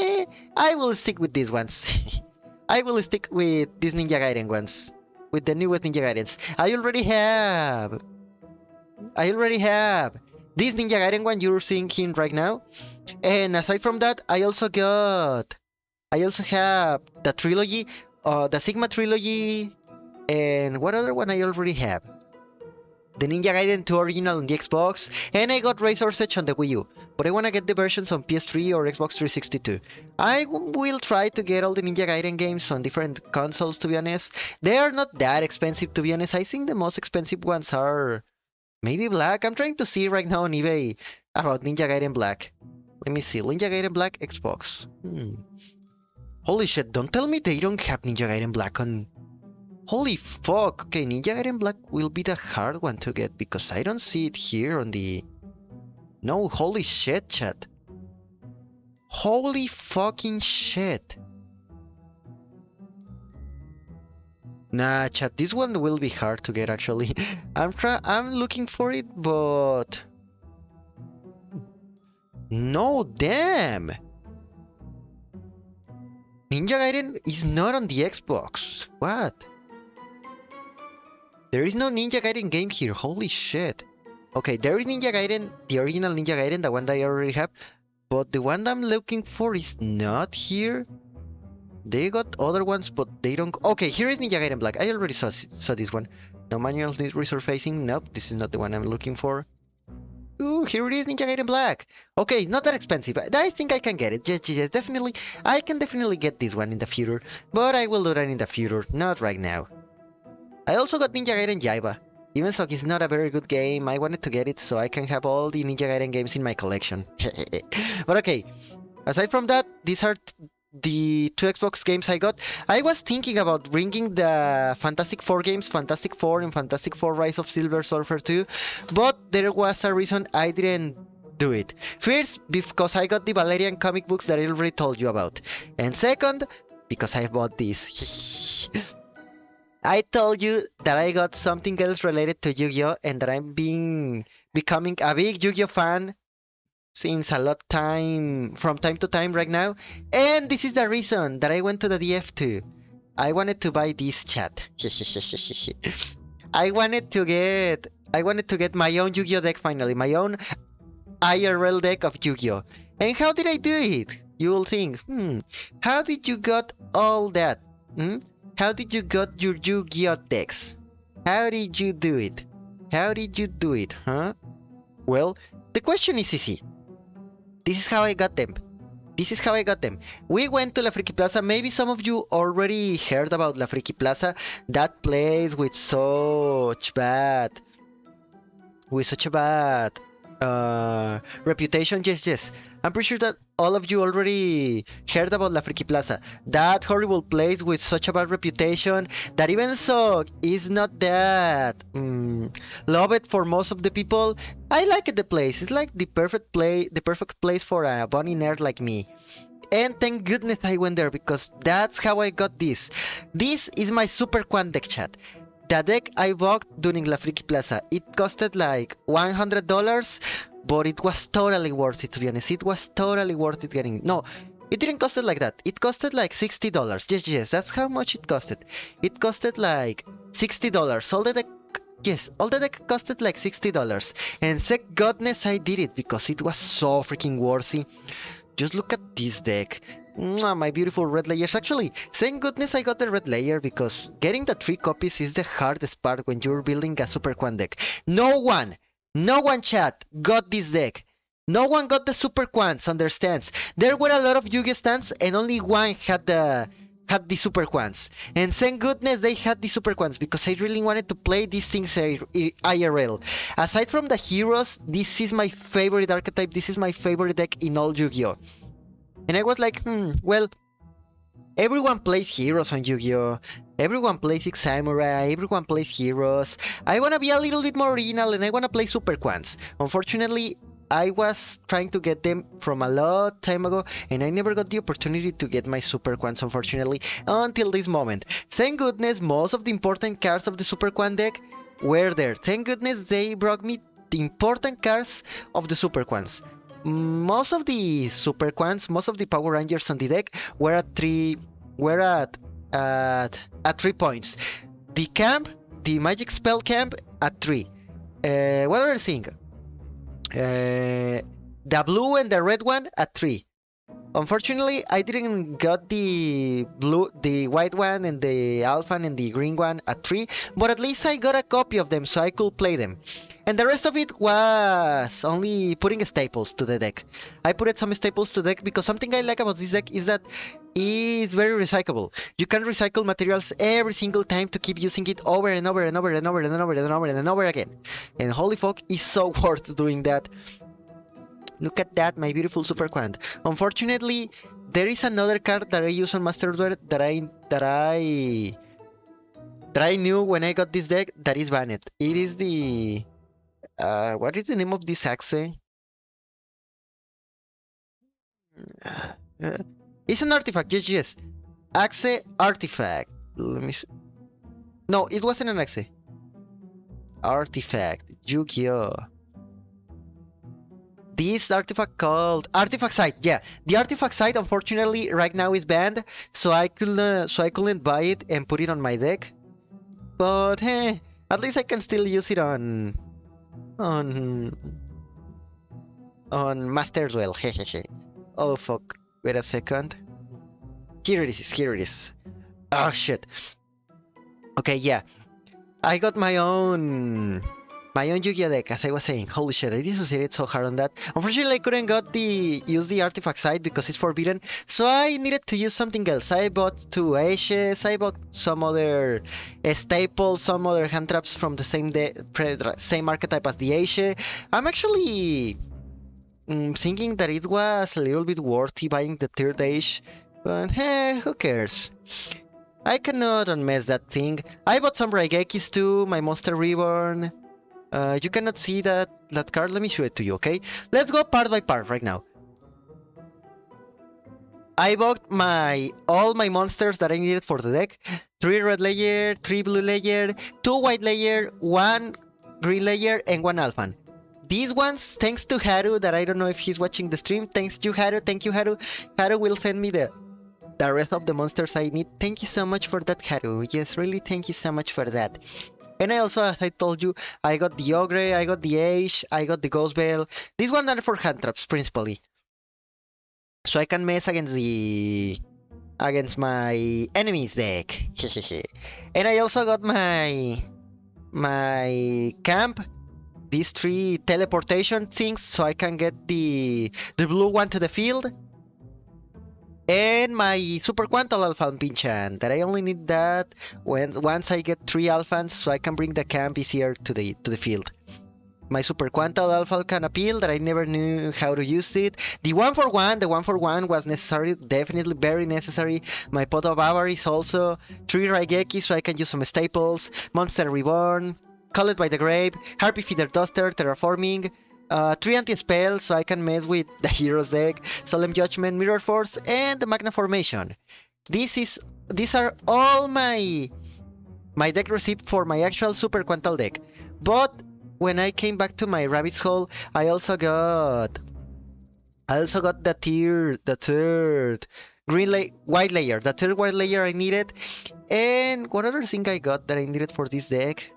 I will stick with these ones. I will stick with these Ninja Gaiden ones, with the newest Ninja Gaidens. I already have this Ninja Gaiden one you're seeing him right now, and aside from that, I also have the trilogy, the Sigma trilogy, and what other one I already have? The Ninja Gaiden 2 original on the Xbox, and I got Razor's Edge on the Wii U, but I wanna get the versions on PS3 or Xbox 360 too. I will try to get all the Ninja Gaiden games on different consoles, to be honest. They are not that expensive, to be honest. I think the most expensive ones are maybe Black. I'm trying to see right now on eBay about Ninja Gaiden Black. Let me see, Ninja Gaiden Black Xbox. Holy shit, don't tell me they don't have Ninja Gaiden Black on... Holy fuck! Okay, Ninja Gaiden Black will be the hard one to get because I don't see it here on the... No, holy shit, chat. Holy fucking shit. Nah, chat, this one will be hard to get actually. I'm looking for it, but... No, damn! Ninja Gaiden is not on the Xbox. What? There is no Ninja Gaiden game here. Holy shit. Okay, there is Ninja Gaiden, the original Ninja Gaiden, the one that I already have. But the one I'm looking for is not here. They got other ones, but they don't... Okay, here is Ninja Gaiden Black. I already saw this one. No manual needs resurfacing. Nope, this is not the one I'm looking for. Ooh, here it is, Ninja Gaiden Black. Okay, not that expensive. I think I can get it. Yes, definitely. I can definitely get this one in the future. But I will do that in the future, not right now. I also got Ninja Gaiden Jaiba. Even though it's not a very good game, I wanted to get it so I can have all the Ninja Gaiden games in my collection. But okay, aside from that, these are the 2 Xbox games I got. I was thinking about bringing the Fantastic Four games, Fantastic Four and Fantastic Four Rise of Silver Surfer 2, but there was a reason I didn't do it. First, because I got the Valerian comic books that I already told you about. And second, because I bought this. I told you that I got something else related to Yu-Gi-Oh! And that I'm becoming a big Yu-Gi-Oh! Fan since from time to time right now. And this is the reason that I went to the DF2. I wanted to buy this, chat. I wanted to get my own Yu-Gi-Oh! Deck finally, my own IRL deck of Yu-Gi-Oh! And how did I do it? You will think, how did you got all that? How did you got your Yu-Gi-Oh! Decks? How did you do it? How did you do it, huh? Well, the question is easy. This is how I got them. We went to La Friki Plaza. Maybe some of you already heard about La Friki Plaza. That place with such a bad reputation. Yes. I'm pretty sure that all of you already heard about La Friki Plaza. That horrible place with such a bad reputation that even so is not that loved for most of the people. I like the place. It's like the perfect place for a bunny nerd like me. And thank goodness I went there because that's how I got this. This is my Super Quan deck, chat. The deck I bought during La Friki Plaza, it costed like $100, but it was totally worth it, to be honest. It was totally worth it getting... No, it didn't cost it like that. It costed like $60. Yes, that's how much it costed. It costed like $60. All the deck... Yes, all the deck costed like $60. And thank goodness I did it, because it was so freaking worthy. Just look at this deck. Mwah, my beautiful red layers. Actually, thank goodness I got the red layer, because getting the 3 copies is the hardest part when you're building a Super Quan deck. No one chat got this deck. No one got the Super Quants, understands. There were a lot of Yu-Gi-Oh stands and only one had the Super Quants. And thank goodness they had the Super Quants, because I really wanted to play these things IRL. Aside from the heroes, this is my favorite archetype. This is my favorite deck in all Yu-Gi-Oh! And I was like, well, everyone plays heroes on Yu-Gi-Oh! Everyone plays Six Samurai, everyone plays heroes. I wanna be a little bit more original and I wanna play Super Quants. Unfortunately, I was trying to get them from a lot time ago and I never got the opportunity to get my Super Quants, unfortunately, until this moment. Thank goodness most of the important cards of the Super Quant deck were there. Thank goodness they brought me the important cards of the Super Quants. Most of the Super Quants, most of the Power Rangers on the deck were at 3 points. The camp, the Magic Spell camp at 3. What other thing? The blue and the red one at 3. Unfortunately, I didn't got the white one and the alpha and the green one at 3, but at least I got a copy of them so I could play them. And the rest of it was only putting staples to the deck. I put some staples to the deck because something I like about this deck is that it's very recyclable. You can recycle materials every single time to keep using it over and over and over and over and over and over and over again. And holy fuck, it's so worth doing that. Look at that, my beautiful Super Quant. Unfortunately, there is another card that I use on Master Duel that I knew when I got this deck that is banned. It is the what is the name of this axe? It's an artifact. Yes. Axe artifact. Let me see. No, it wasn't an axe. Artifact. Yu-Gi-Oh! This artifact called Artifact Site. Yeah, the Artifact Site unfortunately right now is banned, so I couldn't buy it and put it on my deck. But hey, at least I can still use it on Master Duel. Hehehe. Oh fuck! Wait a second. Here it is. Here it is. Oh shit. Okay, yeah. I got my own Yu-Gi-Oh deck, as I was saying. Holy shit, I dissociated so hard on that. Unfortunately, I couldn't use the artifact side because it's forbidden, so I needed to use something else. I bought 2 Ashes, I bought some other staples, some other hand traps from the same archetype as the Ashe. I'm actually thinking that it was a little bit worthy buying the 3rd Ashe, but hey, who cares? I cannot unmess that thing. I bought some Raigekis too, my Monster Reborn. You cannot see that card. Let me show it to you, okay? Let's go part by part right now. I bought all my monsters that I needed for the deck. 3 red layer, 3 blue layer, 2 white layer, 1 green layer, and 1 alpha. These ones, thanks to Haru, that I don't know if he's watching the stream. Thanks to Haru. Thank you, Haru. Haru will send me the rest of the monsters I need. Thank you so much for that, Haru. Yes, really, thank you so much for that. And I also, as I told you, I got the Ogre, I got the Ashe, I got the Ghost Bell. These ones are for hand traps, principally. So I can mess against my enemy's deck. And I also got my camp, these 3 teleportation things, so I can get the blue one to the field. And my Super Quantal Alpha Pinchan, that I only need that once I get 3 Alphans, so I can bring the camp easier to the field. My Super Quantal Alpha can appeal, that I never knew how to use it. The 1-for-1 was necessary, definitely very necessary. My Pot of Avarice also. 3 Raigeki, so I can use some staples. Monster Reborn, Called by the Grave, Harpy Feeder Duster, Terraforming. 3 anti-spells, so I can mess with the Heroes deck, Solemn Judgment, Mirror Force, and the Magna Formation. These are all my my deck recipe for my actual Super Quantal deck. But when I came back to my rabbit's hole, I also got the third white layer, the third white layer I needed. And what other thing I got that I needed for this deck?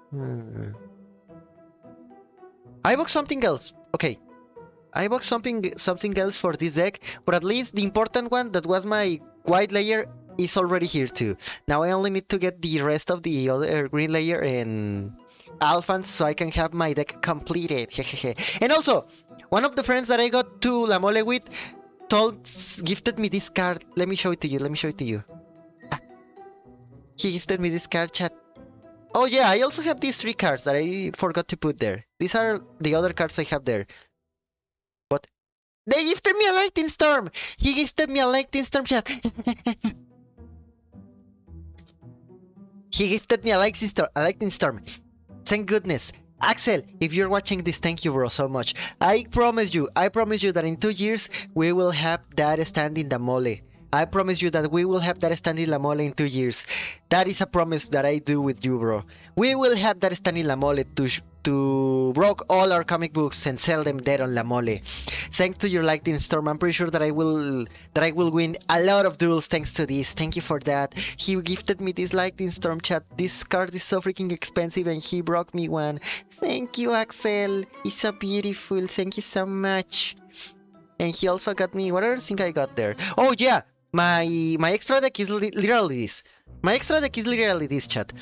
I bought something else. Okay, I bought something else for this deck, but at least the important one that was my white layer is already here too. Now I only need to get the rest of the other green layer and Alphans so I can have my deck completed. And also, one of the friends that I got to La Mole with gifted me this card. Let me show it to you. He gifted me this card, chat. Oh yeah, I also have these 3 cards that I forgot to put there. These are the other cards I have there. What? They gifted me a Lightning Storm! He gifted me a Lightning Storm, chat! He gifted me a Lightning Storm. Thank goodness. Axel, if you're watching this, thank you, bro, so much. I promise you that in 2 years, we will have that stand in the mole. I promise you that we will have that stand in La Mole in 2 years. That is a promise that I do with you, bro. We will have that stand in La Mole to rock all our comic books and sell them there on La Mole. Thanks to your Lightning Storm, I'm pretty sure that I will win a lot of duels thanks to this. Thank you for that. He gifted me this Lightning Storm, chat. This card is so freaking expensive and he brought me one. Thank you, Axel. It's so beautiful. Thank you so much. And he also got me, what other thing I got there? Oh yeah, my extra deck is literally this. My extra deck is literally this, chat.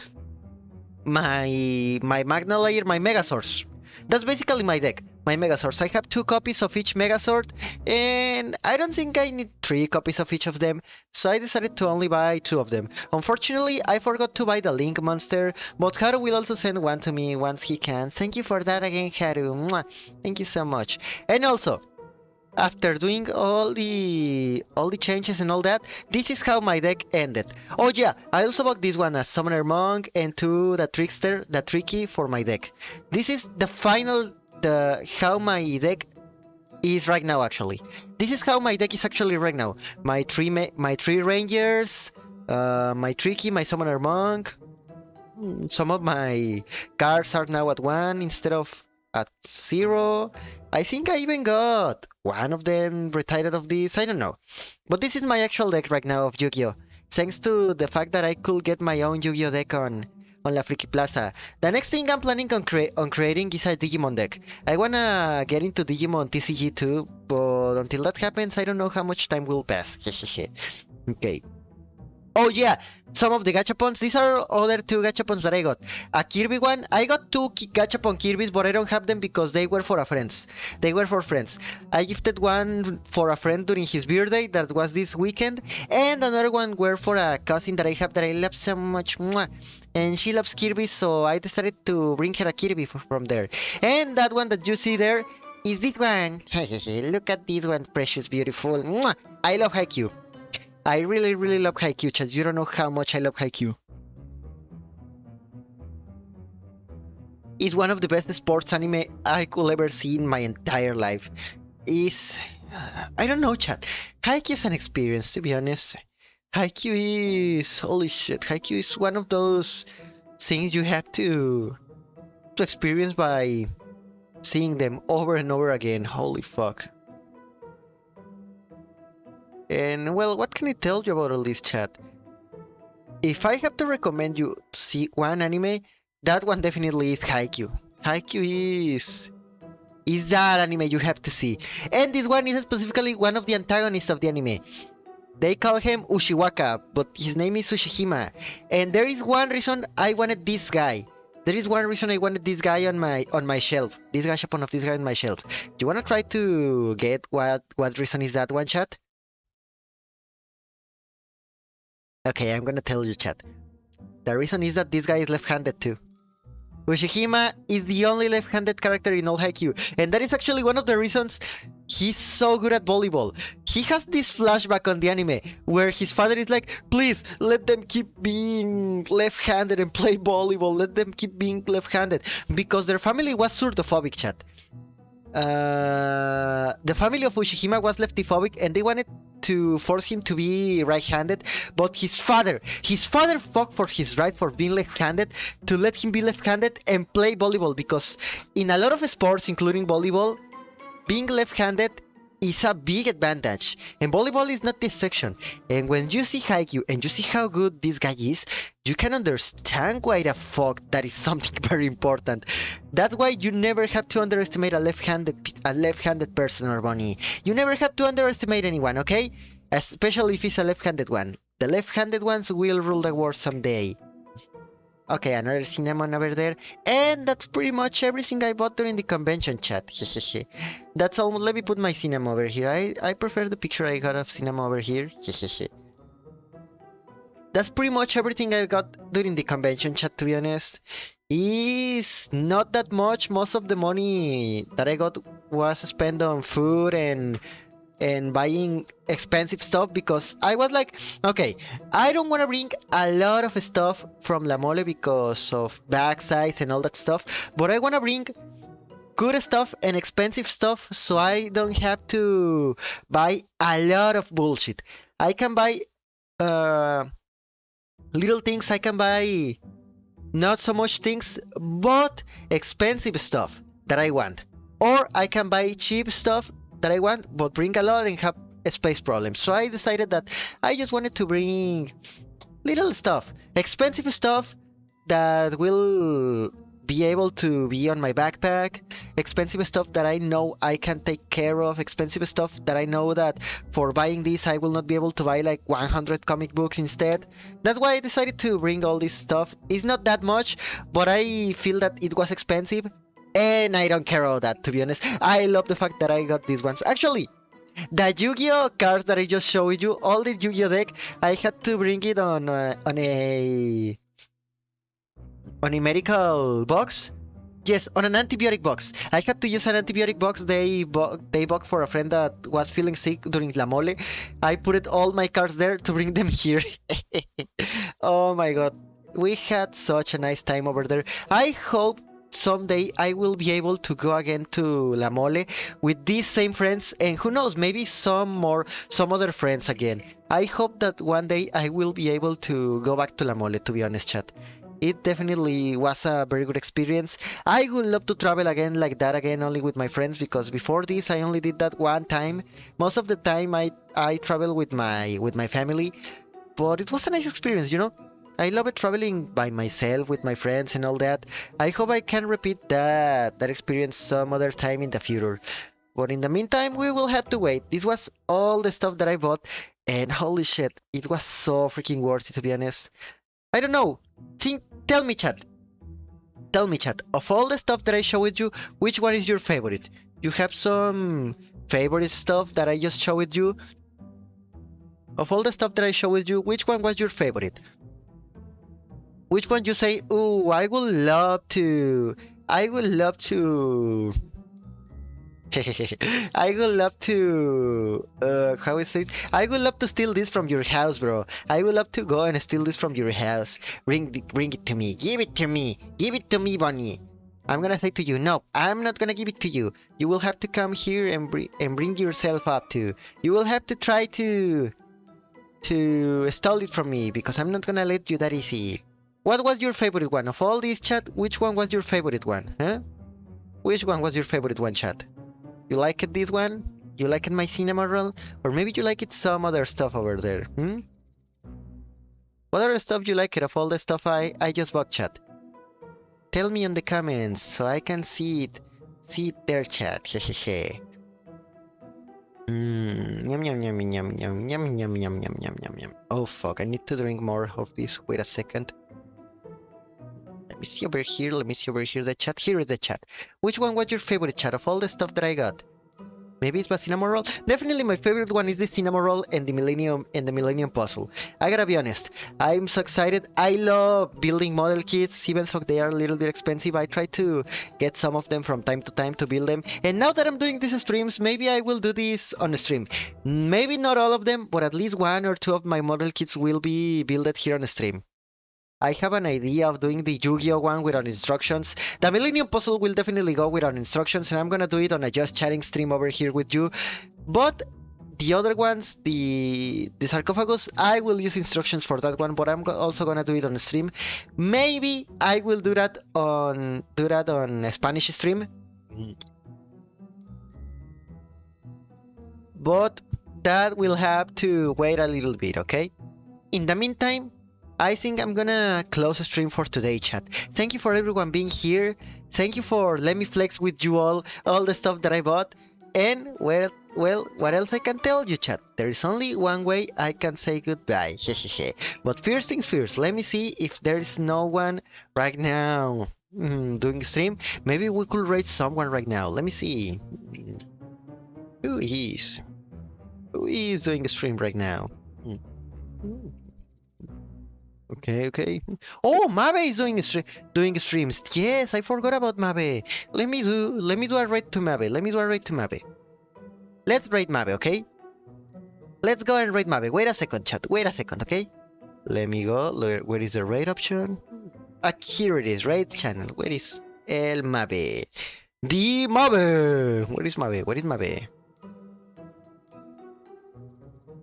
My Magna Layer, my Megazords. That's basically my deck. My Megazords. I have 2 copies of each Megazord, and I don't think I need 3 copies of each of them, so I decided to only buy 2 of them. Unfortunately, I forgot to buy the Link Monster, but Haru will also send one to me once he can. Thank you for that again, Haru. Mwah. Thank you so much. And also, after doing all the changes and all that, this is how my deck ended. Oh yeah, I also bought this one, a Summoner Monk, and 2 the Trickster, the Tricky for my deck. This is the final, how my deck is right now actually. This is how my deck is actually right now. My 3 Rangers, my Tricky, my Summoner Monk. Some of my cards are now at 1 instead of at 0. I think I even got one of them retired of this, I don't know. But this is my actual deck right now of Yu-Gi-Oh! Thanks to the fact that I could get my own Yu-Gi-Oh! Deck on La Friki Plaza. The next thing I'm planning on creating is a Digimon deck. I wanna get into Digimon TCG too, but until that happens, I don't know how much time will pass. Okay. Oh yeah, some of the gachapons. These are other 2 gachapons that I got. A Kirby one. I got 2 gachapon Kirbys, but I don't have them because they were for friends. They were for friends. I gifted one for a friend during his birthday that was this weekend, and another one were for a cousin that I have that I love so much. Mwah. And she loves Kirby, so I decided to bring her a Kirby from there. And that one that you see there is this one. Look at this one, precious, beautiful. Mwah. I love Haikyuu. I really, really love Haikyuu, chat. You don't know how much I love Haikyuu. It's one of the best sports anime I could ever see in my entire life. I don't know, chat. Haikyuu is an experience, to be honest. Haikyuu is... Holy shit. Haikyuu is one of those things you have to experience by seeing them over and over again. Holy fuck. And well, what can I tell you about all this, chat? If I have to recommend you to see one anime, that one definitely is Haikyuu. Haikyuu is that anime you have to see. And this one is specifically one of the antagonists of the anime. They call him Ushiwaka, but his name is Ushihima. And there is one reason I wanted this guy. There is one reason I wanted this guy on my shelf. This gashapon of this guy on my shelf. Do you wanna try to get what reason is that one, chat? Okay, I'm gonna tell you, chat. The reason is that this guy is left-handed too. Ushihima is the only left-handed character in all Haikyuu, and that is actually one of the reasons he's so good at volleyball. He has this flashback on the anime where his father is like, please, let them keep being left-handed and play volleyball, let them keep being left-handed, because their family was surdophobic, chat. the family of Ushihima was leftiphobic and they wanted to force him to be right-handed, but his father fought for his right for being left-handed to let him be left-handed and play volleyball, because in a lot of sports, including volleyball, being left-handed is a big advantage, and volleyball is not this section. And when you see Haikyuu and you see how good this guy is, you can understand why the fuck that is something very important. That's why you never have to underestimate a left-handed person or bunny. You never have to underestimate anyone, okay? Especially if it's a left-handed one. The left-handed ones will rule the world someday. Okay, another cinnamon over there. And that's pretty much everything I bought during the convention, chat. That's all. Let me put my cinnamon over here. I prefer the picture I got of cinnamon over here. That's pretty much everything I got during the convention, chat, to be honest. Is not that much. Most of the money that I got was spent on food and buying expensive stuff, because I was like, okay, I don't want to bring a lot of stuff from La Mole because of bag size and all that stuff, but I want to bring good stuff and expensive stuff so I don't have to buy a lot of bullshit. I can buy little things, I can buy not so much things, but expensive stuff that I want. Or I can buy cheap stuff that I want, but bring a lot and have a space problem. So I decided that I just wanted to bring little stuff, expensive stuff that will be able to be on my backpack, expensive stuff that I know I can take care of, expensive stuff that I know that for buying this I will not be able to buy like 100 comic books instead. That's why I decided to bring all this stuff. It's not that much, but I feel that it was expensive. And I don't care about that, to be honest. I love the fact that I got these ones. Actually, the Yu-Gi-Oh cards that I just showed you, all the Yu-Gi-Oh deck, I had to bring it on a medical box. Yes, on an antibiotic box. I had to use an antibiotic box. They bought for a friend that was feeling sick during La Mole. I put it all my cards there to bring them here. Oh my god. We had such a nice time over there. I hope someday I will be able to go again to La Mole with these same friends, and who knows, maybe some other friends again. I hope that one day I will be able to go back to La Mole, to be honest, chat. It definitely was a very good experience. I would love to travel again like that again, only with my friends, because before this I only did that one time. Most of the time I travel with my family, but it was a nice experience, you know? I love it traveling by myself with my friends and all that. I hope I can repeat that experience some other time in the future. But in the meantime, we will have to wait. This was all the stuff that I bought, and holy shit, it was so freaking worth it, to be honest. I don't know. Tell me, chat. Tell me, chat. Of all the stuff that I showed you, which one is your favorite? You have some favorite stuff that I just showed you? Of all the stuff that I showed you, which one was your favorite? Which one you say, ooh, I would love to... I would love to... I would love to... how is it? I would love to steal this from your house, bro. I would love to go and steal this from your house. Bring it to me. Give it to me. Give it to me, Bunny. I'm gonna say to you, no, I'm not gonna give it to you. You will have to come here and bring yourself up to. You will have to try to steal it from me, because I'm not gonna let you that easy. What was your favorite one? Of all these, chat, which one was your favorite one? Huh? Which one was your favorite one, chat? You like it, this one? You like it, my cinema roll? Or maybe you like it some other stuff over there, hmm? What other stuff you like it of all the stuff I just bought, chat? Tell me in the comments so I can see it. See it there, chat. Hehehe. Yum yum yum yum yum yum yum yum yum yum yum yum. Oh fuck, I need to drink more of this. Wait a second. Let me see over here. Let me see over here the chat. Here is the chat. Which one was your favorite, chat, of all the stuff that I got? Maybe it's the cinnamon roll. Definitely my favorite one is the cinnamon roll and the millennium puzzle. I gotta be honest, I'm so excited. I love building model kits, even though they are a little bit expensive. I try to get some of them from time to time to build them. And now that I'm doing these streams, maybe I will do this on the stream. Maybe not all of them, but at least one or two of my model kits will be built here on the stream. I have an idea of doing the Yu-Gi-Oh one without instructions. The Millennium Puzzle will definitely go without instructions, and I'm gonna do it on a just chatting stream over here with you. But the other ones, the sarcophagus, I will use instructions for that one, but I'm also gonna do it on stream. Maybe I will do that on a Spanish stream. But that will have to wait a little bit, okay? In the meantime, I think I'm gonna close the stream for today, chat. Thank you for everyone being here. Thank you for let me flex with you all the stuff that I bought. And well, what else I can tell you, chat? There is only one way I can say goodbye. But first things first, let me see if there is no one right now doing stream. Maybe we could raid someone right now. Let me see. Who is? Who is doing a stream right now? Okay. Oh, Mabe is doing streams. Yes, I forgot about Mabe. Let me do a raid to Mabe. Let's raid Mabe, okay? Let's go and raid Mabe. Wait a second, chat. Wait a second, okay? Let me go. Where is the raid option? Here it is. Raid channel. Where is El Mabe? The Mabe. Where is Mabe?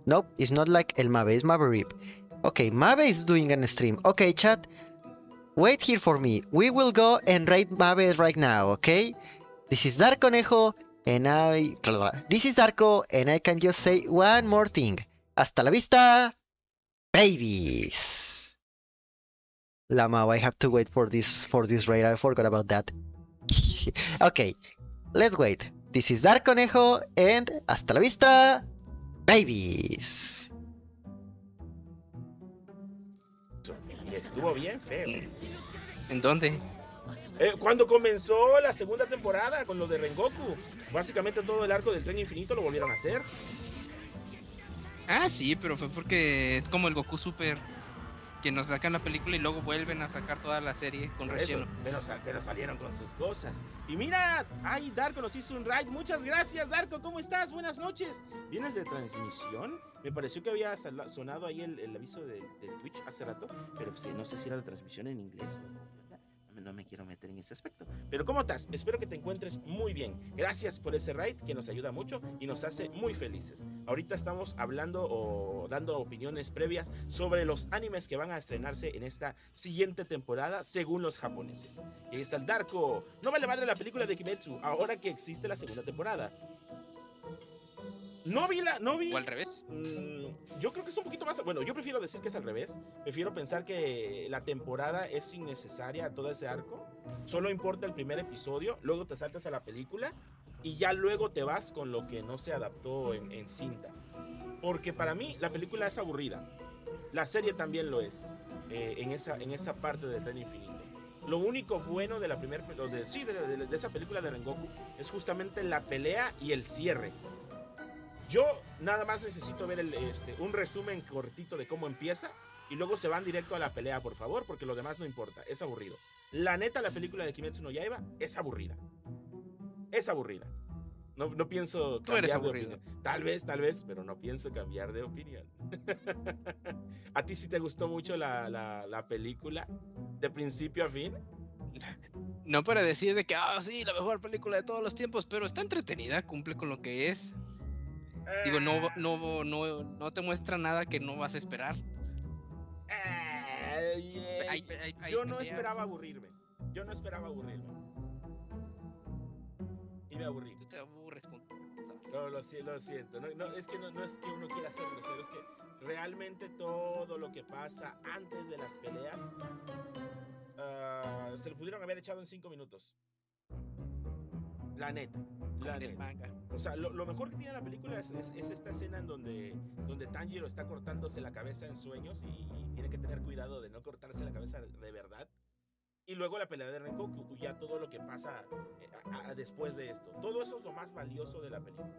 Nope, it's not like El Mabe. It's Mabe Rip. Okay, Mabe is doing an stream. Okay, chat. Wait here for me. We will go and raid Mabe right now, okay? This is Dark Conejo, and This is Darko, and I can just say one more thing. Hasta la vista, babies! Lamau, I have to wait for this raid. I forgot about that. Okay, let's wait. This is Dark Conejo, and hasta la vista, babies! Estuvo bien feo. ¿En dónde? Cuando comenzó la segunda temporada con lo de Rengoku, básicamente todo el arco del tren infinito lo volvieron a hacer. Ah, sí, pero fue porque es como el Goku Super, que nos sacan la película y luego vuelven a sacar toda la serie con relleno. Pero salieron con sus cosas. Y mira, ay, Darko nos hizo un raid. Muchas gracias, Darko. ¿Cómo estás? Buenas noches. ¿Vienes de transmisión? Me pareció que había sonado ahí el aviso del Twitch hace rato, pero pues, no sé si era la transmisión en inglés o no me quiero meter en ese aspecto. Pero ¿cómo estás? Espero que te encuentres muy bien. Gracias por ese raid que nos ayuda mucho y nos hace muy felices. Ahorita estamos hablando o dando opiniones previas sobre los animes que van a estrenarse en esta siguiente temporada según los japoneses. Y ahí está el Darko. No vale madre la película de Kimetsu ahora que existe la segunda temporada. No vi. ¿O al revés? Yo creo que es un poquito más. Bueno, yo prefiero decir que es al revés. Prefiero pensar que la temporada es innecesaria, todo ese arco. Solo importa el primer episodio, luego te saltas a la película y ya luego te vas con lo que no se adaptó en cinta. Porque para mí la película es aburrida. La serie también lo es. En esa parte del tren infinito. Lo único bueno de la de esa película de Rengoku es justamente la pelea y el cierre. Yo nada más necesito ver un resumen cortito de cómo empieza y luego se van directo a la pelea, por favor, porque lo demás no importa, es aburrido. La neta, la película de Kimetsu no Yaiba es aburrida. Es aburrida. No pienso cambiar de opinión. Tal vez, pero no pienso cambiar de opinión. ¿A ti sí te gustó mucho la película de principio a fin? No para decir de que, sí, la mejor película de todos los tiempos, pero está entretenida, cumple con lo que es. Digo, no te muestra nada que no vas a esperar. Yo no esperaba aburrirme. Y me aburrí. Tú te aburres con cosas. No, lo siento. No es que uno quiera ser grosero, es que realmente todo lo que pasa antes de las peleas se lo pudieron haber echado en 5 minutos. La neta. El manga. O sea, lo mejor que tiene la película es esta escena en donde Tanjiro está cortándose la cabeza en sueños y tiene que tener cuidado de no cortarse la cabeza de verdad. Y luego la pelea de Rengoku, ya todo lo que pasa después de esto. Todo eso es lo más valioso de la película.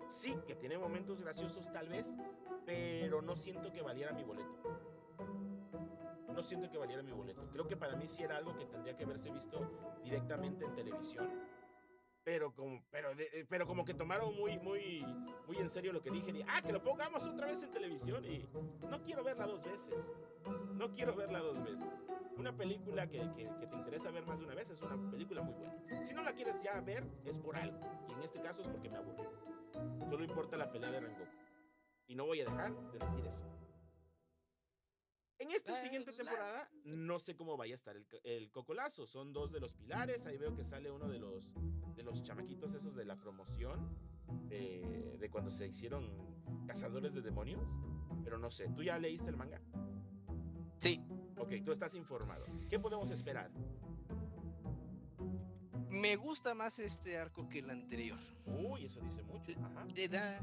Sí, que tiene momentos graciosos tal vez, pero no siento que valiera mi boleto. Creo que para mí sí era algo que tendría que haberse visto directamente en televisión. pero como que tomaron muy en serio lo que dije, que lo pongamos otra vez en televisión, y no quiero verla dos veces. No quiero verla dos veces. Una película que te interesa ver más de una vez es una película muy buena. Si no la quieres ya ver, es por algo. Y en este caso es porque me aburrió. Solo importa la pelea de Rengoku. Y no voy a dejar de decir eso. En esta siguiente temporada, no sé cómo vaya a estar el cocolazo. Son dos de los pilares. Ahí veo que sale uno de los chamaquitos esos de la promoción. De cuando se hicieron cazadores de demonios. Pero no sé, ¿tú ya leíste el manga? Sí, Ok, tú estás informado. ¿Qué podemos esperar? me gusta más este arco que el anterior. Uy, eso dice mucho. Ajá. Te da,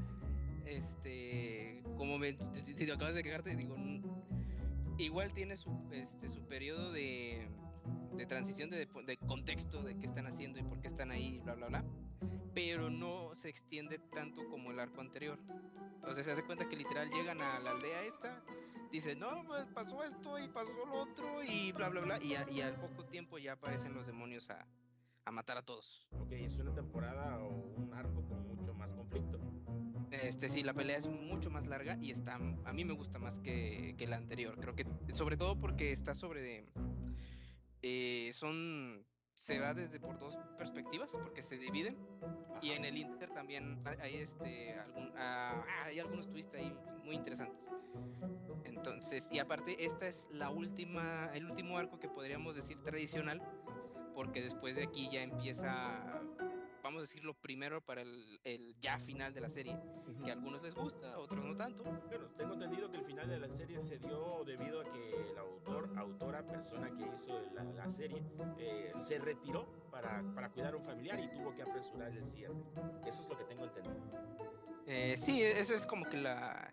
como si te acabas de quejarte, digo, igual tiene su periodo de transición, de contexto de qué están haciendo y por qué están ahí, bla, bla, bla. Pero no se extiende tanto como el arco anterior. O sea, se hace cuenta que literal llegan a la aldea esta, dicen, no, pues pasó esto y pasó lo otro y bla, bla, bla. Y al poco tiempo ya aparecen los demonios a matar a todos. Ok, es una temporada o un arco con mucho más conflicto. Sí, la pelea es mucho más larga y a mí me gusta más que la anterior. Creo que, sobre todo porque está se va desde por dos perspectivas, porque se dividen. Y en el Inter también hay algunos twists ahí muy interesantes. Entonces, y aparte, esta es el último arco que podríamos decir tradicional, porque después de aquí ya empieza, vamos a decir, lo primero para el ya final de la serie, que a algunos les gusta, a otros no tanto. Bueno, tengo entendido que el final de la serie se dio debido a que el autora, persona que hizo la serie, se retiró para cuidar a un familiar y tuvo que apresurar el cierre. Eso es lo que tengo entendido. Sí, esa es como que la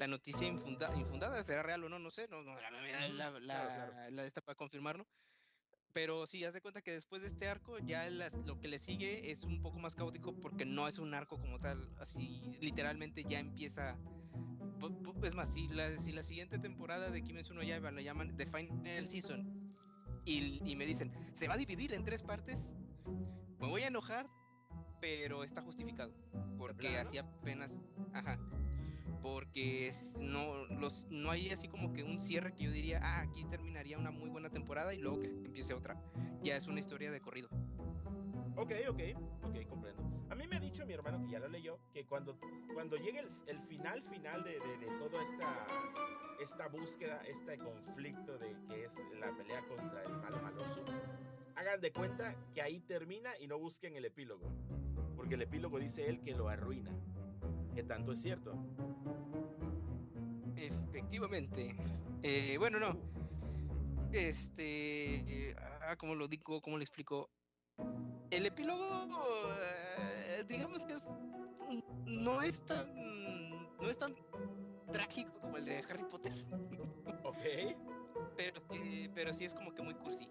noticia infundada, ¿será real o no? No sé, no, Claro. la esta para confirmarlo. Pero sí, haz de cuenta que después de este arco, ya lo que le sigue es un poco más caótico porque no es un arco como tal. Así, literalmente ya empieza. Es más, si la siguiente temporada de Kimetsu no Yaiba lo llaman The Final Season y me dicen, se va a dividir en 3 partes, me voy a enojar, pero está justificado. Porque así apenas. Ajá. Porque no hay así como que un cierre que yo diría, aquí terminaría una muy buena temporada y luego que empiece otra. Ya es una historia de corrido. Ok, comprendo. A mí me ha dicho mi hermano, que ya lo leyó, que cuando llegue el final de toda esta búsqueda, este conflicto de que es la pelea contra el malo maloso, hagan de cuenta que ahí termina y no busquen el epílogo. Porque el epílogo dice él que lo arruina. ¿Qué tanto es cierto? Efectivamente. Bueno, no. ¿Cómo lo digo? ¿Cómo lo explico? El epílogo, digamos que no es tan trágico como el de Harry Potter. Ok. Pero sí es como que muy cursi.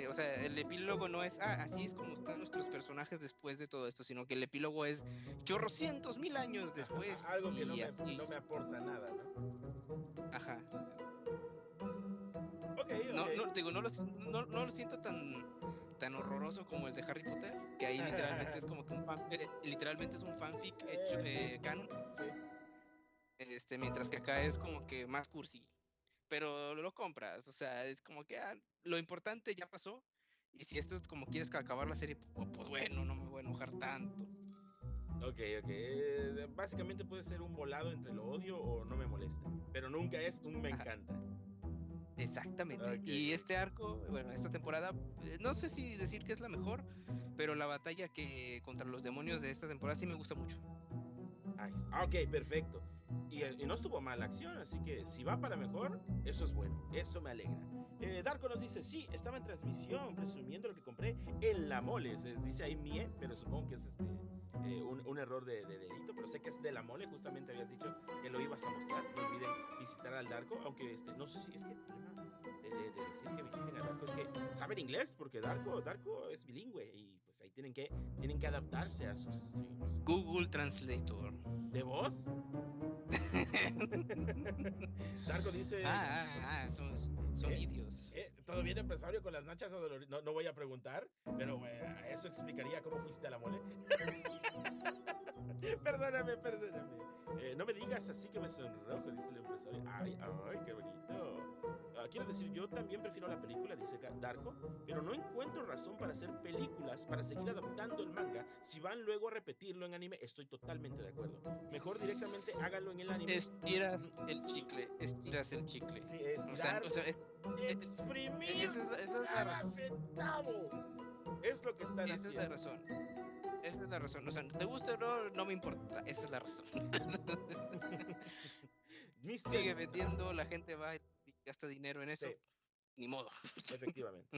O sea, el epílogo no es, así es como están nuestros personajes después de todo esto, sino que el epílogo es chorrocientos mil años después. Algo que no me aporta nada, ¿no? Ajá. Ok. No lo siento tan horroroso como el de Harry Potter, que ahí literalmente es como que literalmente es un fanfic hecho, canon. Sí. Mientras que acá es como que más cursi. Pero lo compras, o sea, es como que lo importante ya pasó, y si esto es como quieres acabar la serie, pues bueno, no me voy a enojar tanto. Ok. Básicamente puede ser un volado entre lo odio o no me molesta, pero nunca es un me encanta. Exactamente. Okay. Y este arco, bueno, esta temporada, no sé si decir que es la mejor, pero la batalla que contra los demonios de esta temporada sí me gusta mucho. Ok, perfecto. Y no estuvo mal la acción, así que si va para mejor, eso es bueno, eso me alegra. Darko nos dice, sí, estaba en transmisión, presumiendo lo que compré en la mole. Dice ahí Mie, pero supongo que es un error de dedito, pero sé que es de la mole. Justamente habías dicho que lo ibas a mostrar. No olviden visitar al Darko, aunque no sé si es que el problema de decir que visiten a Darko es que saben inglés, porque Darko es bilingüe y pues ahí tienen que adaptarse a sus streams. Google Translator. ¿De voz? Darko dice... Son vídeos. Todo bien empresario con las nachas adoloridas. No, no voy a preguntar, pero eso explicaría cómo fuiste a la mole. Perdóname, perdóname. No me digas así que me sonrojo, dice el empresario. Ay, ay, qué bonito. Quiero decir, yo también prefiero la película, dice Darko, pero no encuentro razón para hacer películas, para seguir adaptando el manga. Si van luego a repetirlo en anime, estoy totalmente de acuerdo. Mejor directamente háganlo en el anime. Estiras el chicle, estiras el chicle. Sí, estirar, exprimir esa es la cada razón. centavo. Es lo que están Esa es haciendo. la razón. Esa es la razón. O sea, ¿te gusta o no? No me importa. Esa es la razón. Sigue vendiendo, la gente va y gasta dinero en eso. Sí. Ni modo. Efectivamente.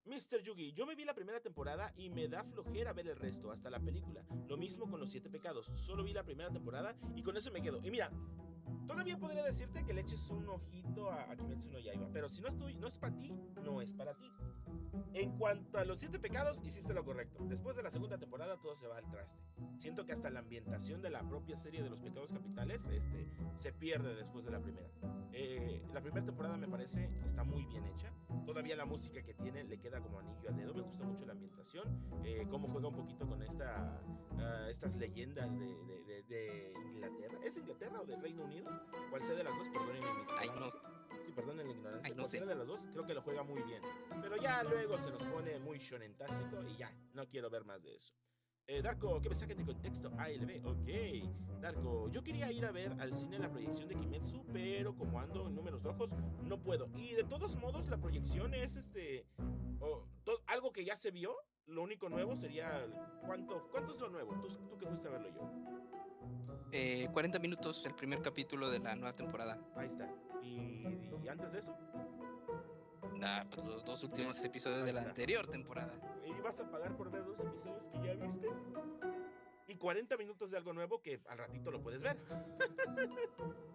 Mr. Yugi, yo me vi la primera temporada y me da flojera ver el resto, hasta la película. Lo mismo con los 7 pecados. Solo vi la primera temporada y con eso me quedo. Y mira, todavía podría decirte que le eches un ojito a Kimetsu no Yaiba, pero si no es para ti, no es para ti. En cuanto a los 7 pecados, hiciste lo correcto. Después de la segunda temporada todo se va al traste. Siento que hasta la ambientación de la propia serie de los pecados capitales se pierde después de la primera. La primera temporada me parece que está muy bien hecha. Todavía la música que tiene le queda como anillo al dedo. Me gusta mucho la ambientación. Cómo juega un poquito con estas leyendas de Inglaterra. ¿Es Inglaterra o del Reino Unido? ¿Cuál sea de las dos? Perdónenme mi ignorancia. Sí, perdonen la ignorancia. Cualquiera de las dos creo que lo juega muy bien. Pero ya luego se nos pone muy shonentástico y ya, no quiero ver más de eso. Darko, que me saquen de contexto A y B. Ok, Darko, yo quería ir a ver al cine la proyección de Kimetsu, pero como ando en números rojos, no puedo. Y de todos modos, la proyección es algo que ya se vio. Lo único nuevo sería. ¿Cuánto es lo nuevo? Tú que fuiste a verlo yo. 40 minutos el primer capítulo de la nueva temporada. Ahí está. ¿Y antes de eso? Pues los 2 últimos episodios de la anterior temporada. ¿Y vas a pagar por ver 2 episodios que ya viste? Y 40 minutos de algo nuevo que al ratito lo puedes ver.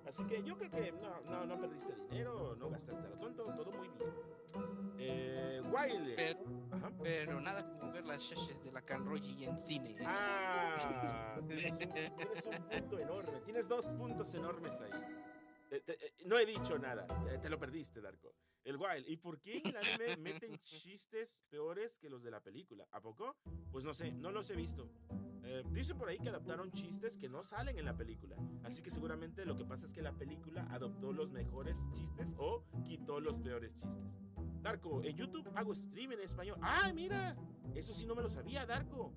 Así que yo creo que no perdiste dinero, no gastaste a lo tonto, todo muy bien. Wiley. Pero nada como ver las sheshes de la Kanroji en cine. Tienes un punto enorme, tienes 2 puntos enormes ahí. No he dicho nada, te lo perdiste, Darko. El Wild. ¿Y por qué en el anime meten chistes peores que los de la película? ¿A poco? Pues no sé, no los he visto. Dicen por ahí que adaptaron chistes que no salen en la película. Así que seguramente lo que pasa es que la película adoptó los mejores chistes o quitó los peores chistes. Darko, en YouTube hago stream en español. ¡Ah, mira! Eso sí no me lo sabía, Darko.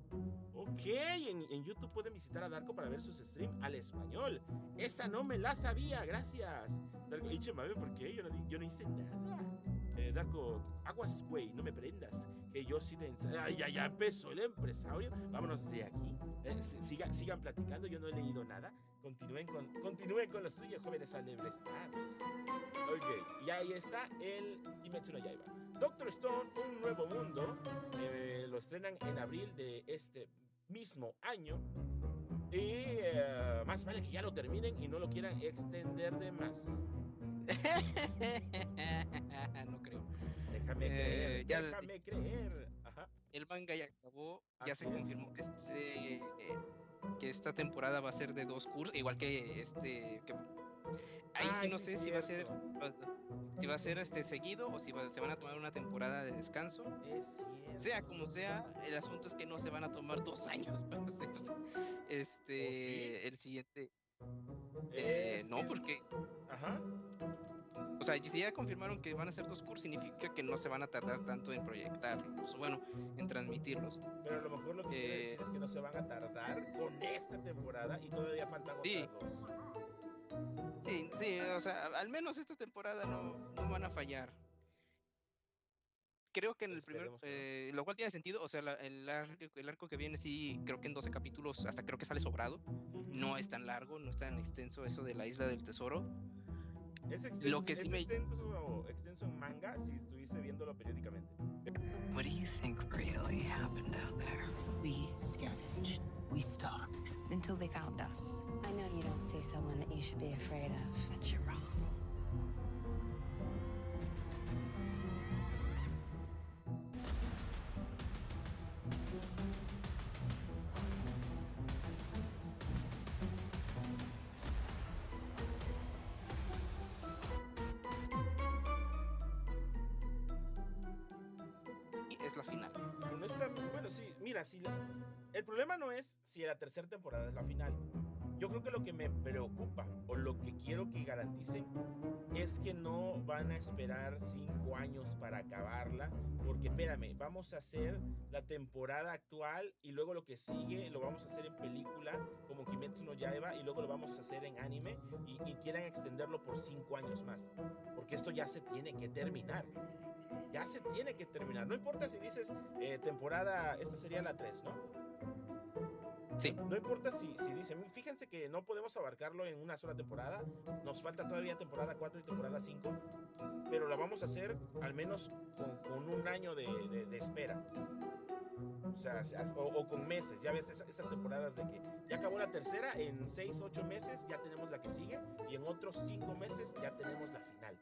Ok, en YouTube pueden visitar a Darko para ver sus streams al español. Esa no me la sabía, gracias. Darko, y chemame, ¿por qué? Yo no hice nada. Darko, aguas, güey, no me prendas. Que yo sí te ya empezó el empresario. Vámonos de aquí. Sigan platicando, yo no he leído nada. Continúen con lo suyo, jóvenes alebrestados. Ok, y ahí está el Kimetsu no Yaiba. Doctor Stone, un nuevo mundo. Lo estrenan en abril de este mismo año. Y más vale que ya lo terminen y no lo quieran extender de más. No creo. Déjame creer. Ajá. El manga ya acabó. Ya Así se confirmó que esta temporada va a ser de 2 cursos, igual que ahí sí no sé si va a ser seguido o si se van a tomar una temporada de descanso. Es cierto. Sea como sea, el asunto es que no se van a tomar 2 años para hacer el siguiente. No, porque ajá. o sea, si ya confirmaron que van a ser 2 cursos, significa que no se van a tardar tanto en proyectarlos, bueno, en transmitirlos. Pero a lo mejor lo que quiere decir es que no se van a tardar con esta temporada y todavía faltan otras 2. Sí, o sea, al menos esta temporada no van a fallar. Creo que en el primer, lo cual tiene sentido, o sea, el arco que viene sí, creo que en 12 capítulos, hasta creo que sale sobrado. No es tan largo, no es tan extenso eso de la isla del tesoro. Es extenso en manga si estuviese viéndolo periódicamente. What do you think really happened out there? We scavenged. We stalked until they found us. I know you don't see someone that you should be afraid of. But you're wrong. sí, mira, el problema no es si la tercera temporada es la final. Yo creo que lo que me preocupa o lo que quiero que garanticen es que no van a esperar 5 años para acabarla, porque espérame, vamos a hacer la temporada actual y luego lo que sigue lo vamos a hacer en película como Kimetsu no Yaiba y luego lo vamos a hacer en anime y quieran extenderlo por 5 años más, porque esto ya se tiene que terminar. Ya se tiene que terminar. No importa si dices temporada, esta sería la 3, ¿no? Sí. No importa si dicen, fíjense que no podemos abarcarlo en una sola temporada, nos falta todavía temporada 4 y temporada 5, pero la vamos a hacer al menos con un año de espera. O sea, o con meses, ya ves esas temporadas de que ya acabó la tercera, en 6, 8 meses ya tenemos la que sigue y en otros 5 meses ya tenemos la final.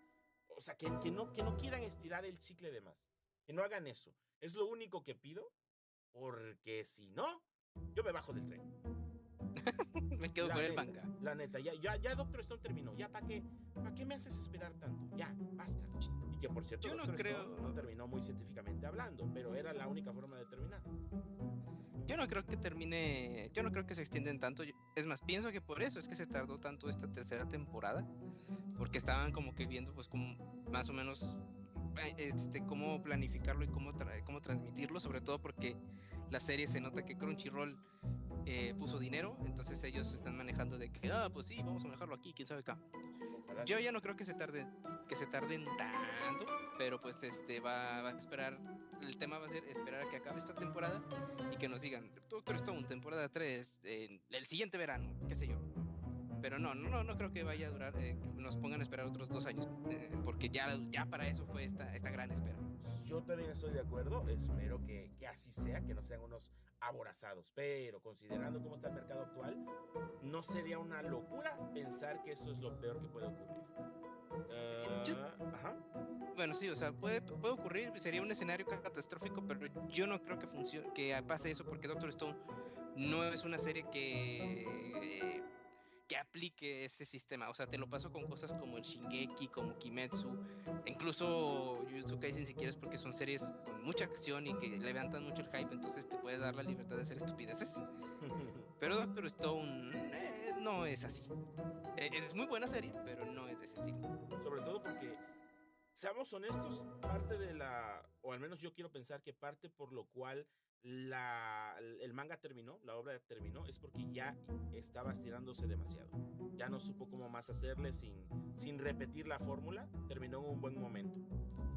O sea, que no quieran estirar el chicle de más, que no hagan eso. Es lo único que pido, porque si no, yo me bajo del tren. Me quedo con el manga. La neta, ya Doctor Stone terminó. Ya, ¿para qué me haces esperar tanto? Ya, basta. Y que por cierto, Yo no Doctor creo. Stone no terminó muy científicamente hablando, pero era la única forma de terminar. Yo no creo que termine. Yo no creo que se extienden tanto. Es más, pienso que por eso es que se tardó tanto esta tercera temporada. Porque estaban como que viendo, pues, como más o menos cómo planificarlo y cómo transmitirlo. Sobre todo porque la serie se nota que Crunchyroll puso dinero. Entonces ellos están manejando de que, pues sí, vamos a manejarlo aquí, quién sabe acá. Ojalá Yo sí. ya no creo que se tarden tanto, pero pues va a esperar. El tema va a ser esperar a que acabe esta temporada y que nos digan Doctor Stone, temporada 3, el siguiente verano, qué sé yo. Pero no creo que vaya a durar, que nos pongan a esperar otros 2 años, porque ya para eso fue esta gran espera. Yo también estoy de acuerdo. Espero que así sea, que no sean unos aborazados. Pero considerando cómo está el mercado actual, no sería una locura pensar que eso es lo peor que puede ocurrir. Ajá. Bueno, sí, o sea, puede ocurrir, sería un escenario catastrófico, pero yo no creo que que pase eso, porque Doctor Stone no es una serie que aplique este sistema. O sea, te lo paso con cosas como el Shingeki, como Kimetsu, incluso Jujutsu Kaisen si quieres, porque son series con mucha acción y que levantan mucho el hype, entonces te puede dar la libertad de hacer estupideces. Pero Doctor Stone no es así. Es muy buena serie, pero no es de ese estilo. Sobre todo porque, seamos honestos, parte de o al menos yo quiero pensar que parte por lo cual el manga terminó, la obra terminó, es porque ya estaba estirándose demasiado. Ya no supo cómo más hacerle sin repetir la fórmula. Terminó en un buen momento.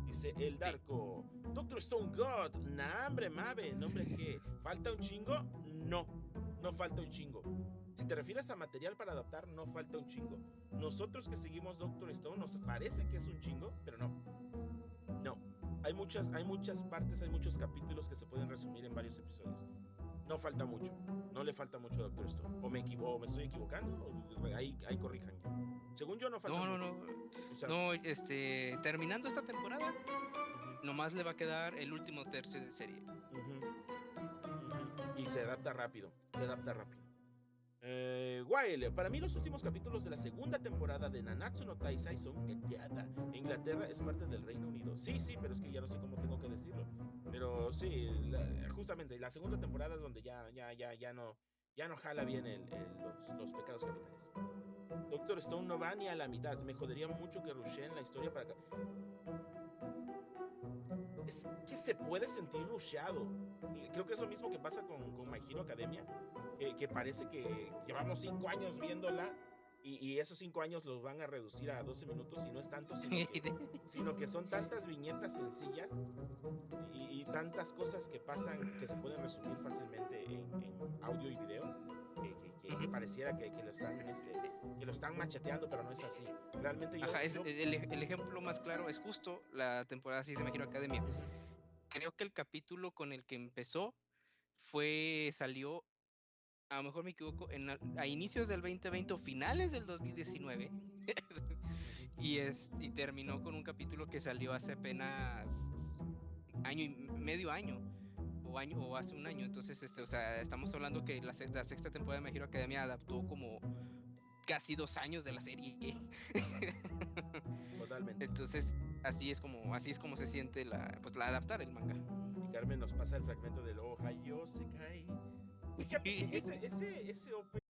Dice el Darko, Doctor Stone God, nah, hombre, Mabe, nombre que falta un chingo, no falta un chingo. Si te refieres a material para adaptar, no falta un chingo. Nosotros que seguimos Doctor Stone nos parece que es un chingo, pero no. Hay muchas partes, hay muchos capítulos que se pueden resumir en varios episodios. No falta mucho, no le falta mucho a Doctor Stone. O me estoy equivocando, ahí corrijan. Según yo no falta mucho. O sea, Terminando esta temporada, nomás le va a quedar el último tercio de serie. Y se adapta rápido. Wild, para mí los últimos capítulos de la segunda temporada de Nanatsu no Taizai son cateada. Inglaterra es parte del Reino Unido. Sí, pero es que ya no sé cómo tengo que decirlo. Pero sí, justamente la segunda temporada es donde ya no jala bien los pecados capitales. Doctor Stone no va ni a la mitad. Me jodería mucho que rushen la historia para acá. Es que se puede sentir rusheado. Creo que es lo mismo que pasa con My Hero Academia, que parece que llevamos 5 años viéndola y esos 5 años los van a reducir a 12 minutos y no es tanto, sino que son tantas viñetas sencillas y tantas cosas que pasan que se pueden resumir fácilmente en audio y video que pareciera que lo están macheteando, pero no es así. Realmente el ejemplo más claro es justo la temporada 6 de My Hero Academia. Creo que el capítulo con el que empezó salió, a lo mejor me equivoco, a inicios del 2020 o finales del 2019 y terminó con un capítulo que salió hace apenas medio año o hace un año. Entonces, o sea, estamos hablando que la sexta temporada de My Hero Academia adaptó como casi 2 años de la serie. Totalmente. Entonces, así es como se siente la adaptar el manga. Y Carmen nos pasa el fragmento del Ohio Fíjate que ese OP